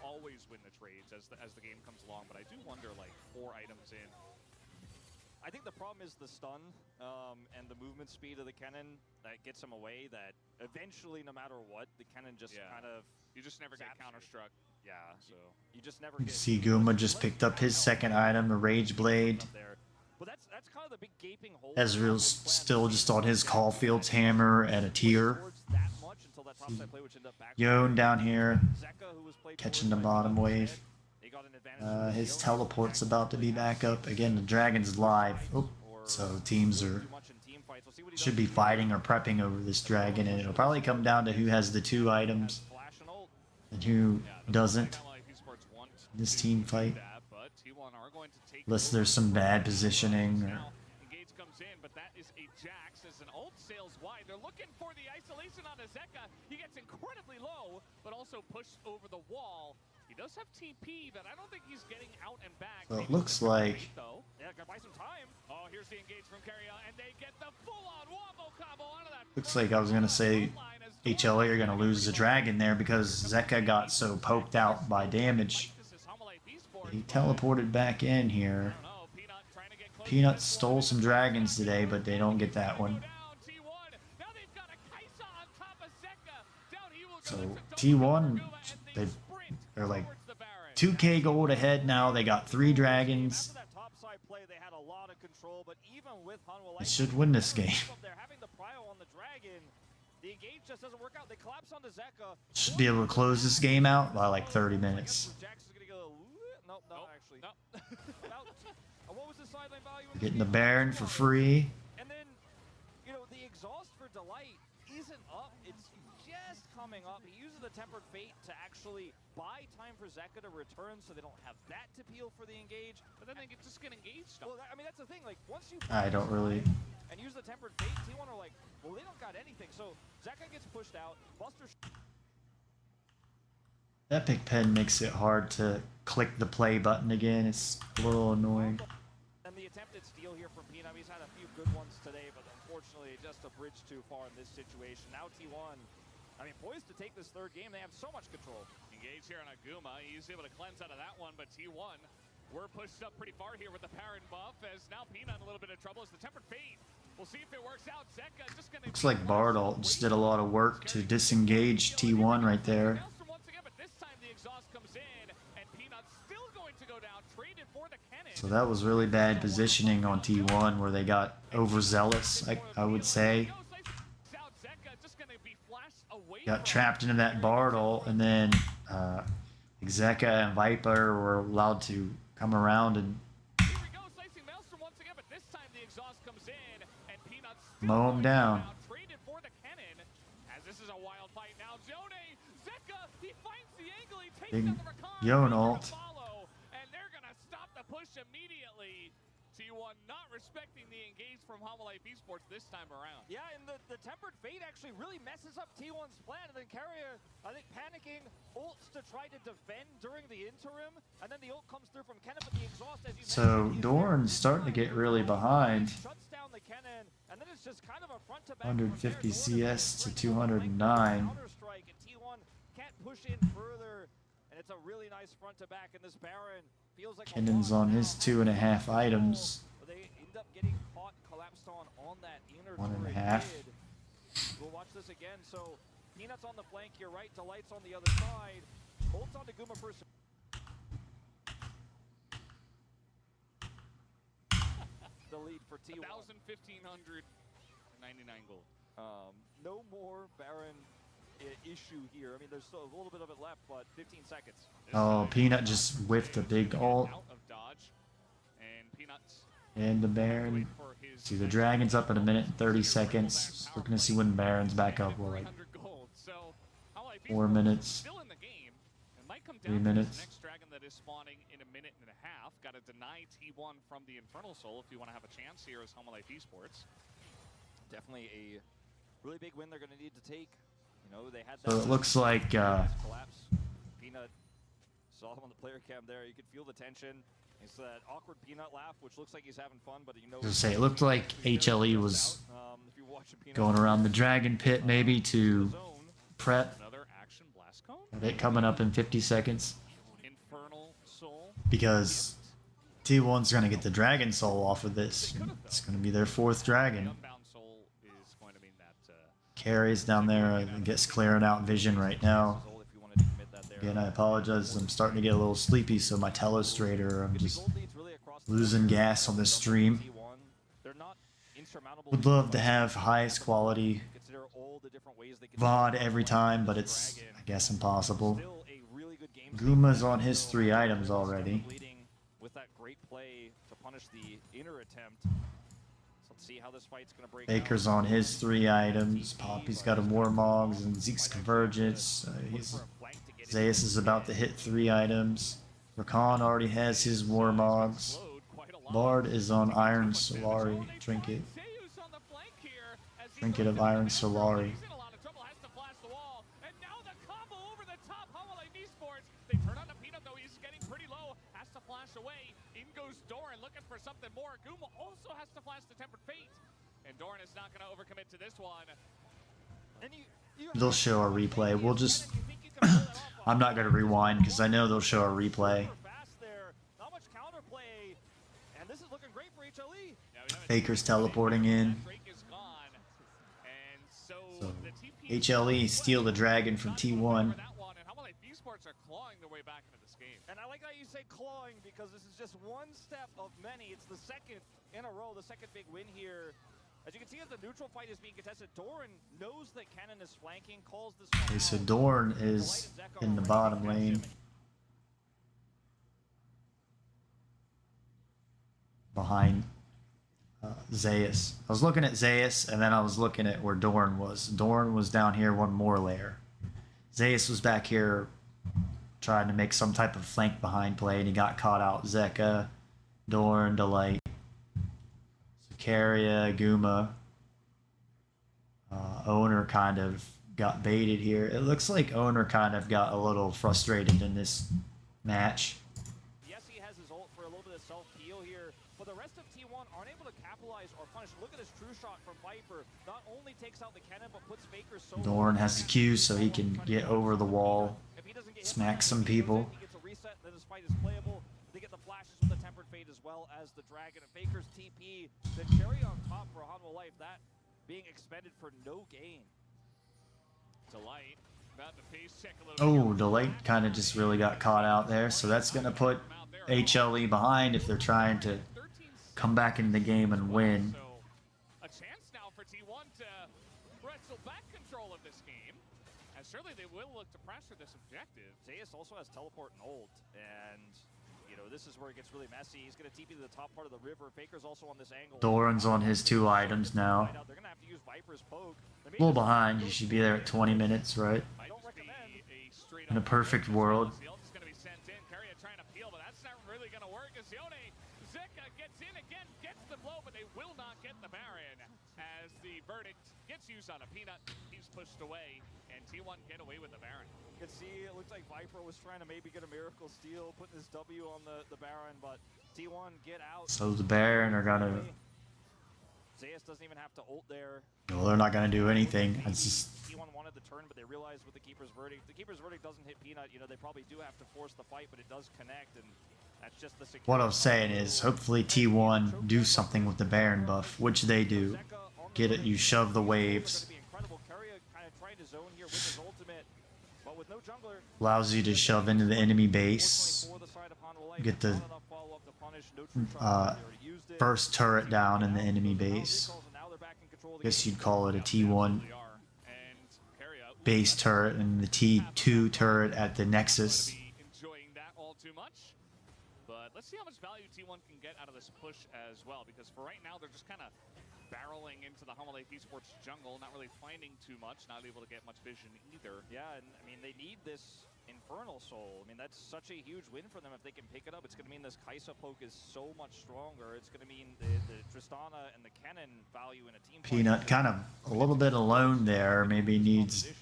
Speaker 5: always win the trades as the game comes along. But I do wonder, like, 4 items in.
Speaker 6: I think the problem is the stun and the movement speed of the cannon that gets him away, that eventually, no matter what, the cannon just kind of...
Speaker 5: You just never get counter-struck.
Speaker 6: Yeah, so you just never
Speaker 8: You
Speaker 6: get...
Speaker 8: see Guma just picked up his second item, a Rage Blade.
Speaker 6: But that's kind of the big gaping hole.
Speaker 8: Ezreal's still just on his Caulfield's hammer and a tier. Yone down here, catching the bottom wave. His teleport's about to be back up. Again, the Dragon's live. Oh, so teams should be fighting or prepping over this Dragon, and it'll probably come down to who has the 2 items and who doesn't in this team fight. Unless there's some bad positioning. Or...
Speaker 5: Engage comes in, but that is a Jax as an ult sails wide. They're looking for the isolation on a Zeka. He gets incredibly low, but also pushed over the wall. He does have TP, but I don't think he's getting out and back.
Speaker 8: So it looks like...
Speaker 6: Yeah, gotta buy some time.
Speaker 5: Oh, here's the engage from Keria, and they get the full-on wombo combo onto that.
Speaker 8: Looks like I was going to say HLE are going to lose the Dragon there because Zeka got so poked out by damage. He teleported back in here. Peanut stole some dragons today, but they don't get that one. So T1, they're like 2k gold ahead now. They got 3 dragons.
Speaker 6: play, they had a lot of control, but even with Hanwha,
Speaker 8: They should win this game.
Speaker 6: they're having the prio on the Dragon. The engage just doesn't work out. They collapse onto Zeka.
Speaker 8: Should be able to close this game out by like 30 minutes.
Speaker 6: Jax is gonna go. Nope, not actually.
Speaker 2: No.
Speaker 6: What was the sideline value?
Speaker 8: Getting the Baron for free.
Speaker 6: And then, you know, the exhaust for Delight isn't up. It's just coming up. He uses the Tempered Fate to actually buy time for Zeka to return, so they don't have that to peel for the engage.
Speaker 5: But then they just get engaged.
Speaker 6: Well, I mean, that's the thing. Like, once you
Speaker 8: I don't really.
Speaker 6: and use the Tempered Fate, T1 are like, well, they don't got anything. So Zeka gets pushed out. Buster.
Speaker 8: Epic Pen makes it hard to click the play button again. It's a little annoying.
Speaker 6: And the attempted steal here from Peanut. He's had a few good ones today, but unfortunately, just a bridge too far in this situation. Now T1, I mean, poised to take this third game. They have so much control.
Speaker 5: Engage here on Aguma. He's able to cleanse out of that one, but T1, we're pushed up pretty far here with the Baron buff, as now Peanut in a little bit of trouble as the Tempered Fate. We'll see if it works out. Zeka just gonna.
Speaker 8: Looks like Bardal just did a lot of work to disengage T1 right there. So that was really bad positioning on T1 where they got overzealous, I would say. Got trapped into that Bardal, and then Zeka and Viper were allowed to come around and mow him down. Big Yon ult.
Speaker 5: Immediately, T1 not respecting the engage from Hanwha Esports this time around.
Speaker 6: Yeah, and the Tempered Fate actually really messes up T1's plan, and then Carrier, I think, panicking, ults to try to defend during the interim, and then the ult comes through from Kennen, but the exhaust, as you
Speaker 8: So Doran's starting to get really behind.
Speaker 6: Shuts down the Kennen, and then it's just kind of a front to back
Speaker 8: 150 CS to 209.
Speaker 6: Counter-strike, and T1 can't push in further, and it's a really nice front to back, and this Baron feels like
Speaker 8: Kennen's on his 2.5 items.
Speaker 6: They end up getting caught, collapsed on that inner
Speaker 8: 1.5.
Speaker 6: turret. We'll watch this again. So Peanut's on the flank here, right? Delight's on the other side. Bolts onto Guma first. The lead for T1.
Speaker 5: 1,599 gold.
Speaker 6: No more Baron issue here. I mean, there's still a little bit of it left, but 15 seconds.
Speaker 8: Oh, Peanut just whiffed a big ult.
Speaker 5: Out of dodge, and Peanuts
Speaker 8: And the Baron. See, the Dragon's up in a minute and 30 seconds. We're going to see when Baron's back up. Well, like 4 minutes. 3 minutes.
Speaker 5: Next Dragon that is spawning in a minute and a half. Got to deny T1 from the Infernal Soul if you want to have a chance here as Hanwha Esports.
Speaker 6: Definitely a really big win they're going to need to take. You know, they had
Speaker 8: So it looks like
Speaker 6: collapse. Peanut saw him on the player cam there. You could feel the tension. It's that awkward Peanut laugh, which looks like he's having fun, but you know.
Speaker 8: it looked like HLE was going around the Dragon Pit maybe to prep.
Speaker 5: Another action blast cone.
Speaker 8: Got it coming up in 50 seconds.
Speaker 5: Infernal Soul.
Speaker 8: Because T1's going to get the Dragon Soul off of this. It's going to be their 4th Dragon.
Speaker 5: Unbound Soul is going to mean that
Speaker 8: Carries down there and gets clearing out vision right now. Again, I apologize. I'm starting to get a little sleepy, so my telestrator, I'm just losing gas on this stream. Would love to have highest quality VOD every time, but it's, I guess, impossible. Guma's on his 3 items already.
Speaker 6: With that great play to punish the inner attempt. Let's see how this fight's going to break
Speaker 8: Baker's on his 3 items. Poppy's got a Warmogs and Zeke's Convergence. Zeus is about to hit 3 items. Rakan already has his Warmogs. Bard is on Iron Solari Trinket. Trinket of Iron Solari.
Speaker 5: For something more. Guma also has to flash the Tempered Fate, and Doran is not going to overcommit to this one.
Speaker 8: They'll show a replay. We'll just... I'm not going to rewind because I know they'll show a replay.
Speaker 6: Not much counterplay, and this is looking great for HLE.
Speaker 8: Baker's teleporting in. So HLE steal the Dragon from T1.
Speaker 5: Esports are clawing their way back into this game.
Speaker 6: game. And I like how you say clawing because this is just one step of many. It's the second in a row, the second big win here. As you can see, as the neutral fight is being contested, Doran knows that Kennen is flanking, calls this one
Speaker 8: Okay, so
Speaker 6: out.
Speaker 8: Dorn is in the bottom lane. Behind Zeus. I was looking at Zeus, and then I was looking at where Dorn was. Dorn was down here one more layer. Zeus was back here trying to make some type of flank behind play, and he got caught out. Zeka, Dorn, Delight, Zakaria, Guma. Owner kind of got baited here. It looks like Owner kind of got a little frustrated in this match.
Speaker 6: Yes, he has his ult for a little bit of self-heal here, but the rest of T1 aren't able to capitalize or punish. Look at this true shot from Viper. Not only takes out the cannon, but puts Faker so
Speaker 8: Dorn has the Q so he can get over the wall, smack some people.
Speaker 6: He gets a reset, then his fight is playable. They get the flashes with the Tempered Fate as well as the Dragon. And Faker's TP, the cherry on top for Hanwha Life, that being expended for no gain.
Speaker 5: Delight. About to face check a little
Speaker 8: Oh, Delight kind of just really got caught out there, so that's going to put HLE behind if they're trying to come back into the game and win.
Speaker 5: So a chance now for T1 to wrestle back control of this game. And certainly they will look to pressure this objective.
Speaker 6: Zeus also has teleport and ult, and you know this is where it gets really messy. He's going to TP to the top part of the river. Faker's also on this angle.
Speaker 8: Doran's on his 2 items now.
Speaker 6: They're going to have to use Viper's poke.
Speaker 8: A little behind. You should be there at 20 minutes, right?
Speaker 6: Don't recommend.
Speaker 8: In a perfect world.
Speaker 5: The ult is going to be sent in. Carrier trying to peel, but that's not really going to work. As Zeka gets in again, gets the blow, but they will not get the Baron. As the verdict gets used on a Peanut, he's pushed away, and T1 get away with the Baron.
Speaker 6: You can see it looked like Viper was trying to maybe get a miracle steal, putting his W on the Baron, but T1 get out.
Speaker 8: So the Baron are going to...
Speaker 6: Zeus doesn't even have to ult there.
Speaker 8: Well, they're not going to do anything. It's just...
Speaker 6: T1 wanted the turn, but they realized with the Keeper's Verdict, the Keeper's Verdict doesn't hit Peanut. You know, they probably do have to force the fight, but it does connect, and that's just the security.
Speaker 8: What I'm saying is, hopefully T1 do something with the Baron buff, which they do. Get it, you shove the waves. Allows you to shove into the enemy base. Get the first turret down in the enemy base. Guess you'd call it a T1 base turret and the T2 turret at the Nexus.
Speaker 5: Enjoying that all too much. But let's see how much value T1 can get out of this push as well, because for right now they're just kind of barreling into the Hanwha Life Esports jungle, not really finding too much, not able to get much vision either.
Speaker 6: Yeah, and I mean, they need this Infernal Soul. I mean, that's such a huge win for them if they can pick it up. It's going to mean this Kaisa poke is so much stronger. It's going to mean the Tristana and the Kennen value in a team.
Speaker 8: Peanut kind of a little bit alone there. Maybe needs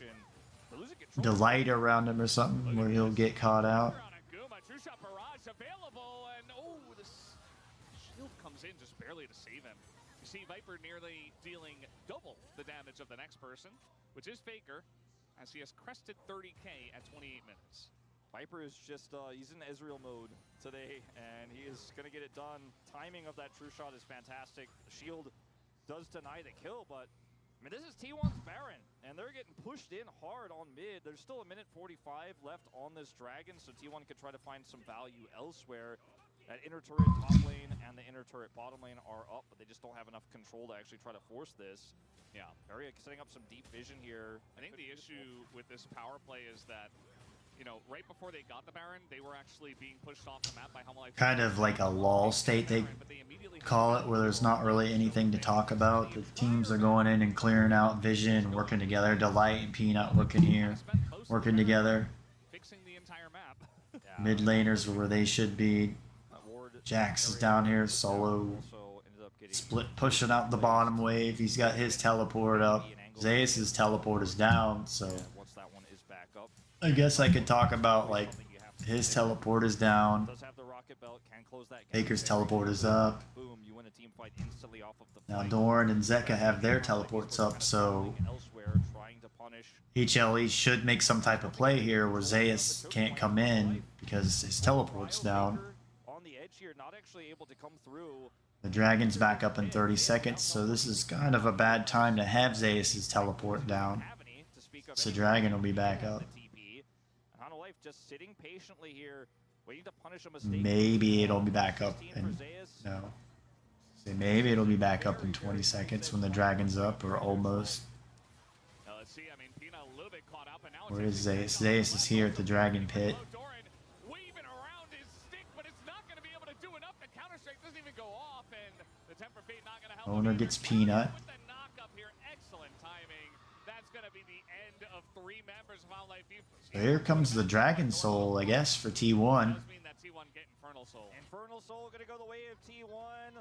Speaker 8: Delight around him or something where he'll get caught out.
Speaker 5: Shield comes in just barely to save him. You see Viper nearly dealing double the damage of the next person, which is Faker, as he has crested 30k at 28 minutes.
Speaker 6: Viper is just, he's in Ezreal mode today, and he is going to get it done. Timing of that true shot is fantastic. Shield does deny the kill, but I mean, this is T1's Baron, and they're getting pushed in hard on mid. There's still a minute 45 left on this Dragon, so T1 could try to find some value elsewhere. That inner turret top lane and the inner turret bottom lane are up, but they just don't have enough control to actually try to force this.
Speaker 5: Yeah.
Speaker 6: Barry setting up some deep vision here.
Speaker 5: I think the issue with this power play is that, you know, right before they got the Baron, they were actually being pushed off the map by Hanwha Life.
Speaker 8: Kind of like a lull state, they call it, where there's not really anything to talk about. The teams are going in and clearing out vision, working together. Delight and Peanut working here, working together.
Speaker 5: Fixing the entire map.
Speaker 8: Mid laners are where they should be. Jax is down here, solo split, pushing out the bottom wave. He's got his teleport up. Zeus's teleport is down, so I guess I could talk about, like, his teleport is down. Baker's teleport is up. Now Dorn and Zeka have their teleports up, so HLE should make some type of play here where Zeus can't come in because his teleport's down. The Dragon's back up in 30 seconds, so this is kind of a bad time to have Zeus's teleport down. So Dragon will be back up.
Speaker 6: Hanwha Life just sitting patiently here. Waiting to punish a mistake.
Speaker 8: Maybe it'll be back up
Speaker 6: 16 for
Speaker 8: in
Speaker 6: Zayas.
Speaker 8: no. Say maybe it'll be back up in 20 seconds when the dragon's up, or almost.
Speaker 5: Let's see. I mean, Pina a little bit caught up, and now
Speaker 8: Where is Zayas? Zayas is here at the dragon pit.
Speaker 2: Doran weaving around his stick, but it's not going to be able to do enough. The counter-strike doesn't even go off, and the temper fate not going to help.
Speaker 8: Owner gets Peanut.
Speaker 2: With the knock-up here, excellent timing. That's going to be the end of 3 members of Wildlife Youth.
Speaker 8: So here comes the Dragon Soul, I guess, for T1.
Speaker 5: Does mean that T1 get Infernal Soul.
Speaker 6: Infernal Soul gonna go the way of T1.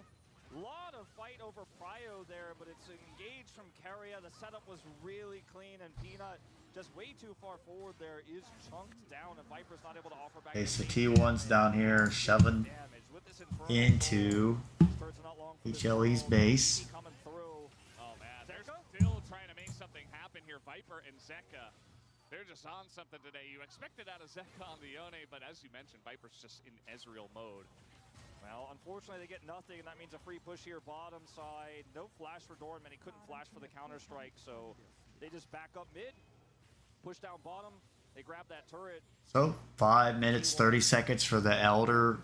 Speaker 6: Lot of fight over Prio there, but it's engaged from Carrier. The setup was really clean, and Peanut just way too far forward there is chunked down, and Viper's not able to offer back.
Speaker 8: Okay, so T1's down here shoving
Speaker 6: damage with this Infernal
Speaker 8: into
Speaker 6: Soul. Turns not long for this
Speaker 8: HLE's
Speaker 6: Soul.
Speaker 8: base.
Speaker 6: Coming through.
Speaker 5: Oh man, they're
Speaker 6: Zeka?
Speaker 5: still trying to make something happen here. Viper and Zeka, they're just on something today. You expected out of Zeka on the Yone, but as you mentioned, Viper's just in Ezreal mode.
Speaker 6: Well, unfortunately, they get nothing, and that means a free push here bottom side. No flash for Doran, and he couldn't flash for the counter-strike, so they just back up mid, push down bottom, they grab that turret.
Speaker 8: So 5 minutes 30 seconds for the Elder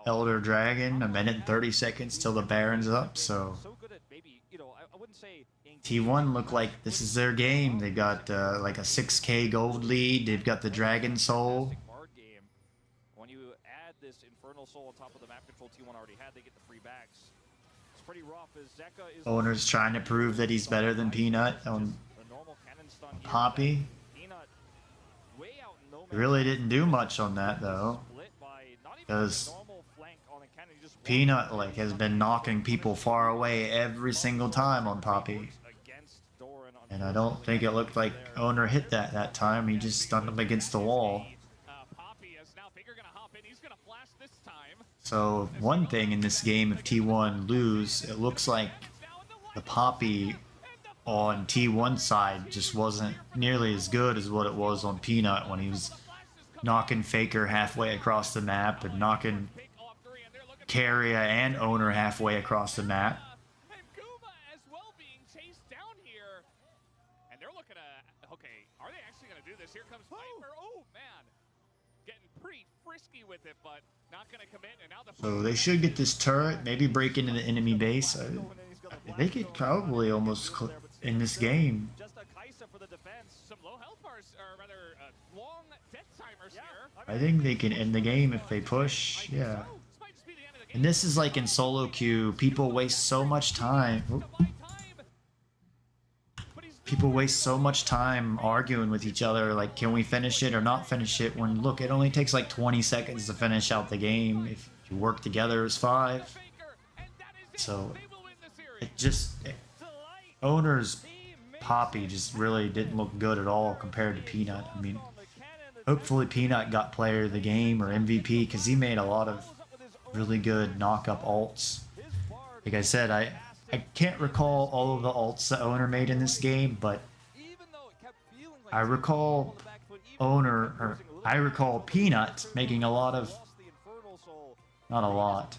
Speaker 8: Elder Dragon. A minute and 30 seconds till the Baron's up. So
Speaker 6: good at maybe, you know, I wouldn't say
Speaker 8: T1 look like this is their game. They got like a 6K gold lead. They've got the Dragon Soul.
Speaker 6: Card game. When you add this Infernal Soul on top of the map control T1 already had, they get the free backs. It's pretty rough as Zeka is
Speaker 8: Owner's trying to prove that he's better than Peanut on
Speaker 6: the normal cannon stun here.
Speaker 8: Poppy.
Speaker 6: Peanut way out in no man's
Speaker 8: Really
Speaker 6: land.
Speaker 8: didn't do much on that though,
Speaker 6: Split by not even
Speaker 8: because
Speaker 6: a normal flank on a cannon, he just
Speaker 8: Peanut like has been knocking people far away every single time on Poppy.
Speaker 6: against Doran.
Speaker 8: And I don't think it looked like Owner hit that time. He just stunned him against the wall.
Speaker 2: Poppy is now Faker gonna hop in. He's gonna flash this time.
Speaker 8: So one thing in this game, if T1 lose, it looks like the Poppy on T1 side just wasn't nearly as good as what it was on Peanut when he was knocking Faker halfway across the map and knocking Carrier and Owner halfway across the map.
Speaker 2: And Guma as well being chased down here. And they're looking at, okay, are they actually going to do this? Here comes Viper. Oh, man. Getting pretty frisky with it, but not going to commit. And now the
Speaker 8: So they should get this turret, maybe break into the enemy base. They could probably almost in this game.
Speaker 6: Just a Kaisa for the defense.
Speaker 2: some low health bars, or rather, long death timers here.
Speaker 8: I think they can end the game if they push. Yeah.
Speaker 2: This might just be the end of the game.
Speaker 8: And this is like in solo queue. People waste so much time. People waste so much time arguing with each other, like, can we finish it or not finish it, when, look, it only takes like 20 seconds to finish out the game. If you work together as 5. So, it just... Owner's Poppy just really didn't look good at all compared to Peanut. I mean, hopefully Peanut got player of the game or MVP, because he made a lot of really good knock-up ults. Like I said, I can't recall all of the ults that Owner made in this game, but I recall I recall Peanut making a lot of, not a lot.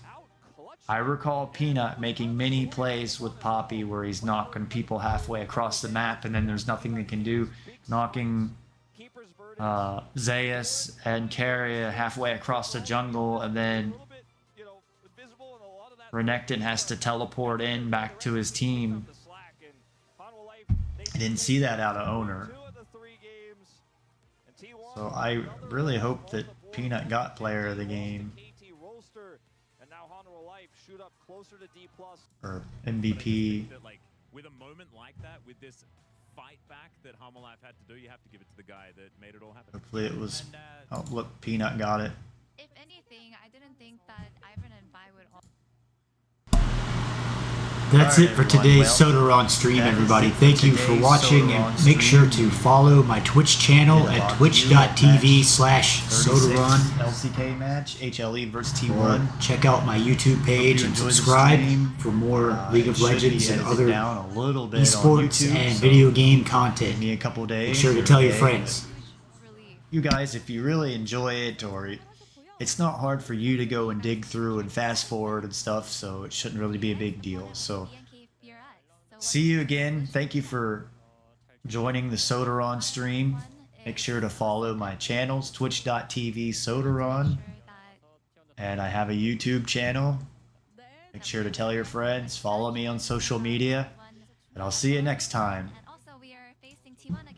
Speaker 8: I recall Peanut making many plays with Poppy where he's knocking people halfway across the map and then there's nothing they can do. Knocking Zayas and Carrier halfway across the jungle, and then Renekton has to teleport in back to his team. I didn't see that out of Owner. So I really hope that Peanut got player of the game. Or MVP.
Speaker 9: That, like, with a moment like that, with this fight back that Life had to do, you have to give it to the guy that made it all happen.
Speaker 8: Hopefully it was... Oh, look, Peanut got it.
Speaker 10: If anything, I didn't think that Ivan and Vi would all...
Speaker 11: That's it for today's Sodaron stream, everybody. Thank you for watching, and make sure to follow my Twitch channel at twitch.tv/Sodaron.
Speaker 8: LCK match, HLE versus T1.
Speaker 11: Check out my YouTube page and subscribe for more League of Legends and other esports and video game content.
Speaker 8: Give me a couple days.
Speaker 11: Make sure to tell your friends.
Speaker 8: You guys, if you really enjoy it, or it's not hard for you to go and dig through and fast forward and stuff, so it shouldn't really be a big deal. So, see you again. Thank you for joining the Sodaron stream, Make sure to follow my channels, twitch.tv Sodaron, and I have a YouTube channel. Make sure to tell your friends, follow me on social media, and I'll see you next time.
Speaker 10: And also, we are facing T1 again.